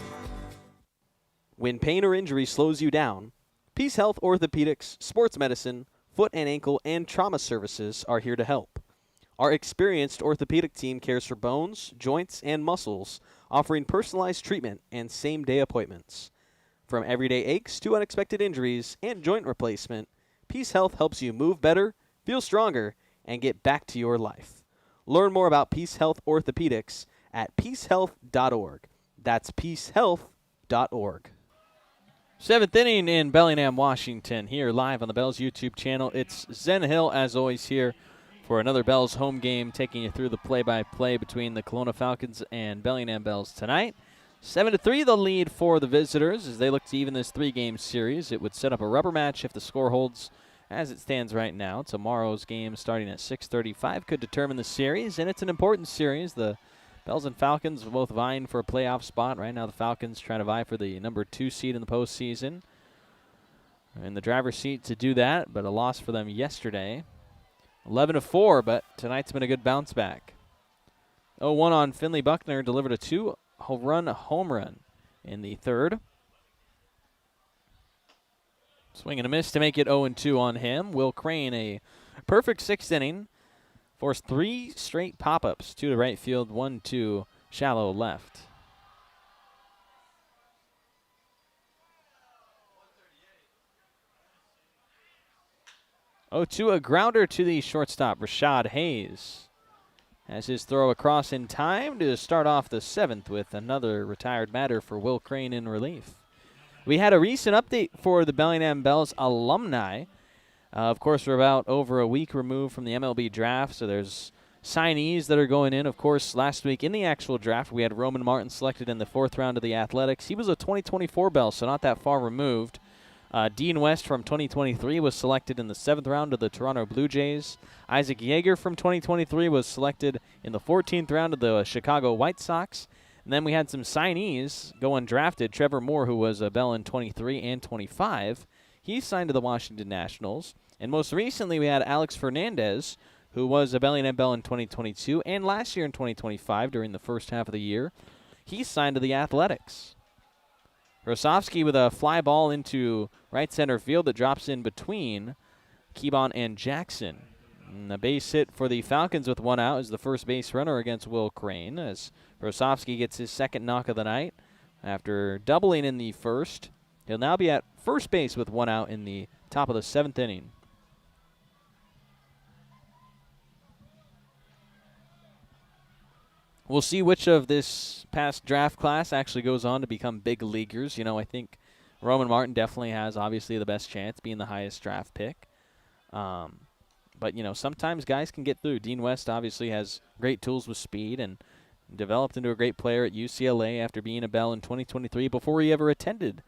[SPEAKER 2] When pain or injury slows you down, Peace Health Orthopedics, Sports Medicine, Foot and Ankle, and Trauma Services are here to help. Our experienced orthopedic team cares for bones, joints, and muscles, offering personalized treatment and same-day appointments. From everyday aches to unexpected injuries and joint replacement, Peace Health helps you move better, feel stronger, and get back to your life. Learn more about Peace Health Orthopedics at peacehealth.org. That's peacehealth.org. 7th inning in Bellingham, Washington. Here live on the Bells YouTube channel. It's Zen Hill, as always, here for another Bells home game, taking you through the play-by-play between the Kelowna Falcons and Bellingham Bells tonight. 7-3 the lead for the visitors as they look to even this 3-game series. It would set up a rubber match if the score holds as it stands right now. Tomorrow's game starting at 6:35 could determine the series, and it's an important series. The Bells and Falcons are both vying for a playoff spot. Right now the Falcons trying to vie for the number 2 seed in the postseason. In the driver's seat to do that, but a loss for them yesterday. 11-4, but tonight's been a good bounce back. 0-1 on Finley Buckner, delivered a 2-run home run in the third. Swing and a miss to make it 0-2 on him. Will Crane, a perfect 6th inning. Forced 3 straight pop-ups, 2 to right field, 1 to shallow left. To a grounder to the shortstop, Rashad Hayes. Has his throw across in time to start off the 7th with another retired batter for Will Crane in relief. We had a recent update for the Bellingham Bells alumni. Of course, we're about over a week removed from the MLB draft, so there's signees that are going in. Of course, last week in the actual draft, we had Roman Martin selected in the 4th round of the Athletics. He was a 2024 Bell, so not that far removed. Dean West from 2023 was selected in the 7th round of the Toronto Blue Jays. Isaac Yeager from 2023 was selected in the 14th round of the Chicago White Sox. And then we had some signees go undrafted. Trevor Moore, who was a Bell in 23 and 25, he signed to the Washington Nationals. And most recently we had Alex Fernandez, who was a Bellingham Bell in 2022 and last year in 2025 during the first half of the year. He signed to the Athletics. Rosofsky with a fly ball into right center field that drops in between Keybon and Jackson. And a base hit for the Falcons with 1 out is the first base runner against Will Crane as Rosofsky gets his 2nd knock of the night. After doubling in the first, he'll now be at first base with 1 out in the top of the 7th inning. We'll see which of this past draft class actually goes on to become big leaguers. You know, I think Roman Martin definitely has obviously the best chance, being the highest draft pick. But, you know, sometimes guys can get through. Dean West obviously has great tools with speed and developed into a great player at UCLA after being a Bell in 2023 before he ever attended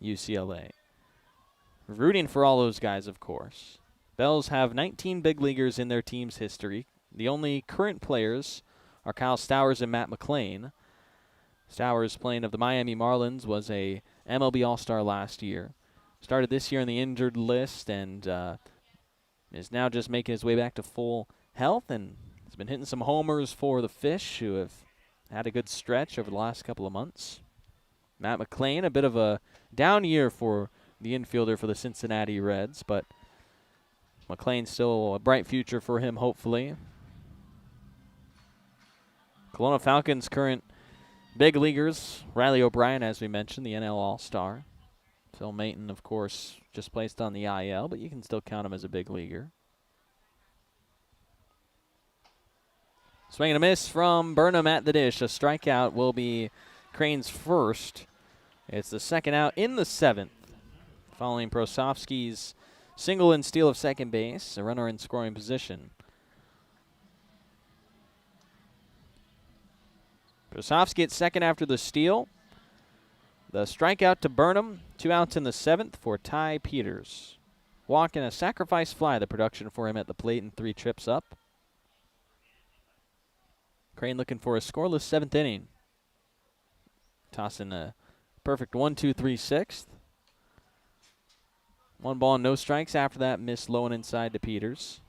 [SPEAKER 2] UCLA. Rooting for all those guys, of course. Bells have 19 big leaguers in their team's history. The only current players are Kyle Stowers and Matt McClain. Stowers, playing of the Miami Marlins, was a MLB All-Star last year. Started this year on the injured list and is now just making his way back to full health, and has been hitting some homers for the Fish, who have had a good stretch over the last couple of months. Matt McClain, a bit of a down year for the infielder for the Cincinnati Reds, but McClain still a bright future for him, hopefully. Kelowna Falcons' current big leaguers, Riley O'Brien, as we mentioned, the NL All-Star. Phil Mayton, of course, just placed on the IL, but you can still count him as a big leaguer. Swing and a miss from Burnham at the dish. A strikeout will be Crane's first. It's the 2nd out in the 7th. Following Prosofsky's single and steal of second base, a runner in scoring position. Prosofsky at 2nd after the steal. The strikeout to Burnham. 2 outs in the 7th for Ty Peters. Walk and a sacrifice fly, the production for him at the plate, and 3 trips up. Crane looking for a scoreless 7th inning. Tossing a perfect 1-2-3 6th. 1 ball, no strikes. After that, miss low and inside to Peters.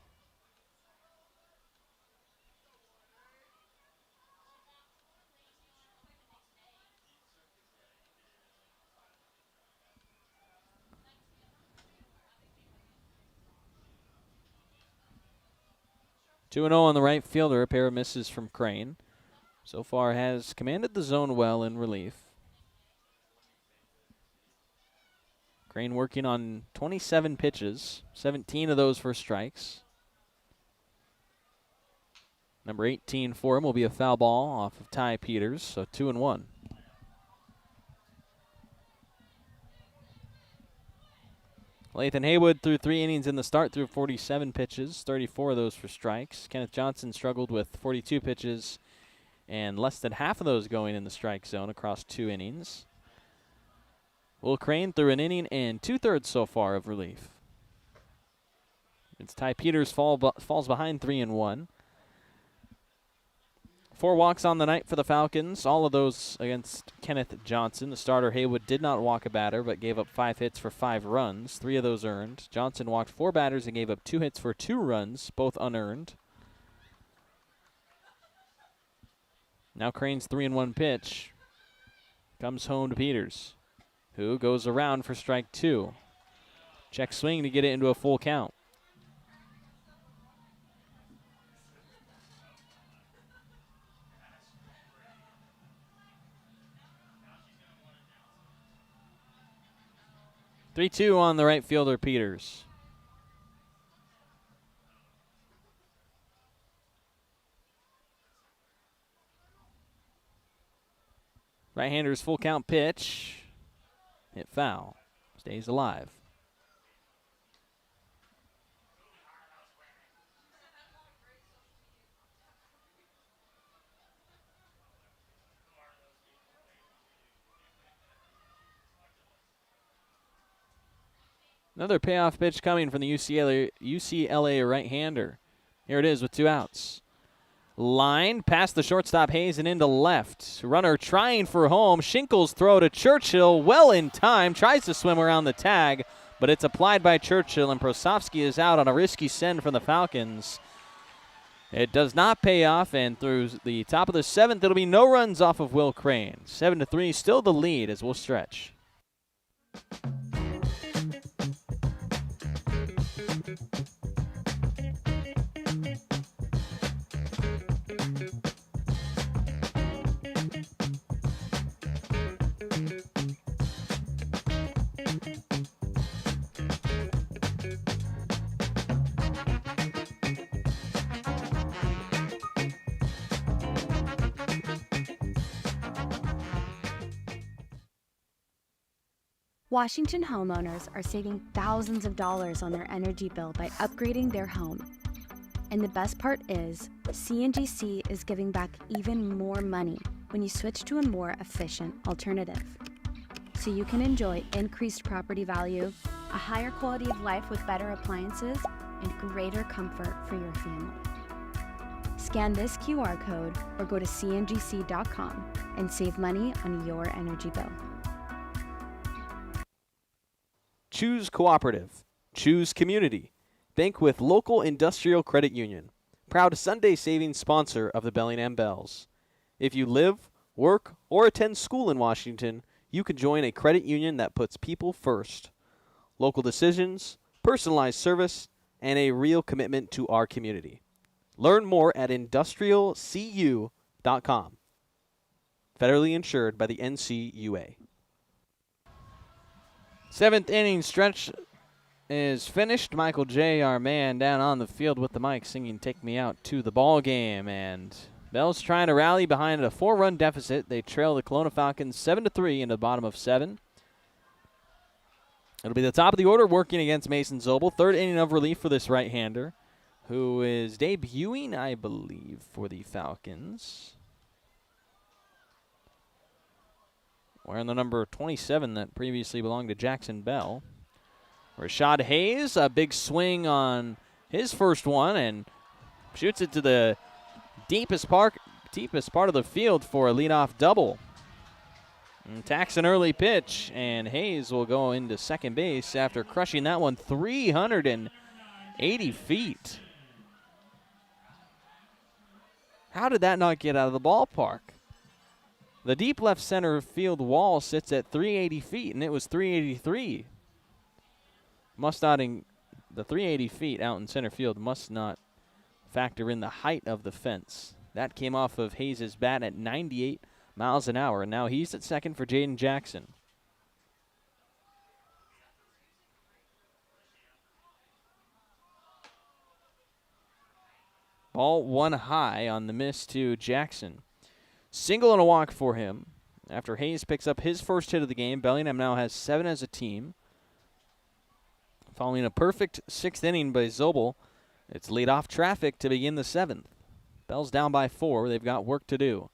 [SPEAKER 2] Two 2-0 on the right fielder. A pair of misses from Crane. So far has commanded the zone well in relief. Crane working on 27 pitches, 17 of those for strikes. Number 18 for him will be a foul ball off of Ty Peters, so 2-1. Lathan Haywood threw 3 innings in the start, threw 47 pitches, 34 of those for strikes. Kenneth Johnson struggled with 42 pitches and less than half of those going in the strike zone across 2 innings. Will Crane threw an inning and 2/3 so far of relief. It's Ty Peters falls behind 3-1. 4 walks on the night for the Falcons, all of those against Kenneth Johnson. The starter Haywood did not walk a batter, but gave up 5 hits for 5 runs, 3 of those earned. Johnson walked 4 batters and gave up 2 hits for 2 runs, both unearned. Now Crane's 3-1 pitch comes home to Peters, who goes around for strike 2. Check swing to get it into a full count. Three-two on the right fielder, Peters. Right-hander's full count pitch. Hit foul. Stays alive. Another payoff pitch coming from the UCLA right-hander. Here it is with 2 outs. Line past the shortstop Hayes and into left. Runner trying for home. Shinkle's throw to Churchill well in time. Tries to swim around the tag, but it's applied by Churchill, and Prosofsky is out on a risky send from the Falcons. It does not pay off, and through the top of the 7th, it'll be no runs off of Will Crane. 7-3, still the lead as we'll stretch.
[SPEAKER 5] Washington homeowners are saving thousands of dollars on their energy bill by upgrading their home. And the best part is, CNGC is giving back even more money when you switch to a more efficient alternative. So you can enjoy increased property value, a higher quality of life with better appliances, and greater comfort for your family. Scan this QR code or go to cngc.com and save money on your energy bill.
[SPEAKER 2] Choose cooperative. Choose community. Bank with local industrial credit union. Proud Sunday savings sponsor of the Bellingham Bells. If you live, work, or attend school in Washington, you can join a credit union that puts people first. Local decisions, personalized service, and a real commitment to our community. Learn more at industrialcu.com. Federally insured by the NCUA. 7th inning stretch is finished. Michael J., our man, down on the field with the mic singing "Take Me Out to the Ball Game." And Bells trying to rally behind a 4-run deficit. They trail the Kelowna Falcons 7-3 into the bottom of 7. It'll be the top of the order working against Mason Zobel. 3rd inning of relief for this right-hander, who is debuting, I believe, for the Falcons. Wearing the number 27 that previously belonged to Jackson Bell. Rashad Hayes, a big swing on his first one and shoots it to the deepest part of the field for a leadoff double. And tacks an early pitch, and Hayes will go into second base after crushing that one 380 feet. How did that not get out of the ballpark? The deep left center field wall sits at 380 feet, and it was 383. The 380 feet out in center field must not factor in the height of the fence. That came off of Hayes' bat at 98 miles an hour, and now he's at second for Jaden Jackson. Ball one high on the miss to Jackson. Single and a walk for him. After Hayes picks up his first hit of the game, Bellingham now has 7 as a team. Following a perfect 6th inning by Zobel, it's leadoff traffic to begin the 7th. Bell's down by 4. They've got work to do.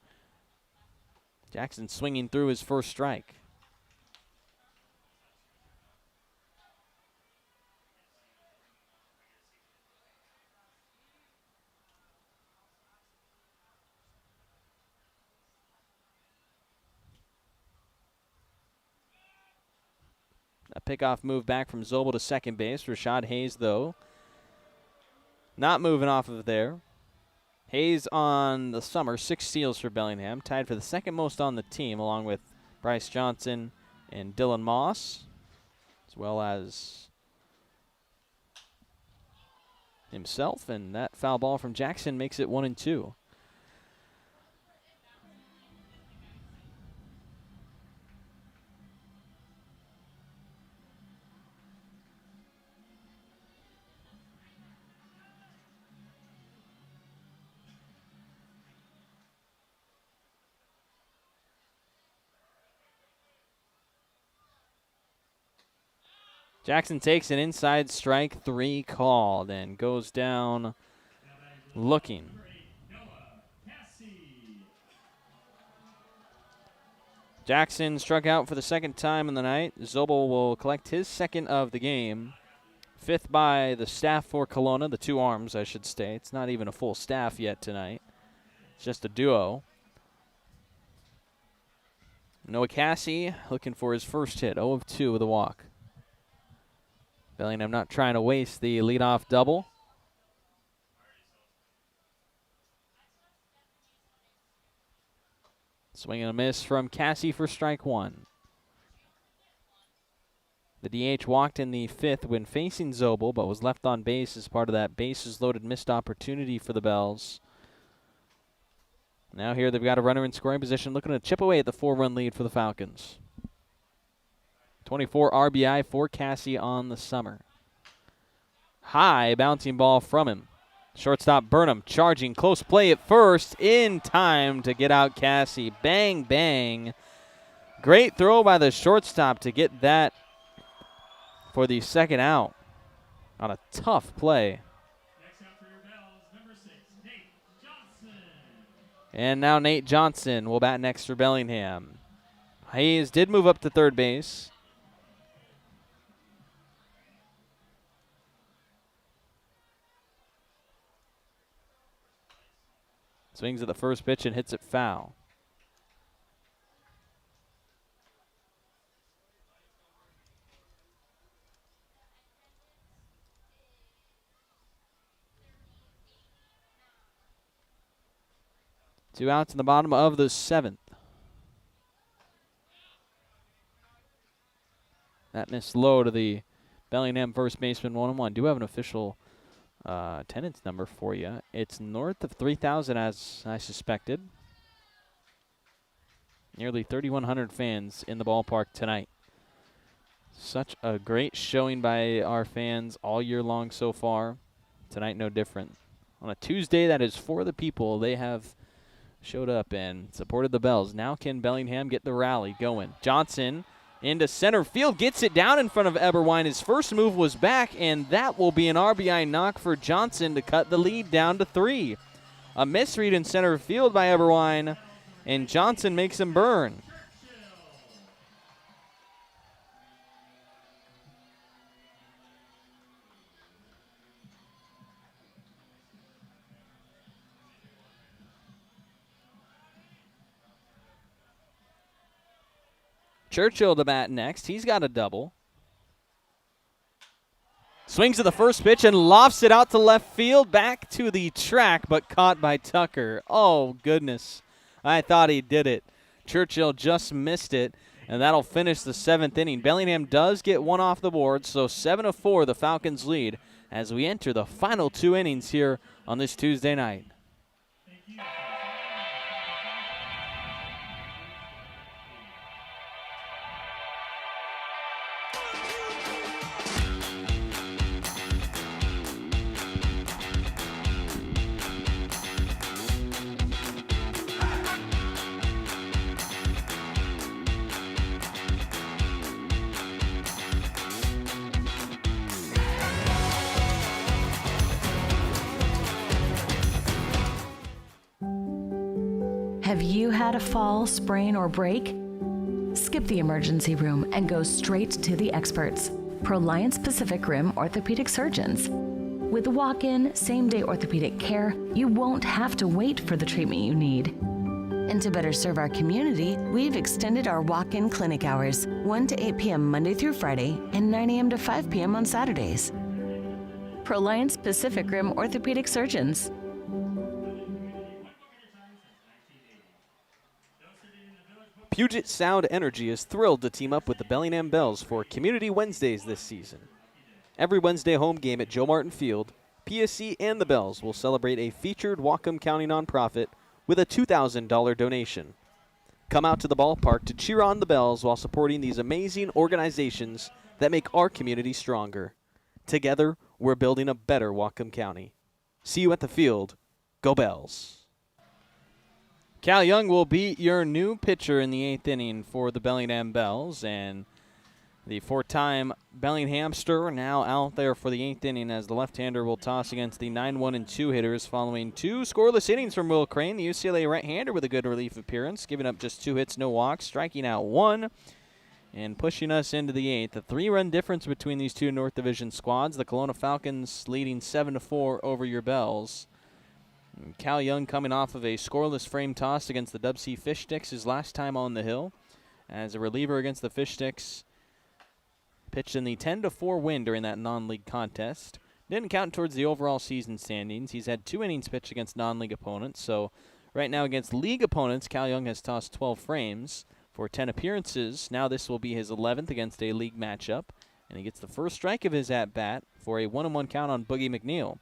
[SPEAKER 2] Jackson swinging through his first strike. A pickoff move back from Zobel to second base. Rashad Hayes, though, not moving off of there. Hayes on the summer, 6 steals for Bellingham, tied for the second most on the team, along with Bryce Johnson and Dylan Moss, as well as himself. And that foul ball from Jackson makes it 1-2. Jackson takes an inside strike 3 called and goes down looking. Jackson struck out for the second time in the night. Zobel will collect his second of the game. 5th by the staff for Kelowna, the 2 arms, I should say. It's not even a full staff yet tonight. It's just a duo. Noah Cassie looking for his first hit, 0 of 2 with a walk. Bellingham not trying to waste the leadoff double. Swing and a miss from Cassie for strike 1. The DH walked in the 5th when facing Zobel, but was left on base as part of that bases-loaded missed opportunity for the Bells. Now here they've got a runner in scoring position looking to chip away at the 4-run lead for the Falcons. 24 RBI for Cassie on the summer. High bouncing ball from him. Shortstop Burnham charging, close play at first, in time to get out Cassie. Bang, bang. Great throw by the shortstop to get that for the second out on a tough play.
[SPEAKER 1] Next up for your Bells, number 6, Nate Johnson.
[SPEAKER 2] And now Nate Johnson will bat next for Bellingham. Hayes did move up to third base. Swings at the first pitch and hits it foul. Two outs in the bottom of the 7th. That missed low to the Bellingham first baseman, 1-1. Do have an official attendance number for you. It's north of 3,000 as I suspected. Nearly 3,100 fans in the ballpark tonight. Such a great showing by our fans all year long so far. Tonight no different. On a Tuesday that is for the people, they have showed up and supported the Bells. Now can Bellingham get the rally going? Johnson into center field, gets it down in front of Eberwine. His first move was back, and that will be an RBI knock for Johnson to cut the lead down to 3. A misread in center field by Eberwine, and Johnson makes him burn. Churchill to bat next. He's got a double. Swings at the first pitch and lofts it out to left field. Back to the track, but caught by Tucker. Oh, goodness. I thought he did it. Churchill just missed it, and that'll finish the 7th inning. Bellingham does get one off the board, so 7 of 4 the Falcons lead as we enter the final 2 innings here on this Tuesday night.
[SPEAKER 6] had a fall, sprain, or break? Skip the emergency room and go straight to the experts, Proliance Pacific Rim orthopedic surgeons. With walk-in, same-day orthopedic care, you won't have to wait for the treatment you need. And to better serve our community, we've extended our walk-in clinic hours, 1 to 8 p.m. Monday through Friday and 9 a.m. to 5 p.m. on Saturdays. Proliance Pacific Rim orthopedic surgeons.
[SPEAKER 2] Puget Sound Energy is thrilled to team up with the Bellingham Bells for Community Wednesdays this season. Every Wednesday home game at Joe Martin Field, PSC and the Bells will celebrate a featured Whatcom County nonprofit with a $2,000 donation. Come out to the ballpark to cheer on the Bells while supporting these amazing organizations that make our community stronger. Together, we're building a better Whatcom County. See you at the field. Go Bells. Cal Young will be your new pitcher in the 8th inning for the Bellingham Bells, and the 4-time Bellinghamster now out there for the 8th inning as the left-hander will toss against the 9-1-2 hitters following 2 scoreless innings from Will Crane, the UCLA right-hander with a good relief appearance, giving up just 2 hits, no walks, striking out 1, and pushing us into the 8th. A 3-run difference between these two North Division squads. The Kelowna Falcons leading 7-4 over your Bells. And Cal Young coming off of a scoreless frame toss against the Dub C Fish Sticks his last time on the hill. As a reliever against the Fish Sticks, pitched in the 10-4 win during that non-league contest. Didn't count towards the overall season standings. He's had 2 innings pitched against non-league opponents. So right now against league opponents, Cal Young has tossed 12 frames for 10 appearances. Now this will be his 11th against a league matchup. And he gets the first strike of his at-bat for a 1-1 count on Boogie McNeil,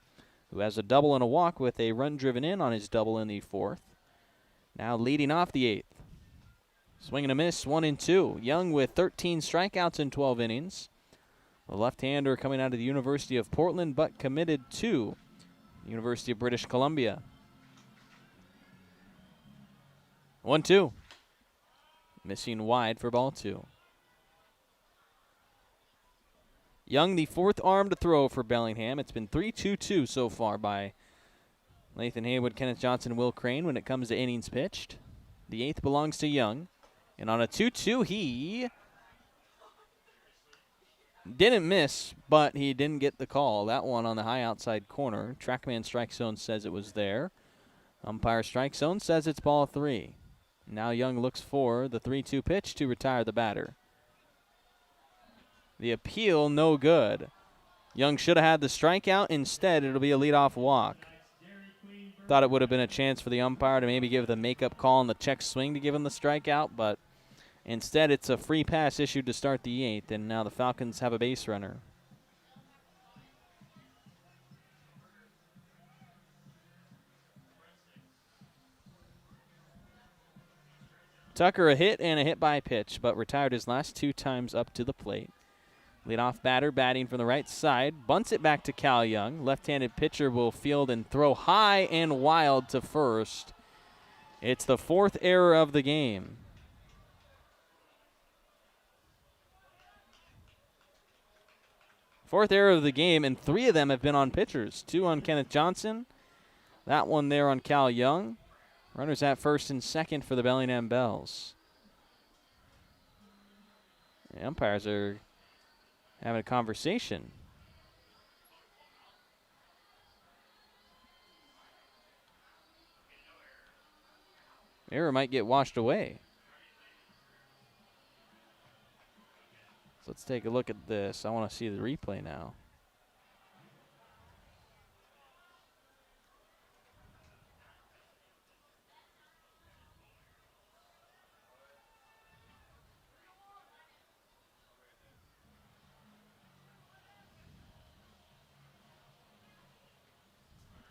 [SPEAKER 2] who has a double and a walk with a run driven in on his double in the 4th. Now leading off the 8th. Swing and a miss, 1-2. Young with 13 strikeouts in 12 innings. The left-hander coming out of the University of Portland, but committed to the University of British Columbia. 1-2. Missing wide for ball 2. Young, the 4th arm to throw for Bellingham. It's been 3-2-2 so far by Nathan Haywood, Kenneth Johnson, and Will Crane when it comes to innings pitched. The 8th belongs to Young. And on a 2-2, he didn't miss, but he didn't get the call. That one on the high outside corner. Trackman strike zone says it was there. Umpire strike zone says it's ball 3. Now Young looks for the 3-2 pitch to retire the batter. The appeal, no good. Young should have had the strikeout. Instead, it'll be a leadoff walk. Thought it would have been a chance for the umpire to maybe give the makeup call on the check swing to give him the strikeout, but instead it's a free pass issued to start the 8th, and now the Falcons have a base runner. Tucker a hit and a hit by pitch, but retired his last 2 times up to the plate. Leadoff batter batting from the right side. Bunts it back to Cal Young. Left-handed pitcher will field and throw high and wild to first. It's the 4th error of the game. Fourth error of the game, and 3 of them have been on pitchers. 2 on Kenneth Johnson. That one there on Cal Young. Runners at first and second for the Bellingham Bells. The umpires are having a conversation. Error might get washed away. So let's take a look at this. I want to see the replay now.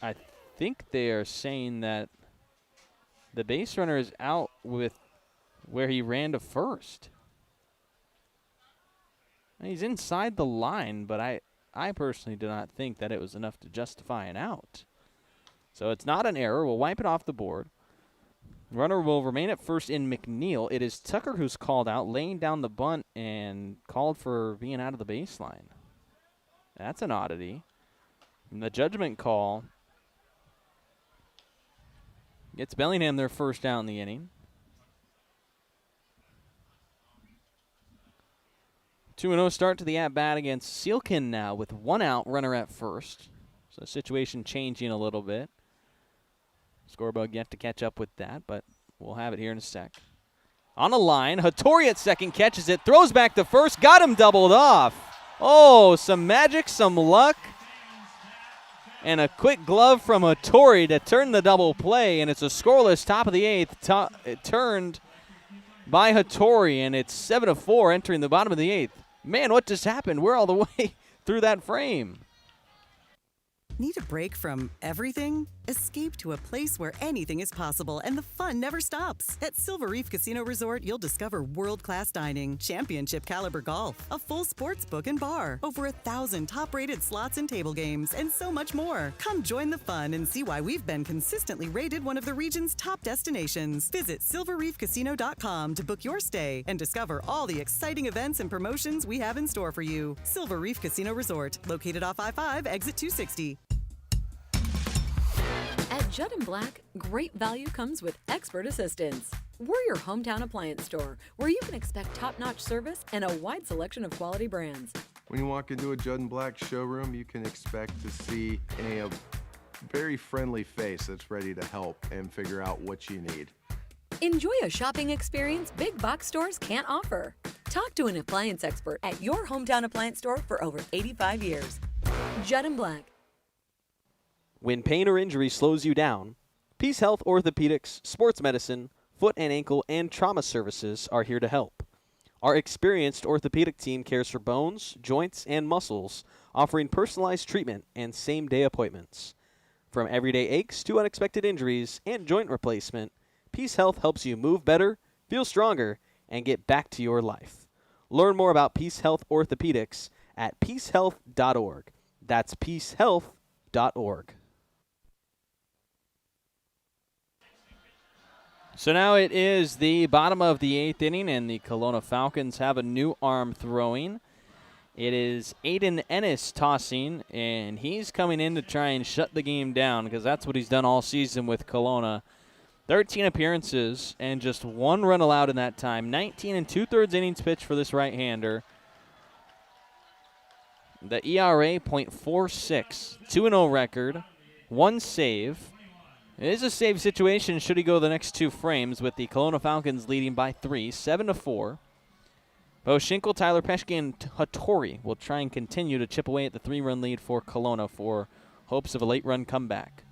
[SPEAKER 2] I think they are saying that the base runner is out with where he ran to first. He's inside the line, but I personally do not think that it was enough to justify an out. So it's not an error. We'll wipe it off the board. Runner will remain at first in McNeil. It is Tucker who's called out, laying down the bunt and called for being out of the baseline. That's an oddity. And the judgment call gets Bellingham their first down in the inning. 2-0 start to the at-bat against Sealkin now with 1 out, runner at first. So situation changing a little bit. Scorebug yet to catch up with that, but we'll have it here in a sec. On a line, Hattori at second catches it, throws back to first, got him doubled off. Oh, some magic, some luck, and a quick glove from Hattori to turn the double play, and it's a scoreless top of the 8th. It turned by Hattori, and it's 7-4 entering the bottom of the 8th. Man, what just happened? We're all the way through that frame.
[SPEAKER 7] Need a break from everything? Escape to a place where anything is possible and the fun never stops. At Silver Reef Casino Resort, you'll discover world-class dining, championship caliber golf, a full sports book and bar, over 1,000 top-rated slots and table games, and so much more. Come join the fun and see why we've been consistently rated one of the region's top destinations. Visit silverreefcasino.com to book your stay and discover all the exciting events and promotions we have in store for you. Silver Reef Casino Resort, located off I-5, exit 260.
[SPEAKER 8] At Judd & Black, great value comes with expert assistance. We're your hometown appliance store, where you can expect top-notch service and a wide selection of quality brands.
[SPEAKER 9] When you walk into a Judd & Black showroom, you can expect to see a very friendly face that's ready to help and figure out what you need.
[SPEAKER 8] Enjoy a shopping experience big box stores can't offer. Talk to an appliance expert at your hometown appliance store for over 85 years. Judd & Black.
[SPEAKER 2] When pain or injury slows you down, Peace Health Orthopedics, Sports Medicine, Foot and Ankle, and Trauma Services are here to help. Our experienced orthopedic team cares for bones, joints, and muscles, offering personalized treatment and same-day appointments. From everyday aches to unexpected injuries and joint replacement, Peace Health helps you move better, feel stronger, and get back to your life. Learn more about Peace Health Orthopedics at peacehealth.org. That's peacehealth.org. So now it is the bottom of the 8th inning, and the Kelowna Falcons have a new arm throwing. It is Aiden Ennis tossing, and he's coming in to try and shut the game down because that's what he's done all season with Kelowna. 13 appearances and just 1 run allowed in that time. 19 2/3 innings pitched for this right-hander. The ERA .46, 2-0 record, 1 save. It is a save situation should he go the next 2 frames, with the Kelowna Falcons leading by 3, 7-4. Bo Schinkel, Tyler Peschke, and Hattori will try and continue to chip away at the 3-run lead for Kelowna for hopes of a late-run comeback.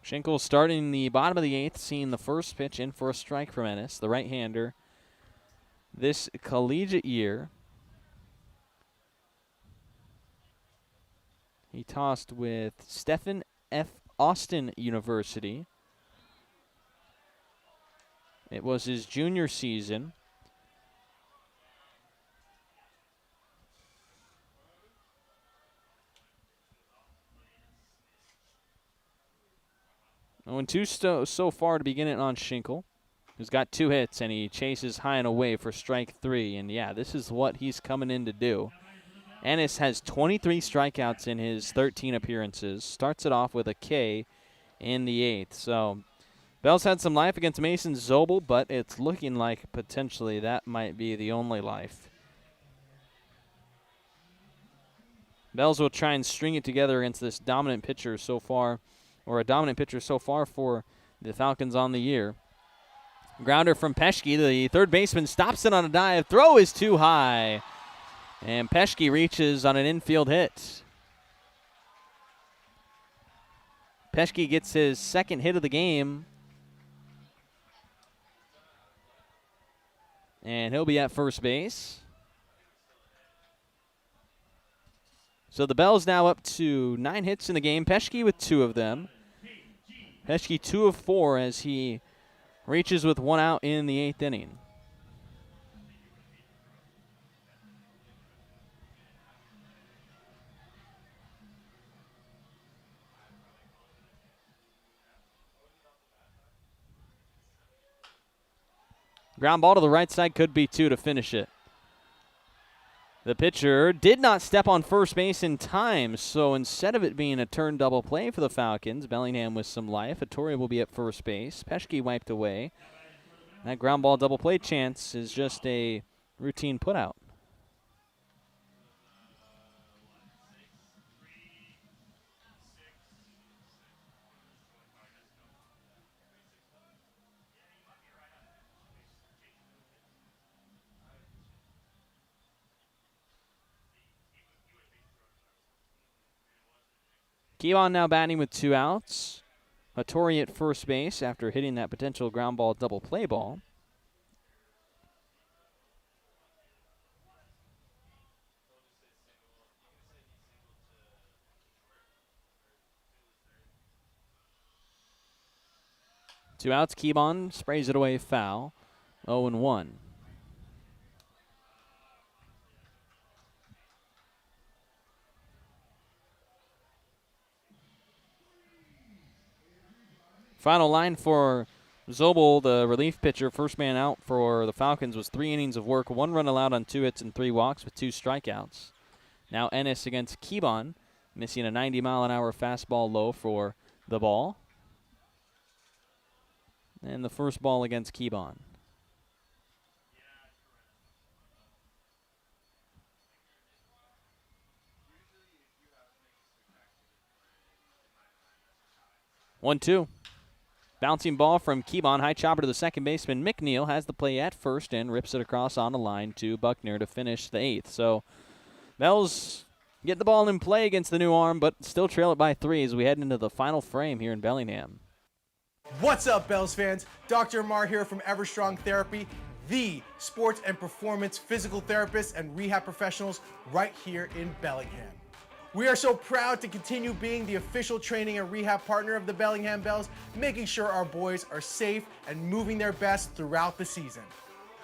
[SPEAKER 2] Schinkel starting the bottom of the 8th, seeing the first pitch in for a strike from Ennis, the right-hander. This collegiate year, he tossed with Stephen F. Austin University. It was his junior season. And 2 so far to begin it on Schinkel, who's got 2 hits, and he chases high and away for strike 3. And, yeah, this is what he's coming in to do. Ennis has 23 strikeouts in his 13 appearances. Starts it off with a K in the 8th. So Bell's had some life against Mason Zobel, but it's looking like potentially that might be the only life. Bells will try and string it together against this dominant pitcher so far, or a dominant pitcher so far for the Falcons on the year. Grounder from Peschke. The third baseman stops it on a dive. Throw is too high. And Peschke reaches on an infield hit. Peschke gets his second hit of the game. And he'll be at first base. So the Bells now up to 9 hits in the game. Peschke with 2 of them. Peschke 2 of 4 as he reaches with 1 out in the 8th inning. Ground ball to the right side, could be 2 to finish it. The pitcher did not step on first base in time, so instead of it being a turn double play for the Falcons, Bellingham with some life. Hattori will be at first base. Peschke wiped away. That ground ball double play chance is just a routine putout. Keon now batting with 2 outs. Hattori at first base after hitting that potential ground ball double play ball. Two outs, Keon sprays it away foul. 0-1. Final line for Zobel, the relief pitcher, first man out for the Falcons, was 3 innings of work, 1 run allowed on 2 hits and 3 walks with 2 strikeouts. Now Ennis against Keon, missing a 90-mile-an-hour fastball low for the ball. And the first ball against Keon. One, two. Bouncing ball from Keon, high chopper to the second baseman. McNeil has the play at first and rips it across on the line to Buckner to finish the 8th. So Bells get the ball in play against the new arm, but still trail it by 3 as we head into the final frame here in Bellingham.
[SPEAKER 3] What's up, Bells fans? Dr. Mar here from Everstrong Therapy, the sports and performance physical therapists and rehab professionals right here in Bellingham. We are so proud to continue being the official training and rehab partner of the Bellingham Bells, making sure our boys are safe and moving their best throughout the season.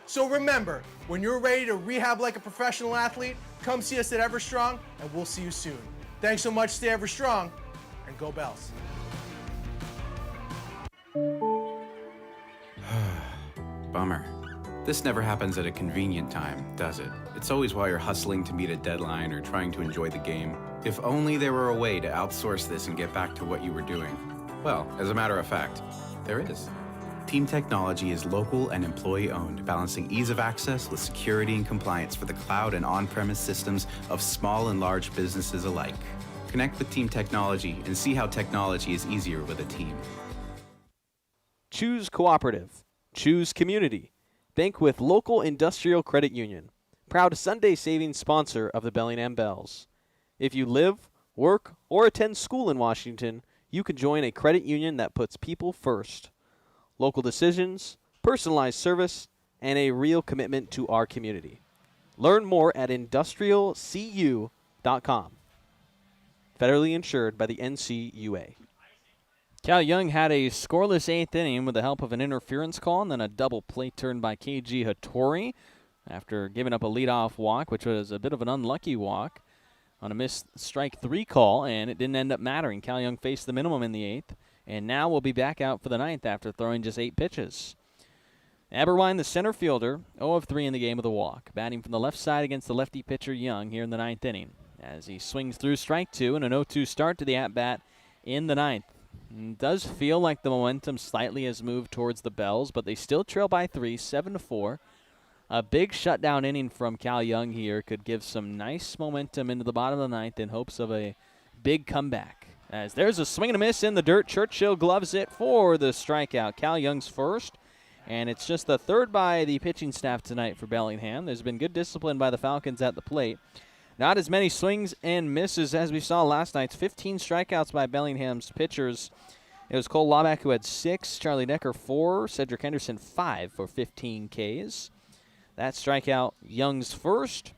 [SPEAKER 3] So remember, when you're ready to rehab like a professional athlete, come see us at Everstrong and we'll see you soon. Thanks so much, stay Everstrong, and go Bells.
[SPEAKER 4] Bummer. This never happens at a convenient time, does it? It's always while you're hustling to meet a deadline or trying to enjoy the game. If only there were a way to outsource this and get back to what you were doing. Well, as a matter of fact, there is. Team Technology is local and employee-owned, balancing ease of access with security and compliance for the cloud and on-premise systems of small and large businesses alike. Connect with Team Technology and see how technology is easier with a team.
[SPEAKER 2] Choose cooperative. Choose community. Bank with Local Industrial Credit Union. Proud Sunday savings sponsor of the Bellingham Bells. If you live, work, or attend school in Washington, you can join a credit union that puts people first. Local decisions, personalized service, and a real commitment to our community. Learn more at industrialcu.com. Federally insured by the NCUA. Cal Young had a scoreless 8th inning with the help of an interference call and then a double play turn by KG Hattori after giving up a leadoff walk, which was a bit of an unlucky walk on a missed strike 3 call, and it didn't end up mattering. Cal Young faced the minimum in the 8th, and now will be back out for the 9th after throwing just 8 pitches. Aberwine, the center fielder, 0 of 3 in the game with a walk, batting from the left side against the lefty pitcher Young here in the 9th inning as he swings through strike 2 and an 0-2 start to the at-bat in the 9th. It does feel like the momentum slightly has moved towards the Bells, but they still trail by 3, 7-4. A big shutdown inning from Cal Young here could give some nice momentum into the bottom of the 9th in hopes of a big comeback. As there's a swing and a miss in the dirt. Churchill gloves it for the strikeout. Cal Young's first, and it's just the 3rd by the pitching staff tonight for Bellingham. There's been good discipline by the Falcons at the plate. Not as many swings and misses as we saw last night. 15 strikeouts by Bellingham's pitchers. It was Cole Lauback who had 6, Charlie Decker 4, Cedric Henderson 5 for 15 Ks. That strikeout Young's first,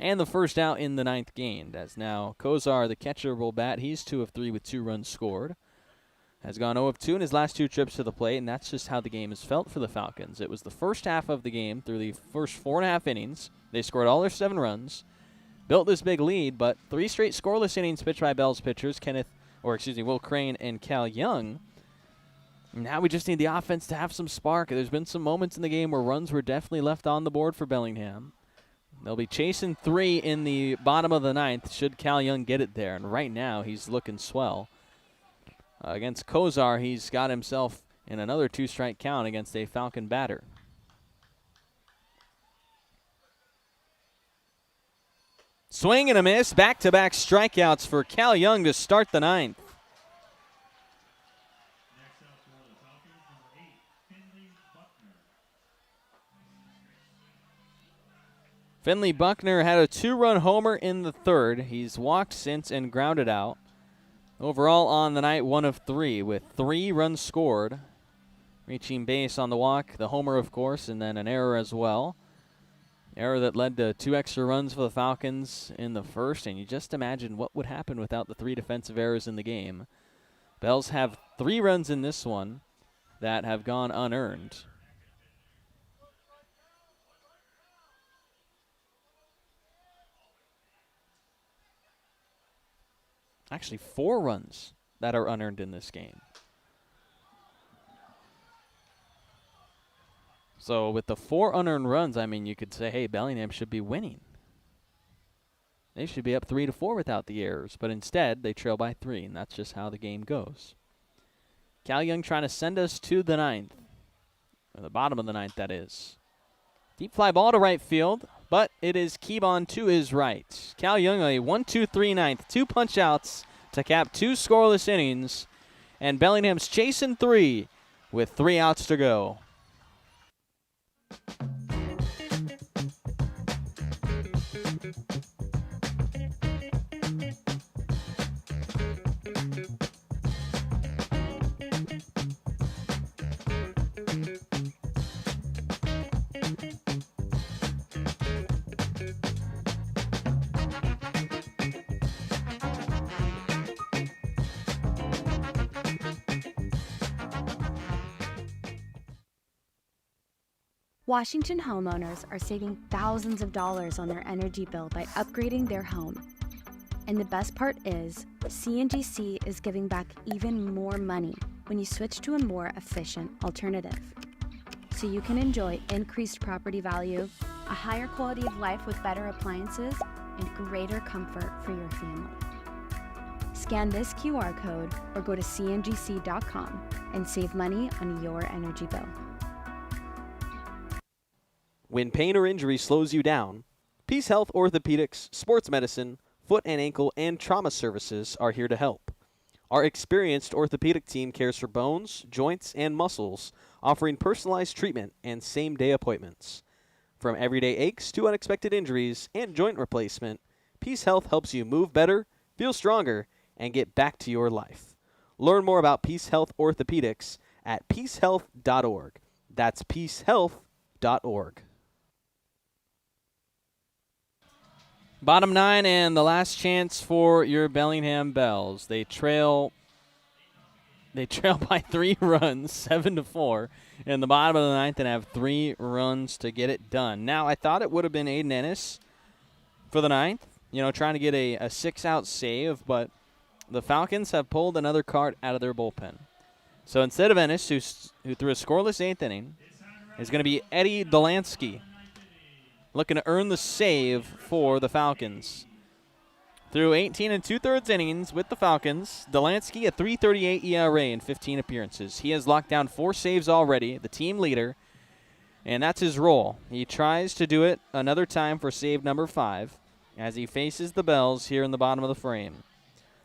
[SPEAKER 2] and the first out in the 9th gained, as now Kozar, the catcher, will bat. He's 2 of 3 with 2 runs scored. Has gone 0 of 2 in his last 2 trips to the plate, and that's just how the game has felt for the Falcons. It was the first half of the game through the first 4.5 innings. They scored all their 7 runs, built this big lead, but 3 straight scoreless innings pitched by Bell's pitchers, Will Crane and Cal Young. Now we just need the offense to have some spark. There's been some moments in the game where runs were definitely left on the board for Bellingham. They'll be chasing 3 in the bottom of the 9th should Cal Young get it there. And right now he's looking swell. Against Kozar, he's got himself in another 2-strike count against a Falcon batter. Swing and a miss. Back-to-back strikeouts for Cal Young to start the 9th.
[SPEAKER 1] Next up for the Falcons, number 8, Finley Buckner.
[SPEAKER 2] Finley Buckner had a 2-run homer in the 3rd. He's walked since and grounded out. Overall on the night, 1 of 3 with 3 runs scored. Reaching base on the walk, the homer, of course, and then an error as well. Error that led to 2 extra runs for the Falcons in the 1st, and you just imagine what would happen without the 3 defensive errors in the game. Bells have 3 runs in this one that have gone unearned. Actually, 4 runs that are unearned in this game. So with the 4 unearned runs, I mean, you could say, hey, Bellingham should be winning. They should be up 3-4 without the errors, but instead they trail by 3, and that's just how the game goes. Cal Young trying to send us to the 9th, or the bottom of the 9th, that is. Deep fly ball to right field, but it is Keybon to his right. Cal Young a 1-2-3 9th, 2 punch outs to cap 2 scoreless innings, and Bellingham's chasing 3 with 3 outs to go.
[SPEAKER 5] Washington homeowners are saving thousands of dollars on their energy bill by upgrading their home. And the best part is, CNGC is giving back even more money when you switch to a more efficient alternative. So you can enjoy increased property value, a higher quality of life with better appliances, and greater comfort for your family. Scan this QR code or go to cngc.com and save money on your energy bill.
[SPEAKER 2] When pain or injury slows you down, Peace Health Orthopedics, Sports Medicine, Foot and Ankle, and Trauma Services are here to help. Our experienced orthopedic team cares for bones, joints, and muscles, offering personalized treatment and same-day appointments. From everyday aches to unexpected injuries and joint replacement, Peace Health helps you move better, feel stronger, and get back to your life. Learn more about Peace Health Orthopedics at peacehealth.org. That's peacehealth.org. Bottom 9 and the last chance for your Bellingham Bells. They trail by 3 runs, 7-4, in the bottom of the 9th and have 3 runs to get it done. Now, I thought it would have been Aiden Ennis for the 9th, trying to get a 6-out save, but the Falcons have pulled another card out of their bullpen. So instead of Ennis, who threw a scoreless 8th inning, is going to be Eddie Delansky, looking to earn the save for the Falcons. Through 18 2/3 innings with the Falcons, Delansky a 3.38 ERA in 15 appearances. He has locked down 4 saves already, the team leader, and that's his role. He tries to do it another time for save number 5 as he faces the Bells here in the bottom of the frame.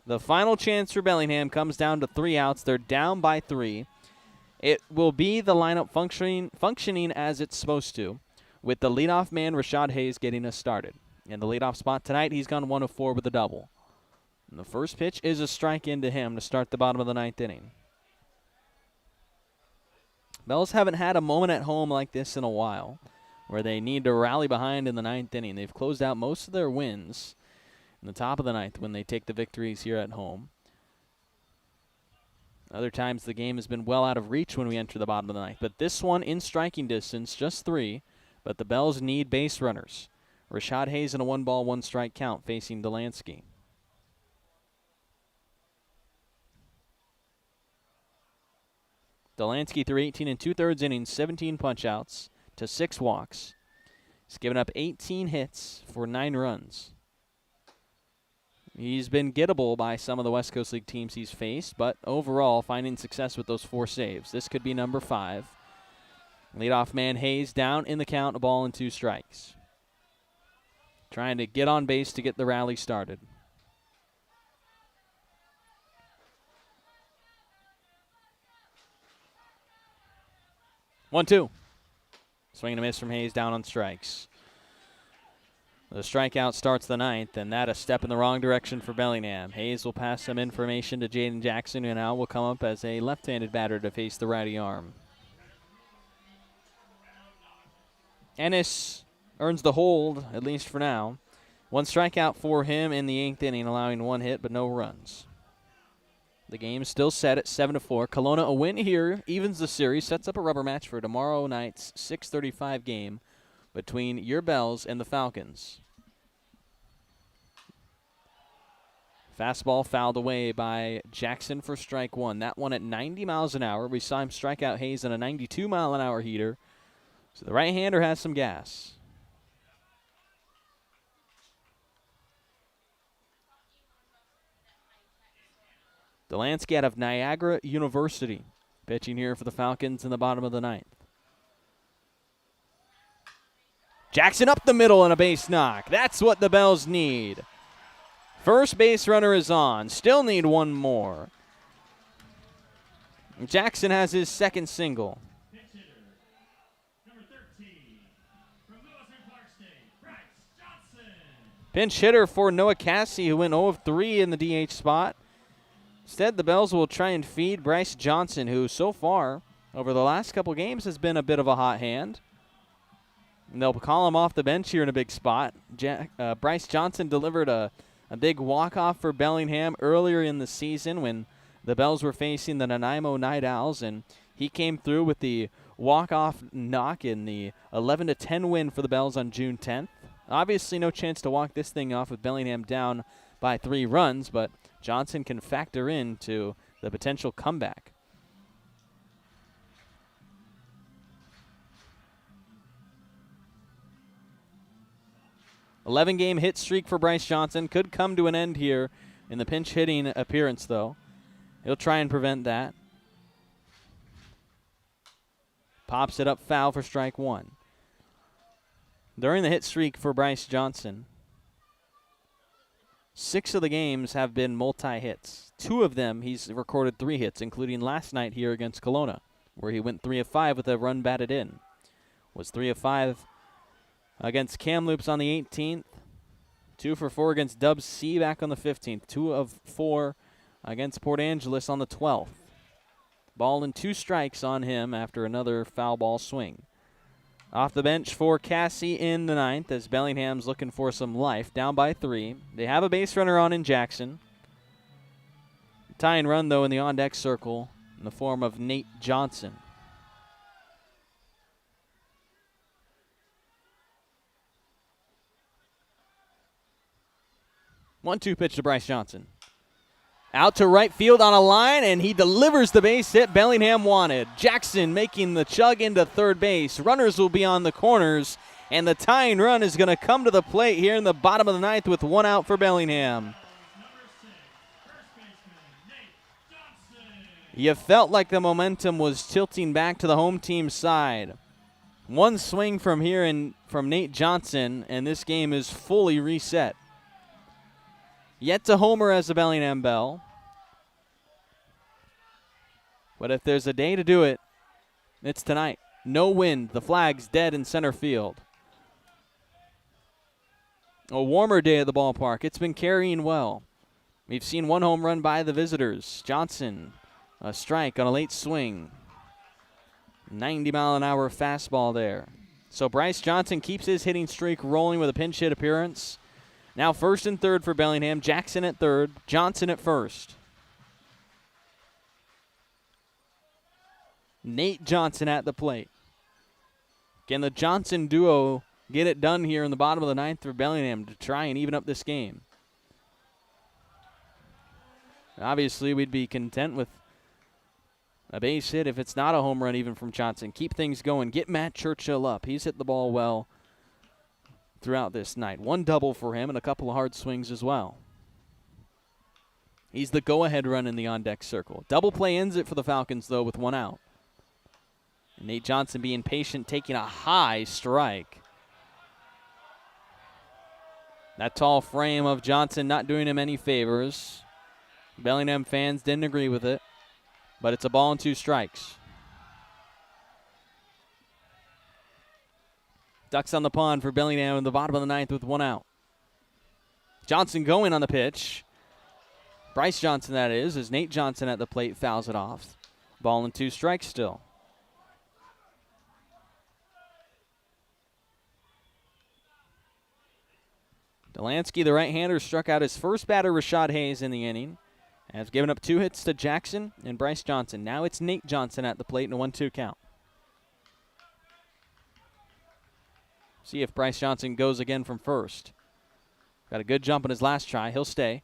[SPEAKER 2] The final chance for Bellingham comes down to 3 outs. They're down by 3. It will be the lineup functioning as it's supposed to, with the leadoff man, Rashad Hayes, getting us started. In the leadoff spot tonight, he's gone 1 of 4 with a double. And the first pitch is a strike into him to start the bottom of the 9th inning. Bells haven't had a moment at home like this in a while, where they need to rally behind in the 9th inning. They've closed out most of their wins in the top of the 9th when they take the victories here at home. Other times the game has been well out of reach when we enter the bottom of the 9th. But this one in striking distance, just 3. But the Bells need base runners. Rashad Hayes in a 1-ball, 1-strike count facing Delansky. Delansky through 18 2/3 innings, 17 punch-outs to 6 walks. He's given up 18 hits for 9 runs. He's been gettable by some of the West Coast League teams he's faced, but overall finding success with those 4 saves. This could be number 5. Leadoff man Hayes down in the count, a ball and 2 strikes. Trying to get on base to get the rally started. One, 2. Swing and a miss from Hayes, down on strikes. The strikeout starts the 9th, and that a step in the wrong direction for Bellingham. Hayes will pass some information to Jaden Jackson, who now will come up as a left-handed batter to face the righty arm. Ennis earns the hold, at least for now. 1 strikeout for him in the 8th inning, allowing 1 hit but no runs. The game is still set at 7-4. Kelowna, a win here, evens the series, sets up a rubber match for tomorrow night's 6:35 game between your Bells and the Falcons. Fastball fouled away by Jackson for strike 1. That one at 90 miles an hour. We saw him strike out Hayes on a 92-mile-an-hour heater. So the right-hander has some gas. Delansky out of Niagara University, pitching here for the Falcons in the bottom of the 9th. Jackson up the middle and a base knock. That's what the Bells need. First base runner is on. Still need 1 more. Jackson has his 2nd single.
[SPEAKER 1] Pitch hitter, number 13, from Lewis and Clark State, Bryce Johnson.
[SPEAKER 2] Pinch hitter for Noah Cassie, who went 0 of 3 in the DH spot. Instead, the Bells will try and feed Bryce Johnson, who so far, over the last couple games, has been a bit of a hot hand. And they'll call him off the bench here in a big spot. Bryce Johnson delivered a big walk-off for Bellingham earlier in the season when the Bells were facing the Nanaimo Night Owls, and he came through with the walk-off knock in the 11-10 win for the Bells on June 10th. Obviously no chance to walk this thing off with Bellingham down by 3 runs, but Johnson can factor into the potential comeback. "11-game hit streak for Bryce Johnson. Could come to an end here in the pinch hitting appearance, though. He'll try and prevent that. Pops it up foul for strike 1. During the hit streak for Bryce Johnson, 6 of the games have been multi-hits. 2 of them, he's recorded 3 hits, including last night here against Kelowna, where he went 3 of 5 with a run batted in. Was 3 of 5 against Kamloops on the 18th. 2 for 4 against Dubs C back on the 15th. 2 of 4 against Port Angeles on the 12th. Ball and 2 strikes on him after another foul ball swing. Off the bench for Cassie in the 9th as Bellingham's looking for some life, down by 3. They have a base runner on in Jackson. Tying run, though, in the on-deck circle in the form of Nate Johnson. One-two pitch to Bryce Johnson. Out to right field on a line, and he delivers the base hit Bellingham wanted. Jackson making the chug into third base. Runners will be on the corners, and the tying run is going to come to the plate here in the bottom of the 9th with 1 out for Bellingham. You felt like the momentum was tilting back to the home team's side. 1 swing from here from Nate Johnson, and this game is fully reset. Yet to homer as a Bellingham Bell. But if there's a day to do it, it's tonight. No wind. The flag's dead in center field. A warmer day at the ballpark. It's been carrying well. We've seen 1 home run by the visitors. Johnson, a strike on a late swing. 90-mile-an-hour fastball there. So Bryce Johnson keeps his hitting streak rolling with a pinch hit appearance. Now 1st and 3rd for Bellingham. Jackson at 3rd. Johnson at 1st. Nate Johnson at the plate. Can the Johnson duo get it done here in the bottom of the 9th for Bellingham to try and even up this game? Obviously, we'd be content with a base hit if it's not a home run even from Johnson. Keep things going. Get Matt Churchill up. He's hit the ball well throughout this night. One double for him and a couple of hard swings as well. He's the go-ahead run in the on-deck circle. Double play ends it for the Falcons, though, with one out. And Nate Johnson being patient, taking a high strike. That tall frame of Johnson not doing him any favors. Bellingham fans didn't agree with it, but it's a ball and 2 strikes. Ducks on the pond for Bellingham in the bottom of the 9th with one out. Johnson going on the pitch. Bryce Johnson, that is, as Nate Johnson at the plate fouls it off. Ball and 2 strikes still. Delansky, the right-hander, struck out his first batter, Rashad Hayes, in the inning. Has given up 2 hits to Jackson and Bryce Johnson. Now it's Nate Johnson at the plate in a 1-2 count. See if Bryce Johnson goes again from first. Got a good jump on his last try. He'll stay.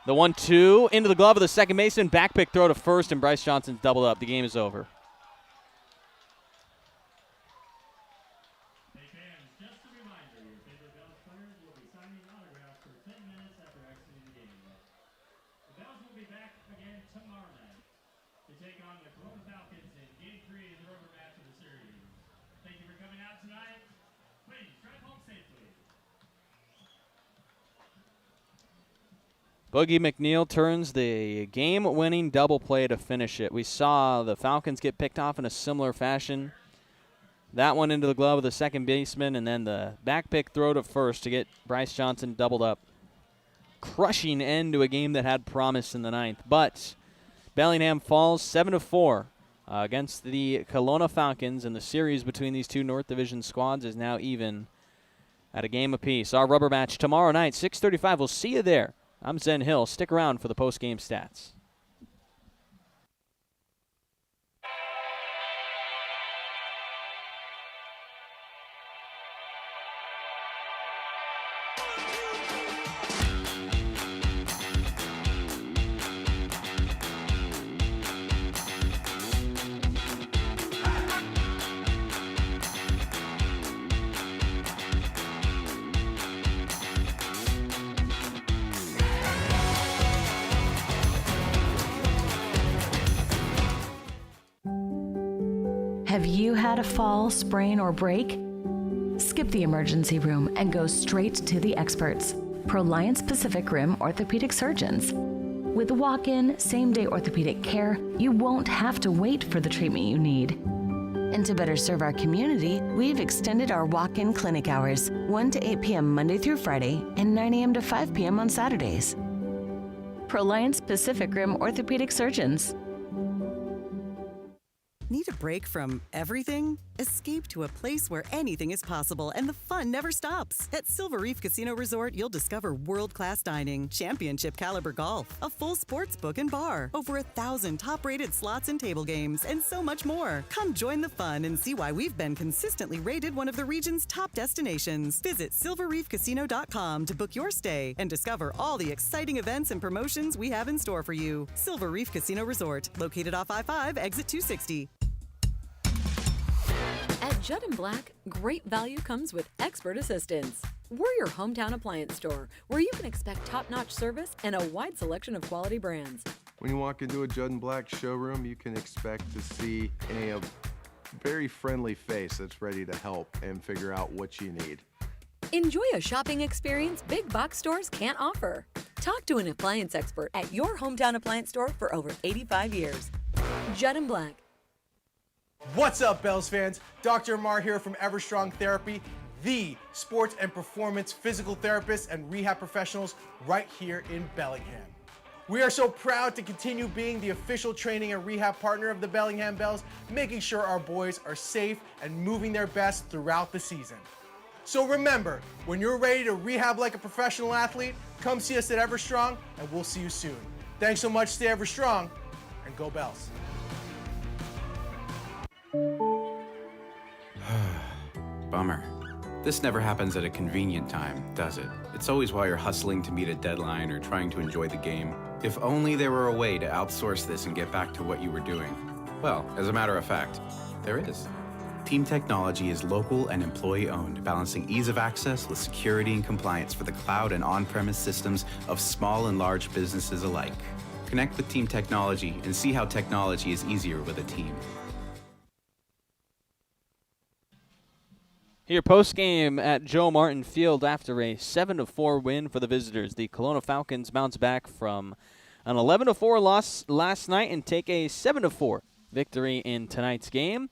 [SPEAKER 2] The 1-2 into the glove of the second baseman. Back pick throw to first, and Bryce Johnson's doubled up. The game is over.
[SPEAKER 1] Hey fans, just a reminder, your favorite Bells players will be signing autographs for 10 minutes after exiting the game. The Bells will be back again tomorrow night to take on the Kelowna Falcons in Game 3 of the rubber match of the series. Thank you for coming out tonight. Please drive home safely.
[SPEAKER 2] Boogie McNeil turns the game-winning double play to finish it. We saw the Falcons get picked off in a similar fashion. That one into the glove of the second baseman, and then the back pick throw to first to get Bryce Johnson doubled up. Crushing end to a game that had promise in the 9th. But Bellingham falls 7-4 against the Kelowna Falcons, and the series between these two North Division squads is now even at a game apiece. Our rubber match tomorrow night, 6:35. We'll see you there. I'm Zen Hill. Stick around for the post-game stats.
[SPEAKER 6] Have you had a fall, sprain, or break? Skip the emergency room and go straight to the experts, Proliance Pacific Rim orthopedic surgeons. With walk-in, same-day orthopedic care, you won't have to wait for the treatment you need. And to better serve our community, we've extended our walk-in clinic hours, 1 to 8 p.m. Monday through Friday and 9 a.m. to 5 p.m. on Saturdays. Proliance Pacific Rim orthopedic surgeons.
[SPEAKER 7] Need a break from everything? Escape to a place where anything is possible and the fun never stops. At Silver Reef Casino Resort, you'll discover world-class dining, championship caliber golf, a full sports book and bar, over 1,000 top-rated slots and table games, and so much more. Come join the fun and see why we've been consistently rated one of the region's top destinations. Visit silverreefcasino.com to book your stay and discover all the exciting events and promotions we have in store for you. Silver Reef Casino Resort, located off I-5, exit 260.
[SPEAKER 8] At Judd & Black, great value comes with expert assistance. We're your hometown appliance store, where you can expect top-notch service and a wide selection of quality brands.
[SPEAKER 9] When you walk into a Judd & Black showroom, you can expect to see a very friendly face that's ready to help and figure out what you need.
[SPEAKER 8] Enjoy a shopping experience big box stores can't offer. Talk to an appliance expert at your hometown appliance store for over 85 years. Judd & Black.
[SPEAKER 3] What's up, Bells fans? Dr. Amar here from Everstrong Therapy, the sports and performance physical therapists and rehab professionals right here in Bellingham. We are so proud to continue being the official training and rehab partner of the Bellingham Bells, making sure our boys are safe and moving their best throughout the season. So remember, when you're ready to rehab like a professional athlete, come see us at Everstrong, and we'll see you soon. Thanks so much, stay Everstrong, and go Bells.
[SPEAKER 4] Bummer. This never happens at a convenient time, does it? It's always while you're hustling to meet a deadline or trying to enjoy the game. If only there were a way to outsource this and get back to what you were doing. Well, as a matter of fact, there is. Team Technology is local and employee-owned, balancing ease of access with security and compliance for the cloud and on-premise systems of small and large businesses alike. Connect with Team Technology and see how technology is easier with a team.
[SPEAKER 2] Here post-game at Joe Martin Field after a 7-4 win for the visitors. The Kelowna Falcons bounce back from an 11-4 loss last night and take a 7-4 victory in tonight's game.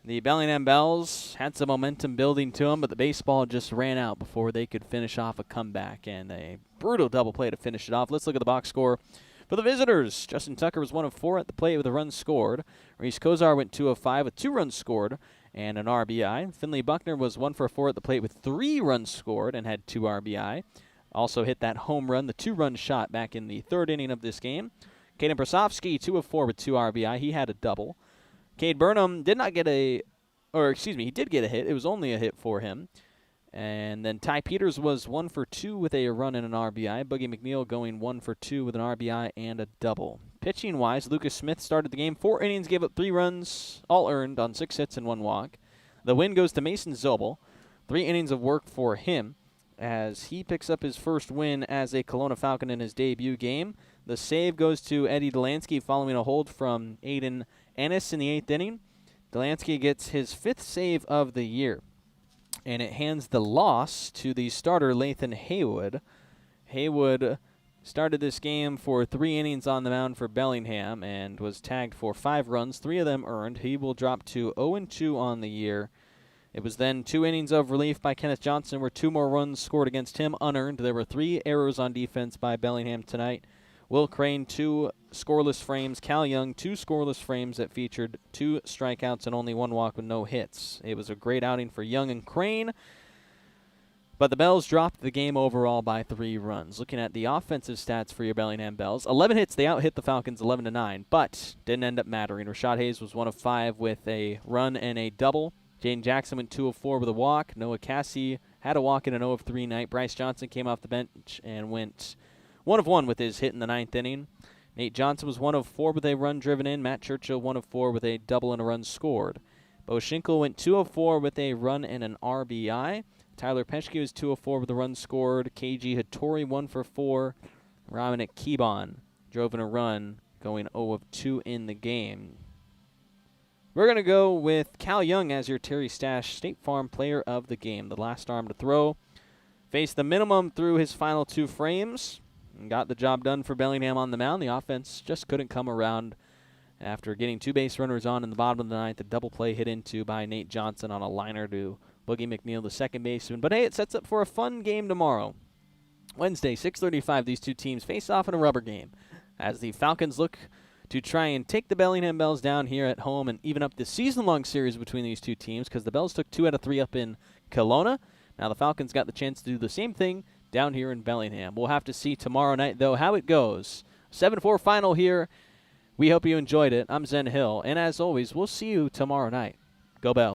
[SPEAKER 2] The Bellingham Bells had some momentum building to them, but the baseball just ran out before they could finish off a comeback, and a brutal double play to finish it off. Let's look at the box score for the visitors. Justin Tucker was 1 of 4 at the plate with a run scored. Reese Kozar went 2 of 5 with 2 runs scored and an RBI. Finley Buckner was 1 for 4 at the plate with 3 runs scored and had 2 RBI. Also hit that home run, the 2-run shot back in the 3rd inning of this game. Caden Prasovsky, 2 of 4 with 2 RBI. He had a double. Cade Burnham did not get he did get a hit. It was only a hit for him. And then Ty Peters was 1 for 2 with a run and an RBI. Boogie McNeil going 1 for 2 with an RBI and a double. Pitching-wise, Lucas Smith started the game. 4 innings, gave up 3 runs, all earned on 6 hits and 1 walk. The win goes to Mason Zobel. 3 innings of work for him as he picks up his first win as a Kelowna Falcon in his debut game. The save goes to Eddie Delansky following a hold from Aiden Ennis in the 8th inning. Delansky gets his 5th save of the year, and it hands the loss to the starter, Lathan Haywood. Haywood started this game for 3 innings on the mound for Bellingham and was tagged for 5 runs, 3 of them earned. He will drop to 0-2 on the year. It was then 2 innings of relief by Kenneth Johnson where 2 more runs scored against him unearned. There were 3 errors on defense by Bellingham tonight. Will Crane, 2 scoreless frames. Cal Young, 2 scoreless frames that featured 2 strikeouts and only 1 walk with no hits. It was a great outing for Young and Crane, but the Bells dropped the game overall by 3 runs. Looking at the offensive stats for your Bellingham Bells, 11 hits. They out-hit the Falcons 11-9, but didn't end up mattering. Rashad Hayes was 1 of 5 with a run and a double. Jaden Jackson went 2 of 4 with a walk. Noah Cassie had a walk in an 0 of 3 night. Bryce Johnson came off the bench and went 1 of 1 with his hit in the 9th inning. Nate Johnson was 1 of 4 with a run driven in. Matt Churchill 1 of 4 with a double and a run scored. Bo Schinkel went 2 of 4 with a run and an RBI. Tyler Peschke was 2 of 4 with a run scored. KG Hattori 1 for 4. Ramanik Kebon drove in a run, going 0 of 2 in the game. We're going to go with Cal Young as your Terry Stash State Farm player of the game. The last arm to throw. Faced the minimum through his final 2 frames. And got the job done for Bellingham on the mound. The offense just couldn't come around after getting 2 base runners on in the bottom of the 9th. A double play hit into by Nate Johnson on a liner to Boogie McNeil, the second baseman. But hey, it sets up for a fun game tomorrow. Wednesday, 6:35, these 2 teams face off in a rubber game as the Falcons look to try and take the Bellingham Bells down here at home and even up the season-long series between these 2 teams because the Bells took 2 out of 3 up in Kelowna. Now the Falcons got the chance to do the same thing down here in Bellingham. We'll have to see tomorrow night, though, how it goes. 7-4 final here. We hope you enjoyed it. I'm Zen Hill, and as always, we'll see you tomorrow night. Go Bells.